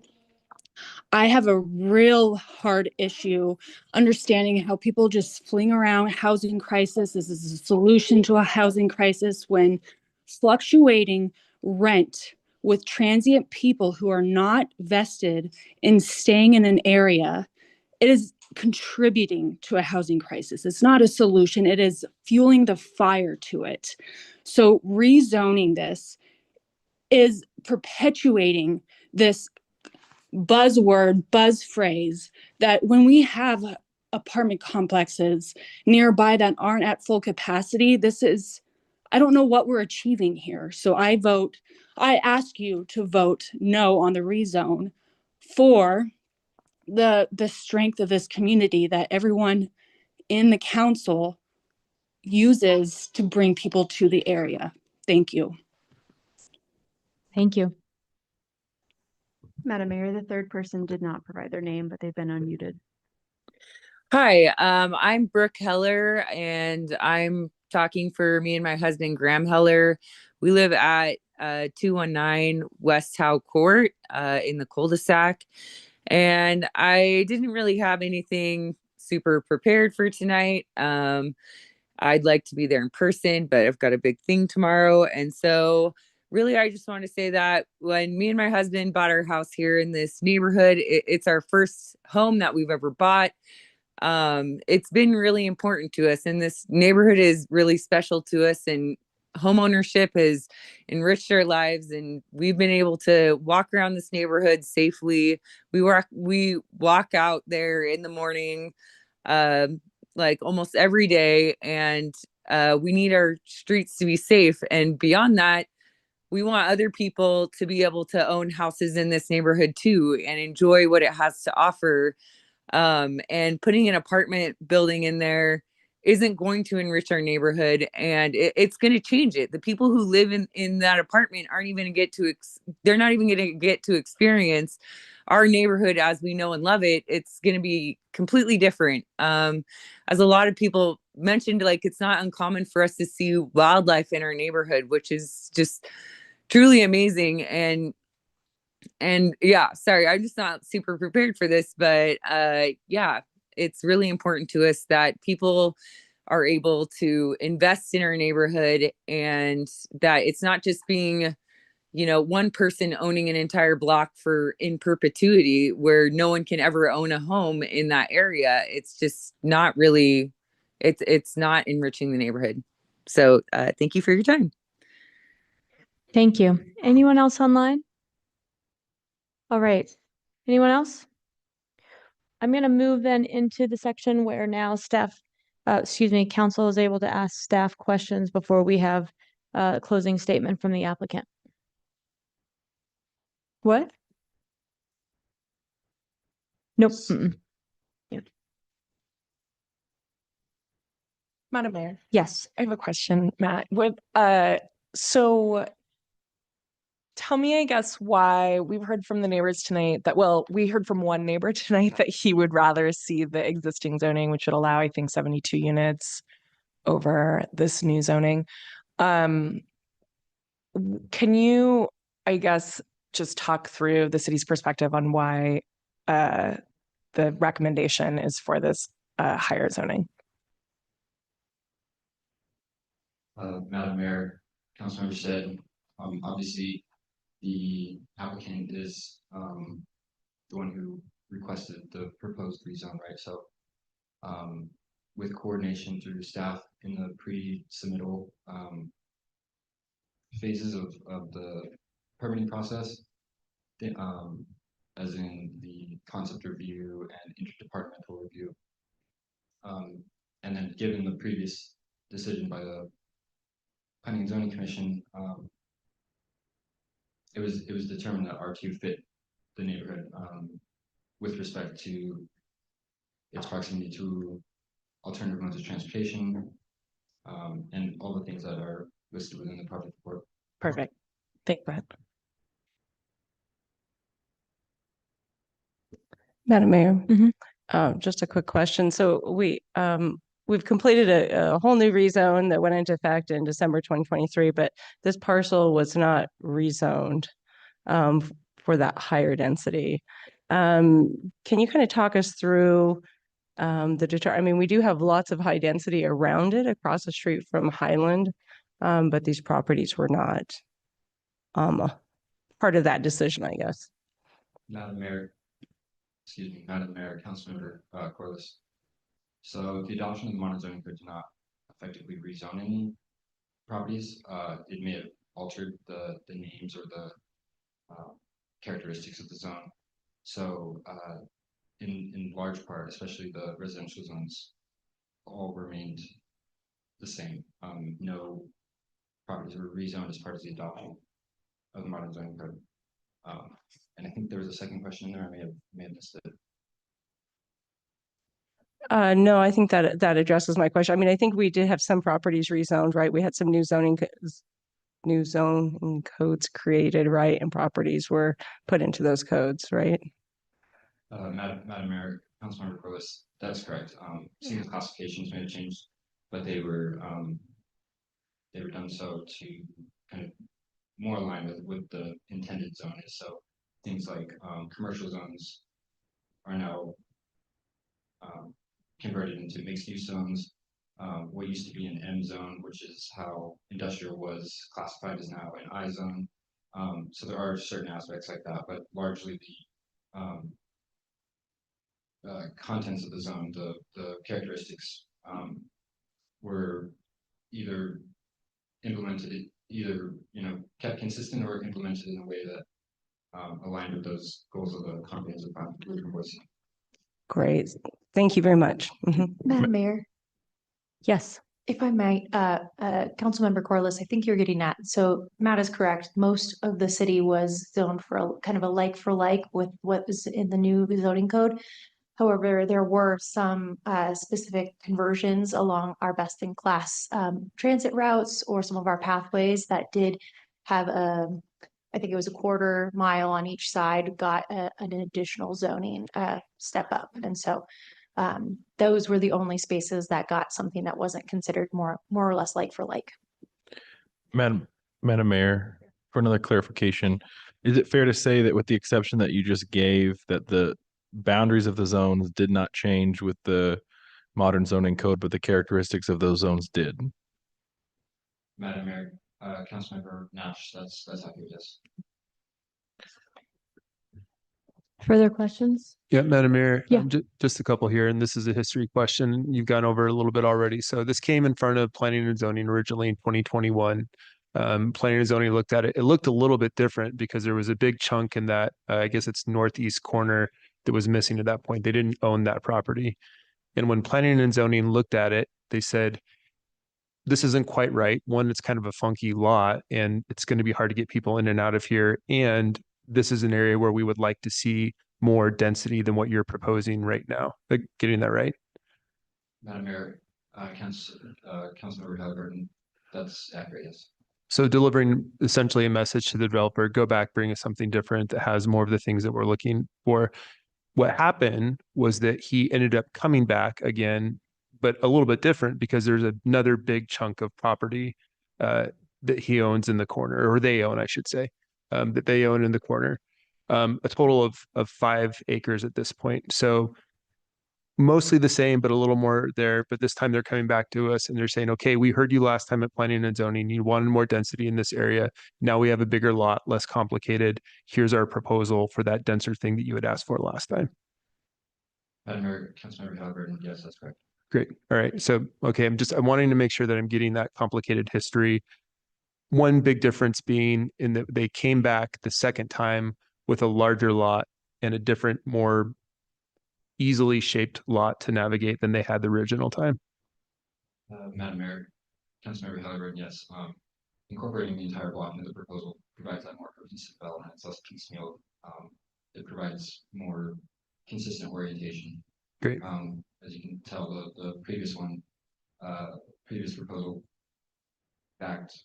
I have a real hard issue understanding how people just fling around housing crisis. This is a solution to a housing crisis when fluctuating rent with transient people who are not vested in staying in an area, it is contributing to a housing crisis. It's not a solution. It is fueling the fire to it. So rezoning this is perpetuating this buzz phrase that when we have apartment complexes nearby that aren't at full capacity, I don't know what we're achieving here. So I ask you to vote no on the rezone for the strength of this community that everyone in the council uses to bring people to the area. Thank you. Thank you. Madam Mayor, the third person did not provide their name, but they've been unmuted. Hi, I'm Brooke Heller, and I'm talking for me and my husband, Graham Heller. We live at 219 West Howe Court in the cul-de-sac. And I didn't really have anything super prepared for tonight. I'd like to be there in person, but I've got a big thing tomorrow. And so really, I just want to say that when me and my husband bought our house here in this neighborhood, it's our first home that we've ever bought. It's been really important to us, and this neighborhood is really special to us, and homeownership has enriched our lives, and we've been able to walk around this neighborhood safely. We walk out there in the morning, like almost every day, and we need our streets to be safe. And beyond that, we want other people to be able to own houses in this neighborhood too and enjoy what it has to offer. And putting an apartment building in there isn't going to enrich our neighborhood, and it's going to change it. The people who live in that apartment aren't even going to get to, they're not even going to get to experience our neighborhood as we know and love it. It's going to be completely different. As a lot of people mentioned, like, it's not uncommon for us to see wildlife in our neighborhood, which is just truly amazing. And yeah, sorry, I'm just not super prepared for this, but yeah, it's really important to us that people are able to invest in our neighborhood, and that it's not just being, one person owning an entire block in perpetuity where no one can ever own a home in that area. It's just not really, it's not enriching the neighborhood. So thank you for your time. Thank you. Anyone else online? All right. Anyone else? I'm going to move then into the section where now council is able to ask staff questions before we have a closing statement from the applicant. What? Nope. Madam Mayor, Yes. I have a question, Matt. So tell me, I guess, why we've heard from the neighbors tonight that, well, we heard from one neighbor tonight that he would rather see the existing zoning, which would allow, I think, 72 units over this new zoning. Can you, I guess, just talk through the city's perspective on why the recommendation is for this higher zoning? Madam Mayor, Councilmember said, obviously the applicant is the one who requested the proposed rezone, right? So with coordination through staff in the pre-submittal phases of the permitting process, as in the concept review and interdepartmental review. And then given the previous decision by the Planning and Zoning Commission, it was determined that R2 fit the neighborhood with respect to its proximity to alternative modes of transportation and all the things that are listed within the project report. Perfect. Thank you. Madam Mayor, just a quick question. So we've completed a whole new rezone that went into effect in December 2023, but this parcel was not rezoned for that higher density. Can you kind of talk us through I mean, we do have lots of high density around it across the street from Highland, but these properties were not part of that decision, I guess. Madam Mayor, Councilmember Corliss. So the adoption of the modern zoning code did not effectively rezone any properties. It may have altered the names or the characteristics of the zone. So in large part, especially the residential zones, all remained the same. No properties were rezoned as part of the adoption of the modern zoning code. And I think there was a second question in there. I may have missed it. No, I think that addresses my question. I mean, I think we did have some properties rezoned, right? We had some new zoning codes created, right? And properties were put into those codes, right? Madam Mayor, Councilmember Corliss, that's correct. Single classifications may have changed, but they were done so to kind of more align with the intended zone is. So things like commercial zones are now converted into mixed use zones. What used to be an M zone, which is how industrial was classified, is now an I zone. So there are certain aspects like that, but largely the contents of the zone, the characteristics were either implemented, kept consistent or implemented in a way that aligned with those goals of the comprehensive plan for Boise. Great. Thank you very much. Madam Mayor, Yes. if I might, Councilmember Corliss, I think you're getting at, so Matt is correct. Most of the city was zoned for a kind of a like for like with what was in the new zoning code. However, there were some specific conversions along our best in class transit routes or some of our pathways that did have I think it was a quarter mile on each side, got an additional zoning step up. And so those were the only spaces that got something that wasn't considered more or less like for like. Madam Mayor, for another clarification, is it fair to say that with the exception that you just gave, that the boundaries of the zones did not change with the modern zoning code, but the characteristics of those zones did? Madam Mayor, Councilmember Nash, that's accurate, yes. Further questions? Yeah, Madam Mayor, Yeah. Just a couple here, and this is a history question you've gone over a little bit already. So this came in front of Planning and Zoning originally in 2021. Planning and Zoning looked at it. It looked a little bit different because there was a big chunk in that, I guess it's northeast corner that was missing at that point. They didn't own that property. And when Planning and Zoning looked at it, they said, this isn't quite right. One, it's kind of a funky lot and it's going to be hard to get people in and out of here. And this is an area where we would like to see more density than what you're proposing right now. Getting that right? Madam Mayor, Councilmember Halliburton, that's accurate, yes. So delivering essentially a message to the developer, go back, bring us something different that has more of the things that we're looking for. What happened was that he ended up coming back again, but a little bit different because there's another big chunk of property that he owns in the corner, or they own, I should say, that they own in the corner. A total of 5 acres at this point. So mostly the same, but a little more there. But this time they're coming back to us and they're saying, okay, we heard you last time at planning and zoning. You wanted more density in this area. Now we have a bigger lot, less complicated. Here's our proposal for that denser thing that you had asked for last time. Madam Mayor, Councilmember Halliburton, yes, that's correct. Great. All right. So, okay, I'm wanting to make sure that I'm getting that complicated history. One big difference being in that they came back the second time with a larger lot and a different, more easily shaped lot to navigate than they had the original time. Madam Mayor, Councilmember Halliburton, yes. Incorporating the entire block into the proposal provides that more cohesive development. It's less piecemeal. It provides more consistent orientation. Great. As you can tell, the previous one, previous proposal backed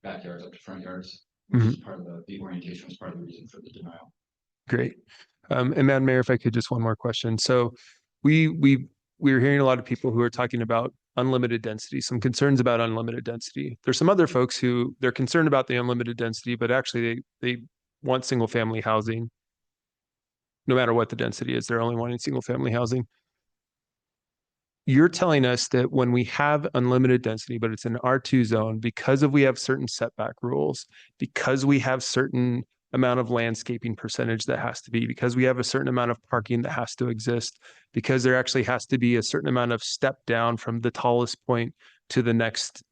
backyards up to front yards, which is part of the orientation was part of the reason for the denial. Great. And Madam Mayor, if I could just one more question. So we're hearing a lot of people who are talking about unlimited density, some concerns about unlimited density. There's some other folks who they're concerned about the unlimited density, but actually they want single family housing. No matter what the density is, they're only wanting single family housing. You're telling us that when we have unlimited density, but it's an R2 zone, because we have certain setback rules, because we have certain amount of landscaping percentage that has to be, because we have a certain amount of parking that has to exist, because there actually has to be a certain amount of step down from the tallest point to the next,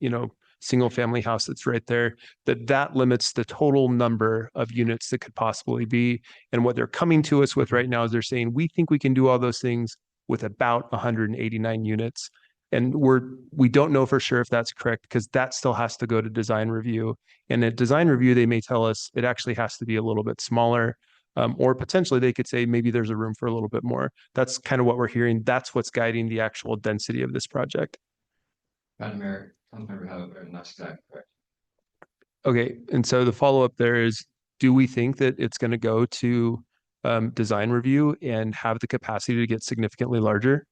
single family house that's right there, that limits the total number of units that could possibly be. And what they're coming to us with right now is they're saying, we think we can do all those things with about 189 units. And we don't know for sure if that's correct because that still has to go to design review. And at design review, they may tell us it actually has to be a little bit smaller, or potentially they could say maybe there's a room for a little bit more. That's kind of what we're hearing. That's what's guiding the actual density of this project. Madam Mayor, Councilmember Halliburton, that's exactly correct. Okay, and so the follow-up there is, do we think that it's going to go to design review and have the capacity to get significantly larger?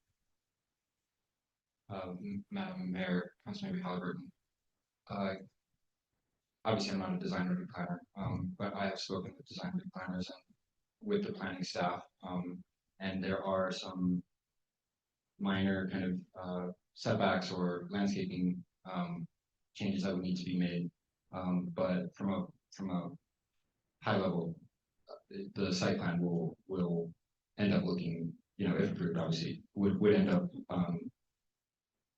Madam Mayor, Councilmember Halliburton, obviously I'm not a design review planner, but I have spoken with design review planners and with the planning staff, and there are some minor kind of setbacks or landscaping changes that would need to be made, but from a high level, the site plan will end up looking, if approved, obviously, would end up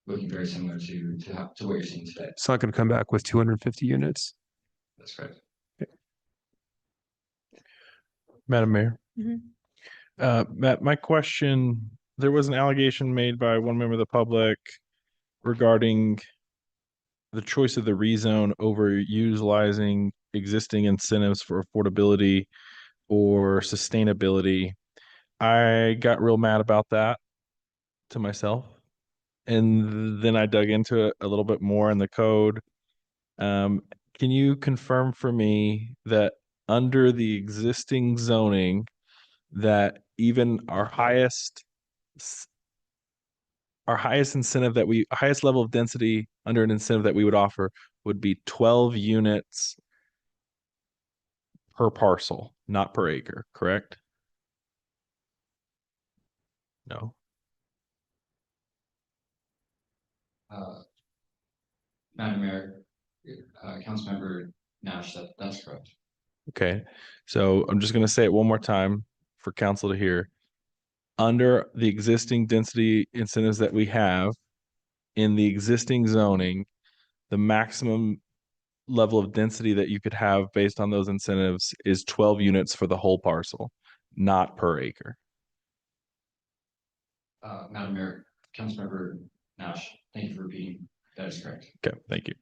looking very similar to what you're seeing today. It's not going to come back with 250 units. That's correct. Okay. Madam Mayor. Mm-hmm. My question, there was an allegation made by one member of the public regarding the choice of the rezone over utilizing existing incentives for affordability or sustainability. I got real mad about that to myself. And then I dug into it a little bit more in the code. Can you confirm for me that under the existing zoning, that even our highest incentive highest level of density under an incentive that we would offer would be 12 units per parcel, not per acre, correct? No. Madam Mayor, Councilmember Nash, that's correct. Okay, so I'm just going to say it one more time for council to hear. Under the existing density incentives that we have in the existing zoning, the maximum level of density that you could have based on those incentives is 12 units for the whole parcel, not per acre. Madam Mayor, Councilmember Nash, thank you for repeating. That is correct. Okay, thank you.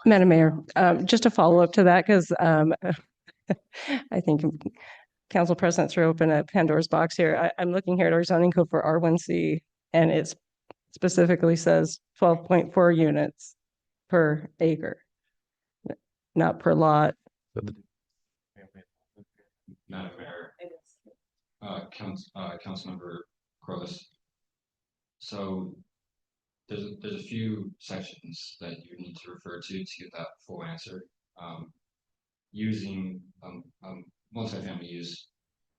Madam Mayor, just a follow up to that, because I think Council President threw open a Pandora's box here. I'm looking here at our zoning code for R1C, and it specifically says 12.4 units per acre, not per lot. Madam Mayor, Councilmember Corliss. So there's a few sections that you need to refer to get that full answer. Using multifamily use,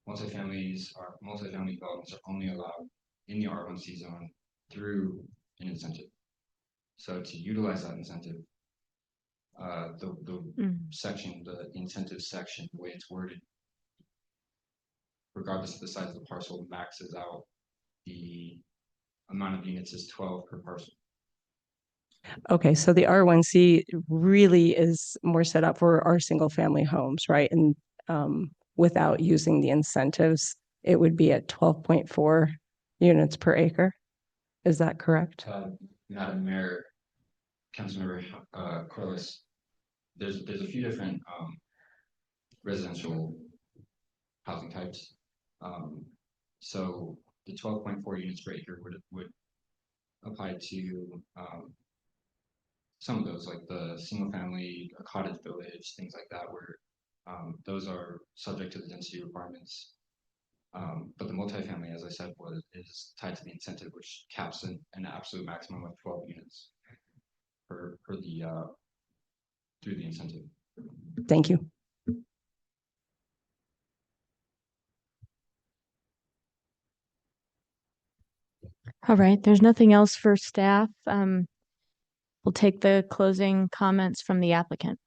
multifamily developments are only allowed in the R1C zone through an incentive. So to utilize that incentive, the incentive section, the way it's worded, regardless of the size of the parcel, maxes out the amount of units is 12 per parcel. Okay, so the R1C really is more set up for our single family homes, right? And without using the incentives, it would be at 12.4 units per acre. Is that correct? Madam Mayor, Councilmember Corliss, there's a few different residential housing types. So the 12.4 units per acre would apply to some of those, like the single family, a cottage village, things like that, where those are subject to the density requirements. But the multifamily, as I said, is tied to the incentive, which caps an absolute maximum of 12 units through the incentive. Thank you. All right, there's nothing else for staff. We'll take the closing comments from the applicant.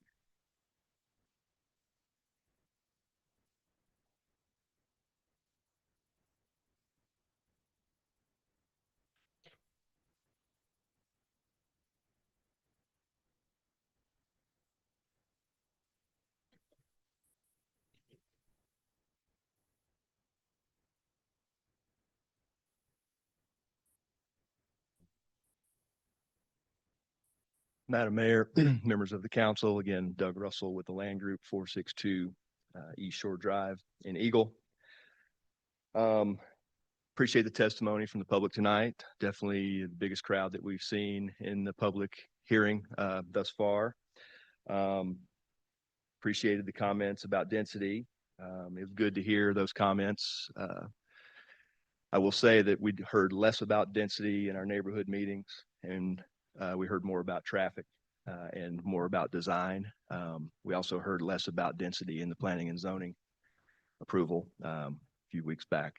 Madam Mayor, members of the council, again, Doug Russell with the Land Group 462 East Shore Drive in Eagle. Appreciate the testimony from the public tonight. Definitely the biggest crowd that we've seen in the public hearing thus far. Appreciated the comments about density. It was good to hear those comments. I will say that we heard less about density in our neighborhood meetings, and we heard more about traffic and more about design. We also heard less about density in the planning and zoning approval a few weeks back.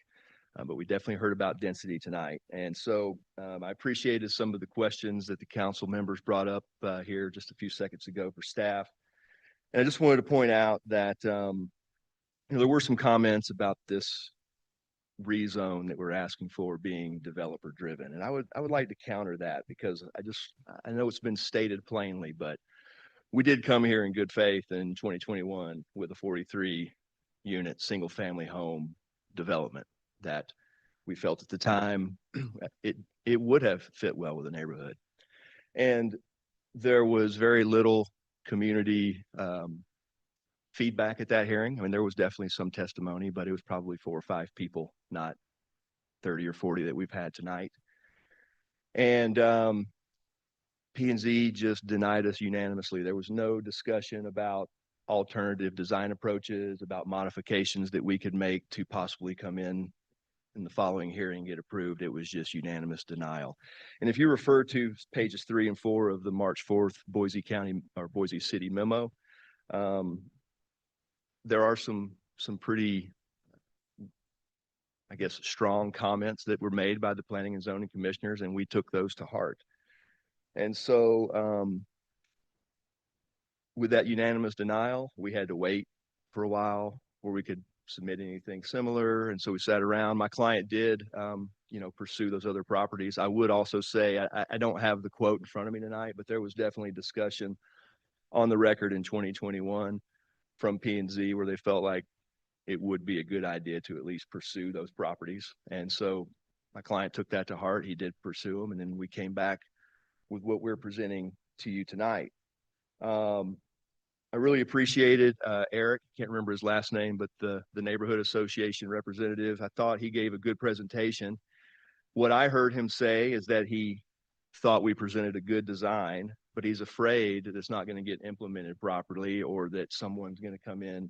But we definitely heard about density tonight. And so I appreciated some of the questions that the council members brought up here just a few seconds ago for staff. And I just wanted to point out that there were some comments about this rezone that we're asking for being developer driven. And I would like to counter that, because I know it's been stated plainly, but we did come here in good faith in 2021 with a 43 unit single family home development that we felt at the time it would have fit well with the neighborhood. And there was very little community feedback at that hearing. I mean, there was definitely some testimony, but it was probably 4 or 5 people, not 30 or 40 that we've had tonight. And P&Z just denied us unanimously. There was no discussion about alternative design approaches, about modifications that we could make to possibly come in the following hearing, get approved. It was just unanimous denial. And if you refer to pages 3 and 4 of the March 4th Boise County or Boise City memo, there are some pretty, I guess, strong comments that were made by the planning and zoning commissioners, and we took those to heart. And so with that unanimous denial, we had to wait for a while where we could submit anything similar. And so we sat around. My client did, pursue those other properties. I would also say, I don't have the quote in front of me tonight, but there was definitely discussion on the record in 2021 from P&Z where they felt like it would be a good idea to at least pursue those properties. And so my client took that to heart. He did pursue them. And then we came back with what we're presenting to you tonight. I really appreciated Eric, can't remember his last name, but the neighborhood association representative. I thought he gave a good presentation. What I heard him say is that he thought we presented a good design, but he's afraid that it's not going to get implemented properly or that someone's going to come in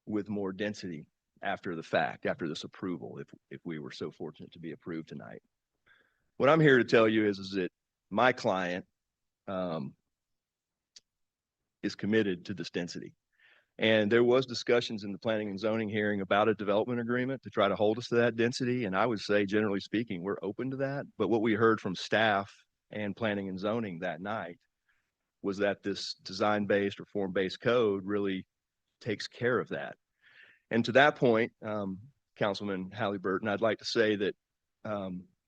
with more density after the fact, after this approval, if we were so fortunate to be approved tonight. What I'm here to tell you is that my client is committed to this density. And there was discussions in the planning and zoning hearing about a development agreement to try to hold us to that density. And I would say, generally speaking, we're open to that. But what we heard from staff and planning and zoning that night was that this design-based or form-based code really takes care of that. And to that point, Councilman Halliburton, I'd like to say that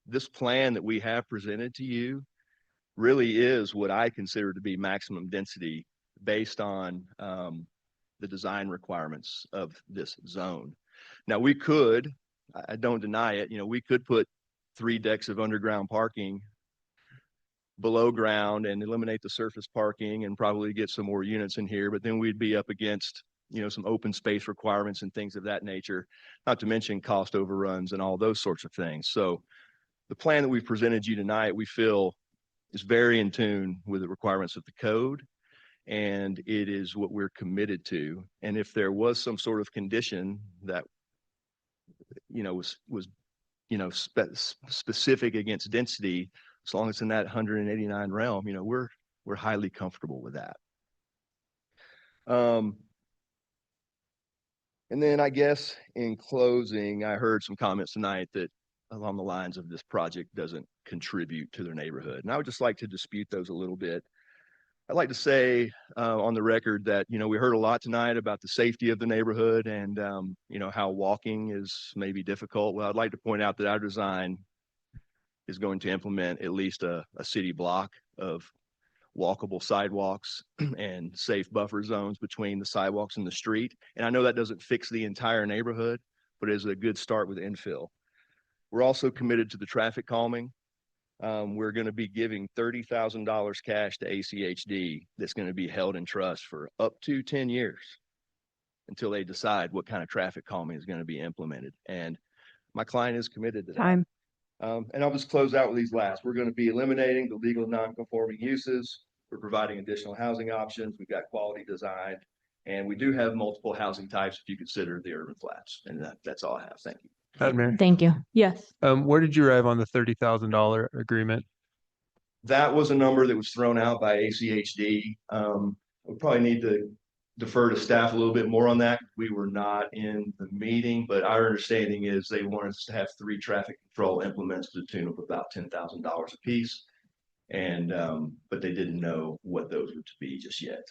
this plan that we have presented to you really is what I consider to be maximum density based on the design requirements of this zone. Now we could, I don't deny it, we could put 3 decks of underground parking below ground and eliminate the surface parking and probably get some more units in here, but then we'd be up against some open space requirements and things of that nature, not to mention cost overruns and all those sorts of things. So the plan that we've presented you tonight, we feel is very in tune with the requirements of the code, and it is what we're committed to. And if there was some sort of condition that was specific against density, as long as it's in that 189 realm, we're highly comfortable with that. And then I guess in closing, I heard some comments tonight that along the lines of this project doesn't contribute to their neighborhood. And I would just like to dispute those a little bit. I'd like to say on the record that, we heard a lot tonight about the safety of the neighborhood and, how walking is maybe difficult. Well, I'd like to point out that our design is going to implement at least a city block of walkable sidewalks and safe buffer zones between the sidewalks and the street. And I know that doesn't fix the entire neighborhood, but it is a good start with infill. We're also committed to the traffic calming. We're going to be giving $30,000 cash to ACHD that's going to be held in trust for up to 10 years until they decide what kind of traffic calming is going to be implemented. And my client is committed to that. And I'll just close out with these last. We're going to be eliminating the legal non-conforming uses. We're providing additional housing options. We've got quality design, and we do have multiple housing types if you consider the urban flats. And that's all I have. Thank you. Madam Mayor. Thank you. Yes. Where did you arrive on the $30,000 agreement? That was a number that was thrown out by ACHD. We probably need to defer to staff a little bit more on that. We were not in the meeting, but our understanding is they want us to have 3 traffic control implements to the tune of about $10,000 a piece. And, but they didn't know what those were to be just yet.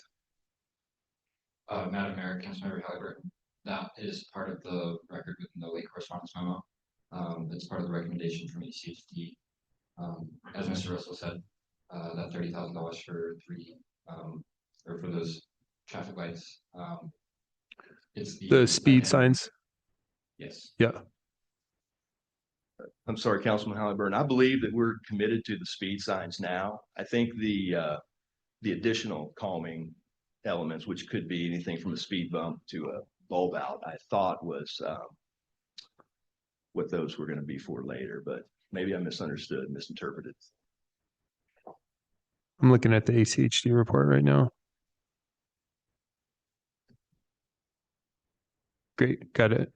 Madam Mayor, Councilmember Halliburton, that is part of the record within the late correspondence memo. It's part of the recommendation from ACHD. As Mr. Russell said, that $30,000 for 3 or for those traffic lights. It's the speed signs. Yes. Yeah. I'm sorry, Councilman Halliburton. I believe that we're committed to the speed signs now. I think the additional calming elements, which could be anything from a speed bump to a bulb out, I thought was what those were going to be for later, but maybe I misunderstood, misinterpreted. I'm looking at the ACHD report right now. Great, got it.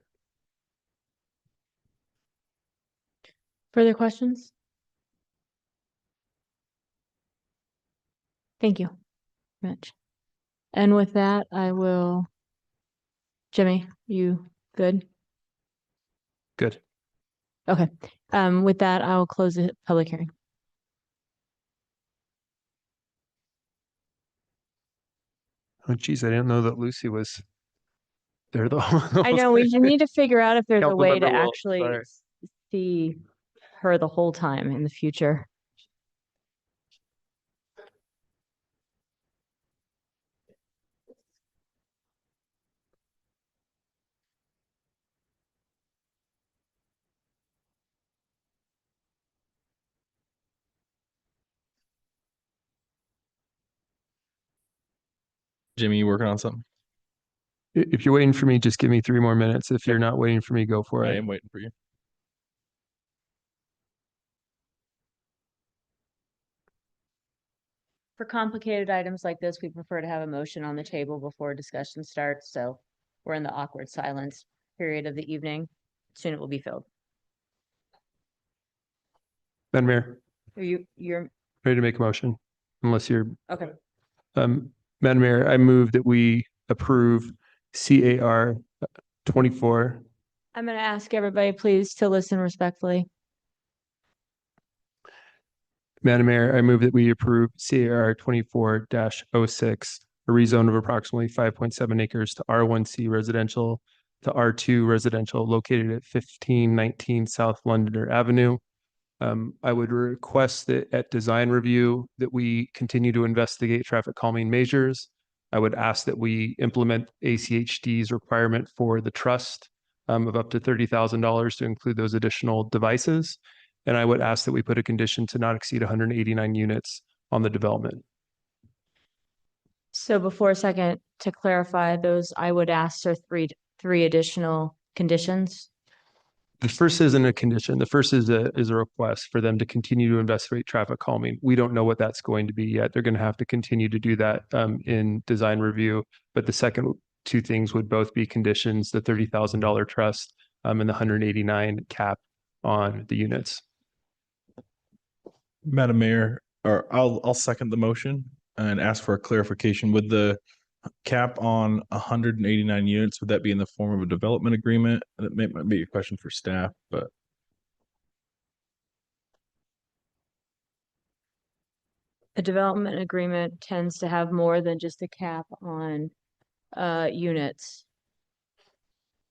Further questions? Thank you, Mitch. And with that, I will, Jimmy, you good? Good. Okay. With that, I'll close the public hearing. Oh, geez, I didn't know that Lucy was there though. I know we need to figure out if there's a way to Councilmember Will, actually sorry. see her the whole time in the future. Jimmy, you working on something? If you're waiting for me, just give me 3 more minutes. If you're not waiting for me, go for I it. am waiting for you. For complicated items like this, we prefer to have a motion on the table before discussion starts, so we're in the awkward silence period of the evening. Soon it will be filled. Madam Mayor, You're ready to make a motion, unless you're, okay. Madam Mayor, I move that we approve CAR 24. I'm going to ask everybody please to listen respectfully. Madam Mayor, I move that we approve CAR 24-06, a rezone of approximately 5.7 acres to R1C residential to R2 residential located at 1519 South Londoner Avenue. I would request that at design review that we continue to investigate traffic calming measures. I would ask that we implement ACHD's requirement for the trust of up to $30,000 to include those additional devices. And I would ask that we put a condition to not exceed 189 units on the development. So before a second, to clarify those, I would ask for three additional conditions. The first isn't a condition. The first is a request for them to continue to investigate traffic calming. We don't know what that's going to be yet. They're going to have to continue to do that in design review. But the second 2 things would both be conditions, the $30,000 trust and the 189 cap on the units. Madam Mayor, or I'll second the motion and ask for a clarification. Would the cap on 189 units, would that be in the form of a development agreement? That might be a question for staff, but A development agreement tends to have more than just a cap on units.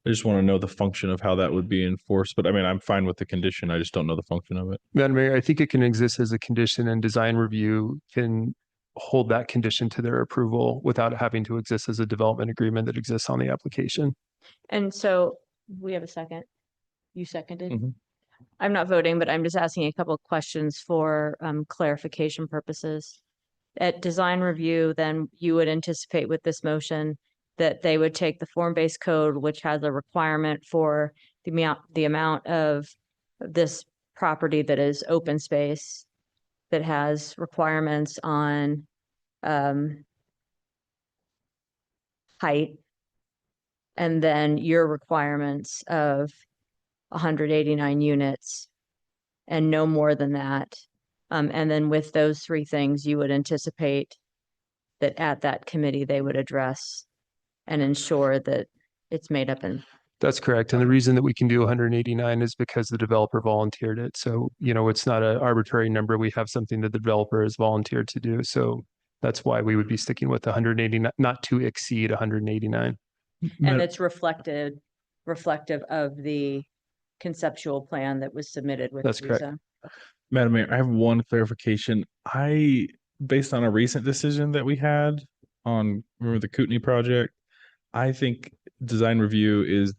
I just want to know the function of how that would be enforced. But I mean, I'm fine with the condition. I just don't know the function of it. Madam Mayor, I think it can exist as a condition, and design review can hold that condition to their approval without having to exist as a development agreement that exists on the application. And so we have a second. You seconded? Mhm. I'm not voting, but I'm just asking a couple of questions for clarification purposes. At design review, then you would anticipate with this motion that they would take the form-based code, which has a requirement for the amount of this property that is open space, that has requirements on height, and then your requirements of 189 units and no more than that. And then with those 3 things, you would anticipate that at that committee, they would address and ensure that it's made up in. That's correct. And the reason that we can do 189 is because the developer volunteered it. So, it's not an arbitrary number. We have something that the developer has volunteered to do. So that's why we would be sticking with 189, not to exceed 189. And it's reflective of the conceptual plan that was submitted with. That's correct. Madam Mayor, I have one clarification. Based on a recent decision that we had on, remember the Kootenai project, I think design review is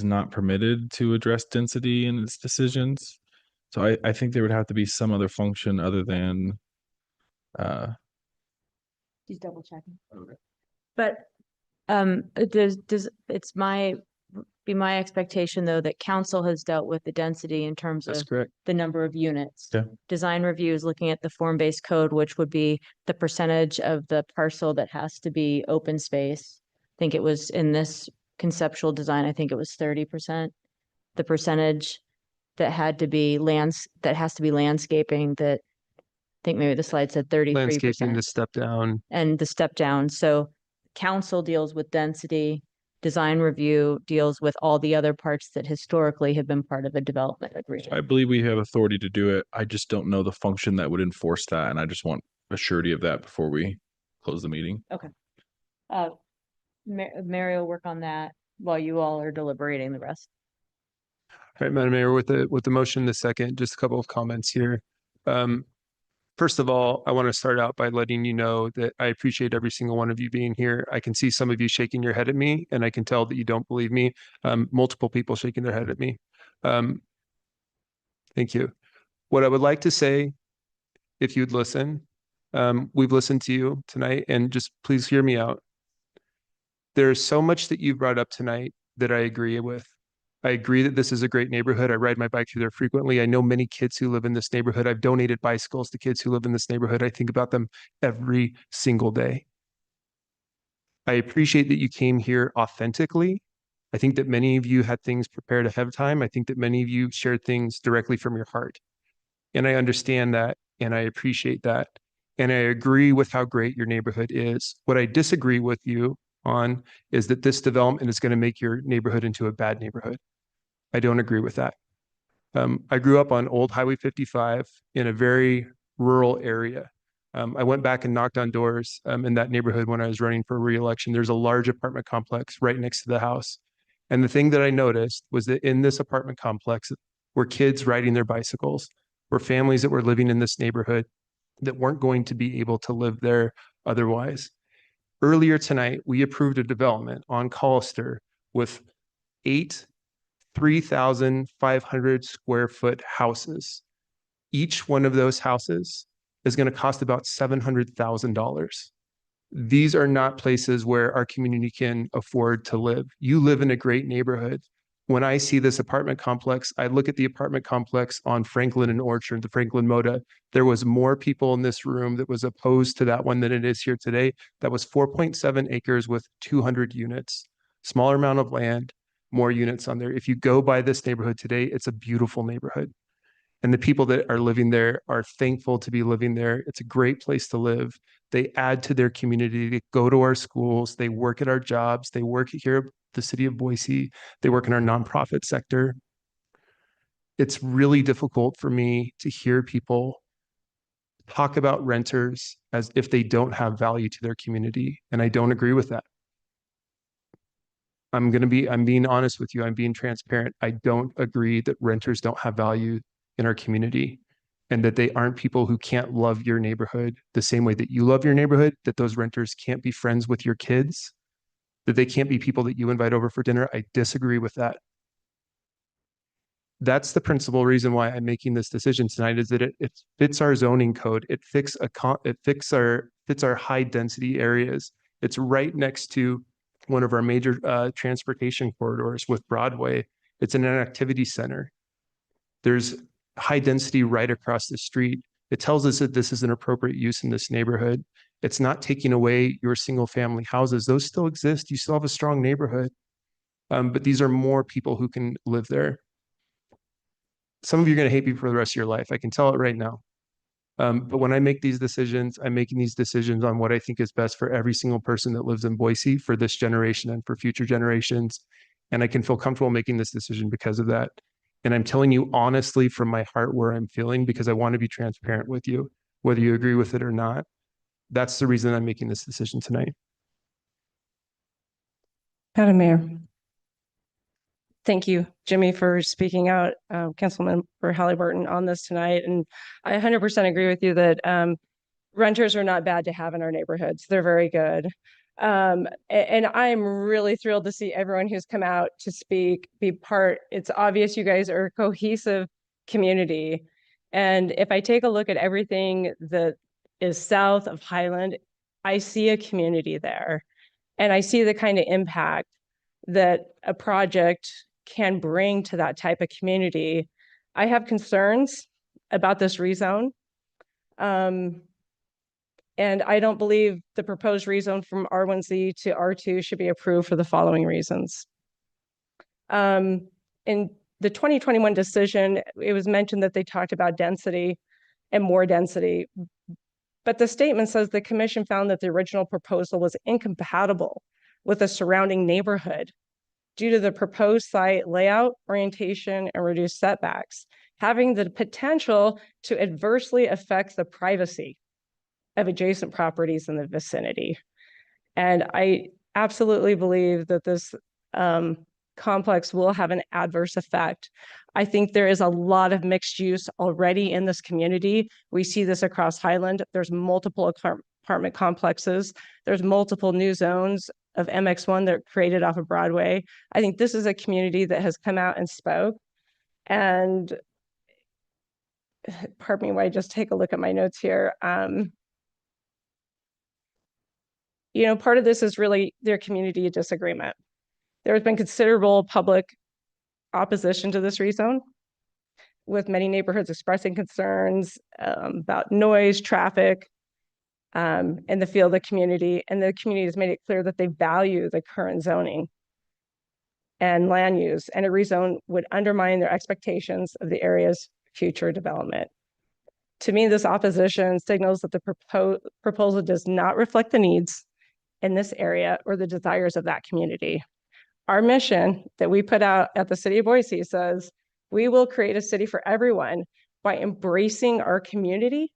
not permitted to address density in its decisions. So I think there would have to be some other function other than He's double checking. Okay. But it's my expectation though that council has dealt with the density in terms That's of correct. the number of units. Yeah. Design review is looking at the form-based code, which would be the percentage of the parcel that has to be open space. I think it was in this conceptual design, I think it was 30%. The percentage that has to be landscaping, that I think maybe the slide said 33%. Landscaping, the step down. And the step down. So council deals with density, design review deals with all the other parts that historically have been part of a development agreement. I believe we have authority to do it. I just don't know the function that would enforce that. And I just want a surety of that before we close the meeting. Okay. Mary will work on that while you all are deliberating the rest. All right, Madam Mayor, with the motion, the second, just a couple of comments here. First of all, I want to start out by letting you know that I appreciate every single one of you being here. I can see some of you shaking your head at me, and I can tell that you don't believe me. Multiple people shaking their head at me. Thank you. What I would like to say, if you'd listen, we've listened to you tonight, and just please hear me out. There's so much that you've brought up tonight that I agree with. I agree that this is a great neighborhood. I ride my bike through there frequently. I know many kids who live in this neighborhood. I've donated bicycles to kids who live in this neighborhood. I think about them every single day. I appreciate that you came here authentically. I think that many of you had things prepared ahead of time. I think that many of you shared things directly from your heart. And I understand that, and I appreciate that. And I agree with how great your neighborhood is. What I disagree with you on is that this development is going to make your neighborhood into a bad neighborhood. I don't agree with that. I grew up on Old Highway 55 in a very rural area. I went back and knocked on doors in that neighborhood when I was running for re-election. There's a large apartment complex right next to the house. And the thing that I noticed was that in this apartment complex were kids riding their bicycles, were families that were living in this neighborhood that weren't going to be able to live there otherwise. Earlier tonight, we approved a development on Collister with 8 3,500 square foot houses. Each one of those houses is going to cost about $700,000. These are not places where our community can afford to live. You live in a great neighborhood. When I see this apartment complex, I look at the apartment complex on Franklin and Orchard, the Franklin Moda. There was more people in this room that was opposed to that one than it is here today. That was 4.7 acres with 200 units, smaller amount of land, more units on there. If you go by this neighborhood today, it's a beautiful neighborhood. And the people that are living there are thankful to be living there. It's a great place to live. They add to their community. They go to our schools. They work at our jobs. They work here at the city of Boise. They work in our nonprofit sector. It's really difficult for me to hear people talk about renters as if they don't have value to their community. And I don't agree with that. I'm being honest with you. I'm being transparent. I don't agree that renters don't have value in our community and that they aren't people who can't love your neighborhood the same way that you love your neighborhood, that those renters can't be friends with your kids, that they can't be people that you invite over for dinner. I disagree with that. That's the principal reason why I'm making this decision tonight, is that it fits our zoning code. It fits our high density areas. It's right next to one of our major transportation corridors with Broadway. It's in an activity center. There's high density right across the street. It tells us that this is an appropriate use in this neighborhood. It's not taking away your single family houses. Those still exist. You still have a strong neighborhood. But these are more people who can live there. Some of you are going to hate me for the rest of your life. I can tell it right now. But when I make these decisions, I'm making these decisions on what I think is best for every single person that lives in Boise, for this generation and for future generations. And I can feel comfortable making this decision because of that. And I'm telling you honestly from my heart where I'm feeling, because I want to be transparent with you, whether you agree with it or not. That's the reason I'm making this decision tonight. Madam Mayor. Thank you, Jimmy, for speaking out, Councilmember Halliburton, on this tonight. And I 100% agree with you that renters are not bad to have in our neighborhoods. They're very good. And I'm really thrilled to see everyone who's come out to speak, be part. It's obvious you guys are a cohesive community. And if I take a look at everything that is south of Highland, I see a community there. And I see the kind of impact that a project can bring to that type of community. I have concerns about this rezone. And I don't believe the proposed rezone from R1Z to R2 should be approved for the following reasons. In the 2021 decision, it was mentioned that they talked about density and more density. But the statement says the commission found that the original proposal was incompatible with the surrounding neighborhood due to the proposed site layout, orientation, and reduced setbacks, having the potential to adversely affect the privacy of adjacent properties in the vicinity. And I absolutely believe that this complex will have an adverse effect. I think there is a lot of mixed use already in this community. We see this across Highland. There's multiple apartment complexes. There's multiple new zones of MX1 that are created off of Broadway. I think this is a community that has come out and spoke. And pardon me while I just take a look at my notes here. part of this is really their community disagreement. There has been considerable public opposition to this rezone, with many neighborhoods expressing concerns about noise, traffic, and the feel of the community. And the community has made it clear that they value the current zoning and land use, and a rezone would undermine their expectations of the area's future development. To me, this opposition signals that the proposal does not reflect the needs in this area or the desires of that community. Our mission that we put out at the City of Boise says, we will create a city for everyone by embracing our community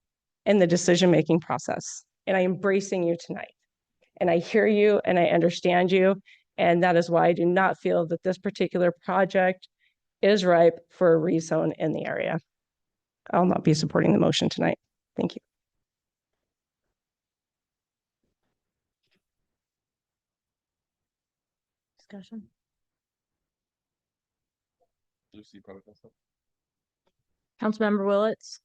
in the decision-making process. And I'm embracing you tonight. And I hear you and I understand you. And that is why I do not feel that this particular project is ripe for a rezone in the area. I'll not be supporting the motion tonight. Thank you. Discussion. Lucy, probably. Councilmember Willetts.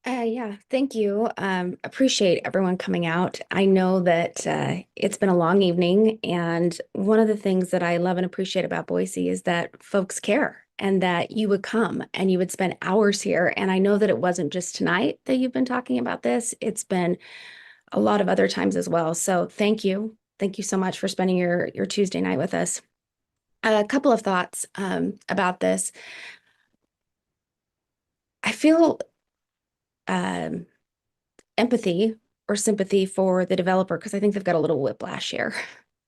Yeah, thank you. Appreciate everyone coming out. I know that it's been a long evening, and one of the things that I love and appreciate about Boise is that folks care and that you would come and you would spend hours here. And I know that it wasn't just tonight that you've been talking about this. It's been a lot of other times as well. So thank you. Thank you so much for spending your Tuesday night with us. A couple of thoughts about this. I feel empathy or sympathy for the developer, because I think they've got a little whiplash here.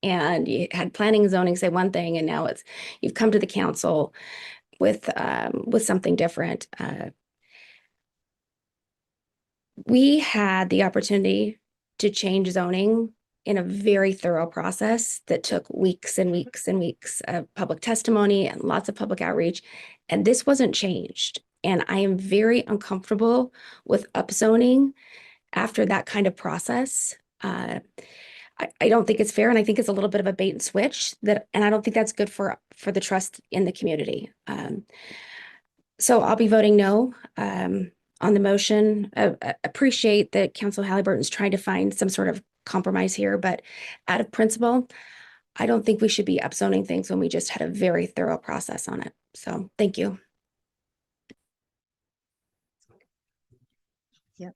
And you had planning and zoning say one thing, and now you've come to the council with something different. We had the opportunity to change zoning in a very thorough process that took weeks and weeks and weeks of public testimony and lots of public outreach, and this wasn't changed. And I am very uncomfortable with upzoning after that kind of process. I don't think it's fair, and I think it's a little bit of a bait and switch and I don't think that's good for the trust in the community. So I'll be voting no on the motion. Appreciate that Council Halliburton's trying to find some sort of compromise here, but out of principle, I don't think we should be upzoning things when we just had a very thorough process on it. So thank you. Yep.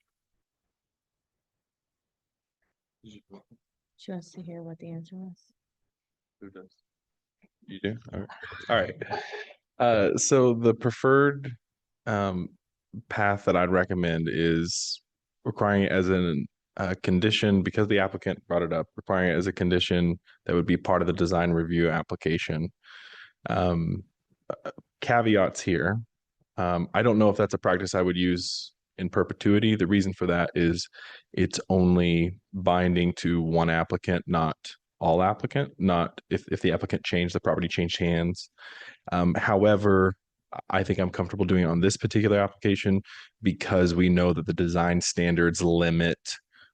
She wants to hear what the answer was. Who does? You do? All right. So the preferred path that I'd recommend is requiring it as a condition, because the applicant brought it up, requiring it as a condition that would be part of the design review application. Caveats here. I don't know if that's a practice I would use in perpetuity. The reason for that is it's only binding to one applicant, not all applicant, not if the applicant changed, the property changed hands. However, I think I'm comfortable doing it on this particular application because we know that the design standards limit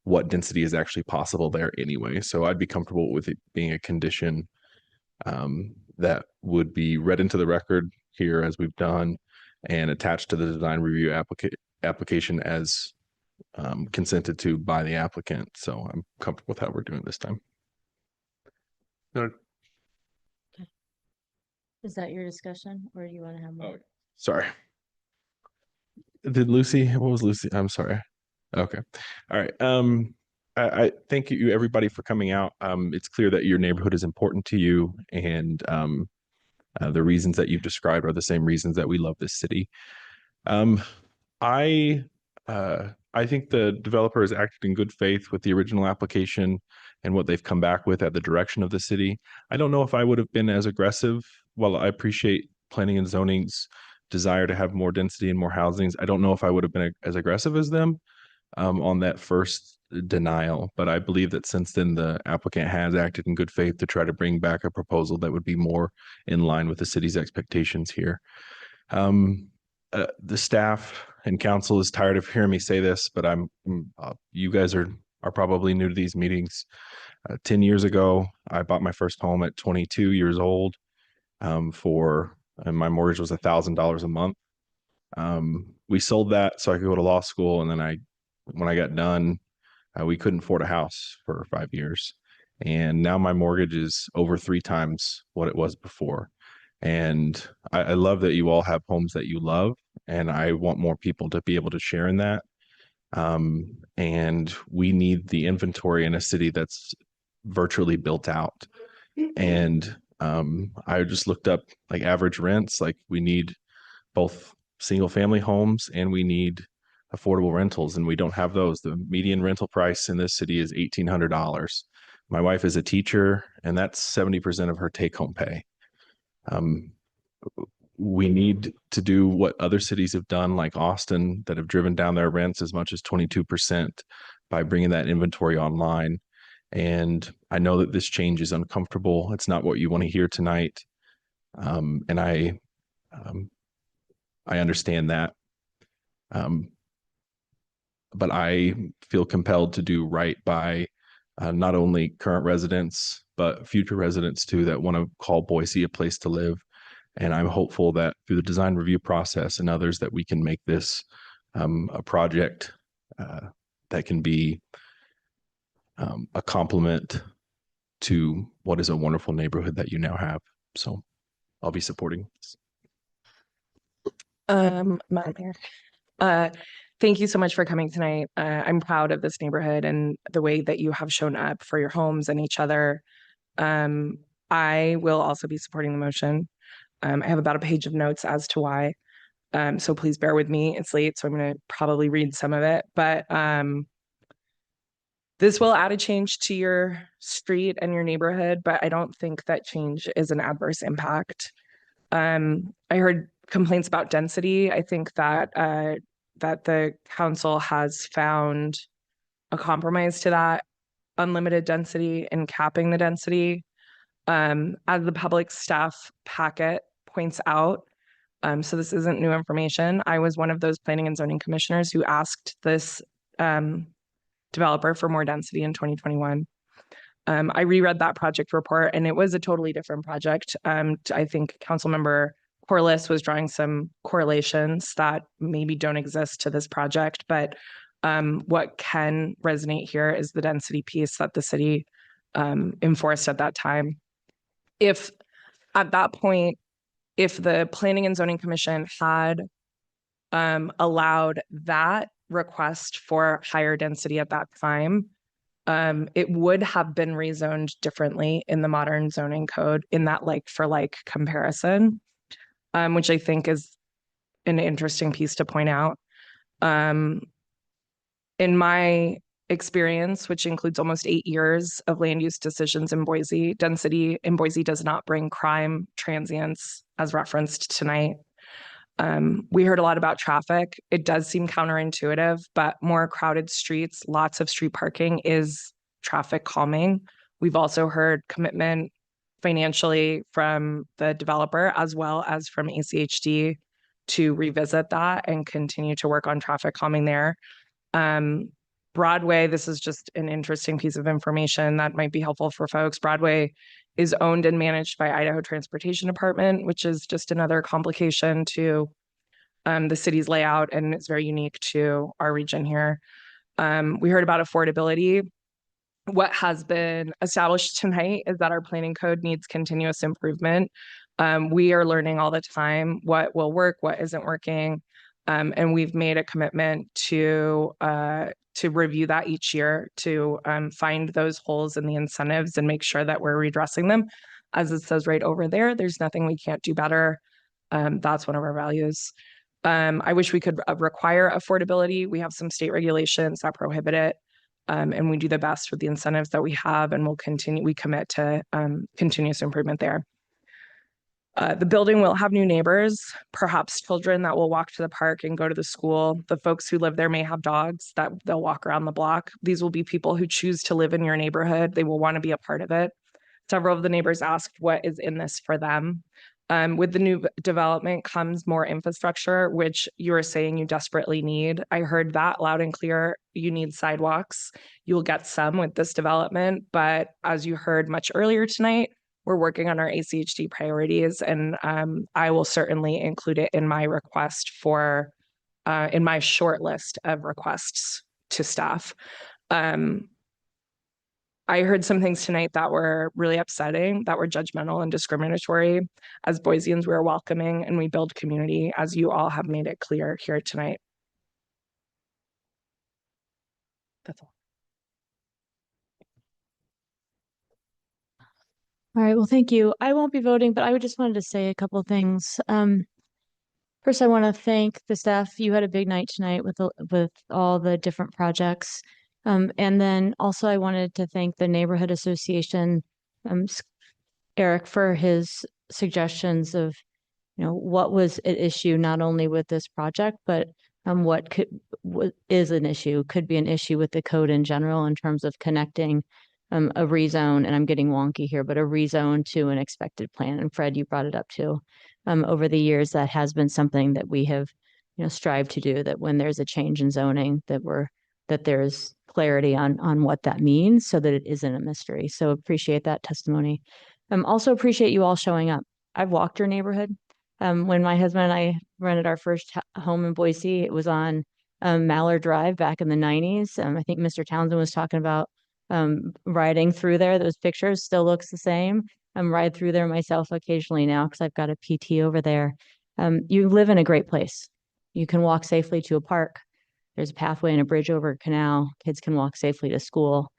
what density is actually possible there anyway. So I'd be comfortable with it being a condition that would be read into the record here as we've done and attached to the design review application as consented to by the applicant. So I'm comfortable with how we're doing this time. Okay. Is that your discussion, or do you want to have more? Oh, sorry. Did Lucy? What was Lucy? I'm sorry. Okay. All right. I thank you everybody for coming out. It's clear that your neighborhood is important to you, and the reasons that you've described are the same reasons that we love this city. I think the developer has acted in good faith with the original application and what they've come back with at the direction of the city. I don't know if I would have been as aggressive. While I appreciate planning and zoning's desire to have more density and more housings, I don't know if I would have been as aggressive as them on that first denial. But I believe that since then, the applicant has acted in good faith to try to bring back a proposal that would be more in line with the city's expectations here. The staff and council is tired of hearing me say this, but you guys are probably new to these meetings. 10 years ago, I bought my first home at 22 years old and my mortgage was $1,000 a month. We sold that so I could go to law school. And then when I got done, We couldn't afford a house for 5 years. And now my mortgage is over 3 times what it was before. And I love that you all have homes that you love, and I want more people to be able to share in that. And we need the inventory in a city that's virtually built out. And I just looked up like average rents, like we need both single family homes and we need affordable rentals, and we don't have those. The median rental price in this city is $1,800. My wife is a teacher, and that's 70% of her take home pay. We need to do what other cities have done, like Austin, that have driven down their rents as much as 22% by bringing that inventory online. And I know that this change is uncomfortable. It's not what you want to hear tonight. And I understand that. But I feel compelled to do right by not only current residents, but future residents too, that want to call Boise a place to live. And I'm hopeful that through the design review process and others that we can make this a project that can be a complement to what is a wonderful neighborhood that you now have. So I'll be supporting this. Madam Mayor, thank you so much for coming tonight. I'm proud of this neighborhood and the way that you have shown up for your homes and each other. I will also be supporting the motion. I have about a page of notes as to why. So please bear with me. It's late, so I'm going to probably read some of it. But this will add a change to your street and your neighborhood, but I don't think that change is an adverse impact. I heard complaints about density. I think that that the council has found a compromise to that unlimited density and capping the density. As the public staff packet points out, so this isn't new information. I was one of those planning and zoning commissioners who asked this developer for more density in 2021. I reread that project report and it was a totally different project. I think Councilmember Corliss was drawing some correlations that maybe don't exist to this project, but what can resonate here is the density piece that the city enforced at that time. If at that point, if the Planning and Zoning Commission had allowed that request for higher density at that time, it would have been rezoned differently in the modern zoning code in that like for like comparison, which I think is an interesting piece to point out. In my experience, which includes almost 8 years of land use decisions in Boise, density in Boise does not bring crime, transients, as referenced tonight. We heard a lot about traffic. It does seem counterintuitive, but more crowded streets, lots of street parking is traffic calming. We've also heard commitment financially from the developer as well as from ACHD to revisit that and continue to work on traffic calming there. Broadway, this is just an interesting piece of information that might be helpful for folks. Broadway is owned and managed by Idaho Transportation Department, which is just another complication to the city's layout, and it's very unique to our region here. We heard about affordability. What has been established tonight is that our planning code needs continuous improvement. We are learning all the time what will work, what isn't working, and we've made a commitment to review that each year to find those holes in the incentives and make sure that we're redressing them. As it says right over there, there's nothing we can't do better. That's one of our values. I wish we could require affordability. We have some state regulations that prohibit it. And we do the best with the incentives that we have, and we commit to continuous improvement there. The building will have new neighbors, perhaps children that will walk to the park and go to the school. The folks who live there may have dogs that they'll walk around the block. These will be people who choose to live in your neighborhood. They will want to be a part of it. Several of the neighbors asked what is in this for them. With the new development comes more infrastructure, which you are saying you desperately need. I heard that loud and clear. You need sidewalks. You'll get some with this development, but as you heard much earlier tonight, we're working on our ACHD priorities, and I will certainly include it in my request for, in my short list of requests to staff. I heard some things tonight that were really upsetting, that were judgmental and discriminatory. As Boiseans, we're welcoming and we build community, as you all have made it clear here tonight. That's all. All right, well, thank you. I won't be voting, but I just wanted to say a couple of things. First, I want to thank the staff. You had a big night tonight with all the different projects. And then also I wanted to thank the Neighborhood Association, Eric, for his suggestions of, what was at issue not only with this project, but what is an issue, could be an issue with the code in general in terms of connecting a rezone, and I'm getting wonky here, but a rezone to an expected plan. And Fred, you brought it up too. Over the years, that has been something that we have, strived to do, that when there's a change in zoning, that there's clarity on what that means so that it isn't a mystery. So appreciate that testimony. Also appreciate you all showing up. I've walked your neighborhood. When my husband and I rented our first home in Boise, it was on Mallard Drive back in the 90s. I think Mr. Townsend was talking about riding through there. Those pictures still looks the same. I'm ride through there myself occasionally now because I've got a PT over there. You live in a great place. You can walk safely to a park. There's a pathway and a bridge over a canal. Kids can walk safely to school.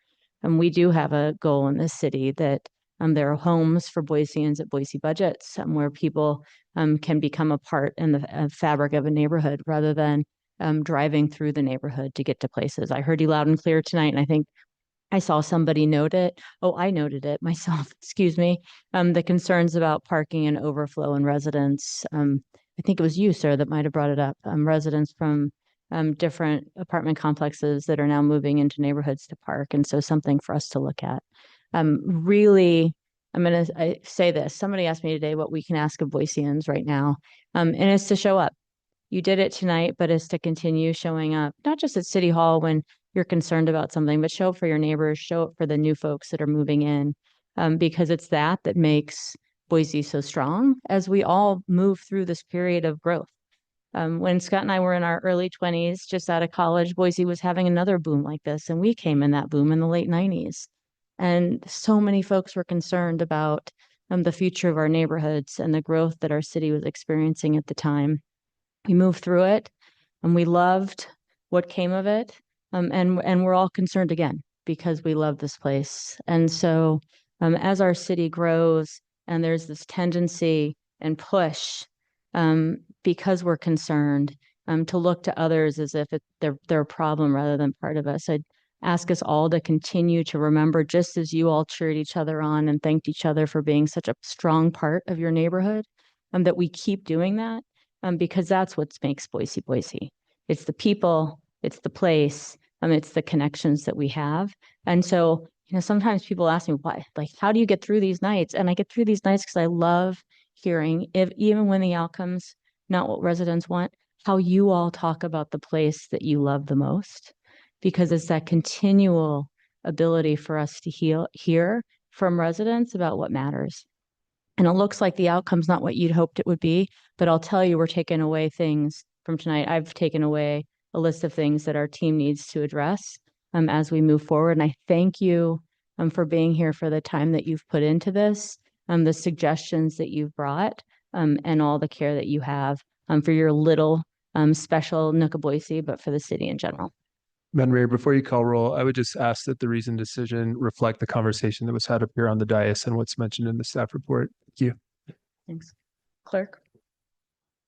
And we do have a goal in this city that there are homes for Boiseans at Boise budgets where people can become a part in the fabric of a neighborhood rather than driving through the neighborhood to get to places. I heard you loud and clear tonight, and I think I saw somebody note it. Oh, I noted it myself, excuse me. The concerns about parking and overflow in residents. I think it was you, sir, that might have brought it up. Residents from different apartment complexes that are now moving into neighborhoods to park. And so something for us to look at. Really, I say this. Somebody asked me today what we can ask of Boiseans right now. And it's to show up. You did it tonight, but it's to continue showing up, not just at City Hall when you're concerned about something, but show up for your neighbors, show up for the new folks that are moving in, because it's that makes Boise so strong as we all move through this period of growth. When Scott and I were in our early 20s, just out of college, Boise was having another boom like this, and we came in that boom in the late 90s. And so many folks were concerned about the future of our neighborhoods and the growth that our city was experiencing at the time. We moved through it, and we loved what came of it. And we're all concerned again because we love this place. And so as our city grows and there's this tendency and push because we're concerned to look to others as if they're a problem rather than part of us, I'd ask us all to continue to remember, just as you all cheered each other on and thanked each other for being such a strong part of your neighborhood, that we keep doing that because that's what makes Boise, Boise. It's the people, it's the place, it's the connections that we have. And so, sometimes people ask me, why, how do you get through these nights? And I get through these nights because I love hearing, even when the outcome's not what residents want, how you all talk about the place that you love the most, because it's that continual ability for us to hear from residents about what matters. And it looks like the outcome's not what you'd hoped it would be, but I'll tell you, we're taking away things from tonight. I've taken away a list of things that our team needs to address as we move forward. And I thank you for being here, for the time that you've put into this, the suggestions that you've brought, and all the care that you have for your little special nook of Boise, but for the city in general. Madam Mayor, before you call roll, I would just ask that the reasoned decision reflect the conversation that was had up here on the dais and what's mentioned in the staff report. Thank you. Thanks. Clerk?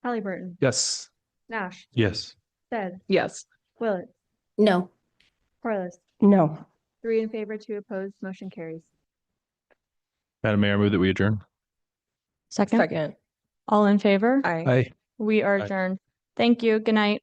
Halliburton? Yes. Nash? Yes. Stead? Yes. Willett? No. Corliss? No. 3 in favor, 2 opposed, motion carries. Madam Mayor, I move that we adjourn. Second? Second. All in favor? Aye. Aye. We are Aye. adjourned. Thank you. Good night.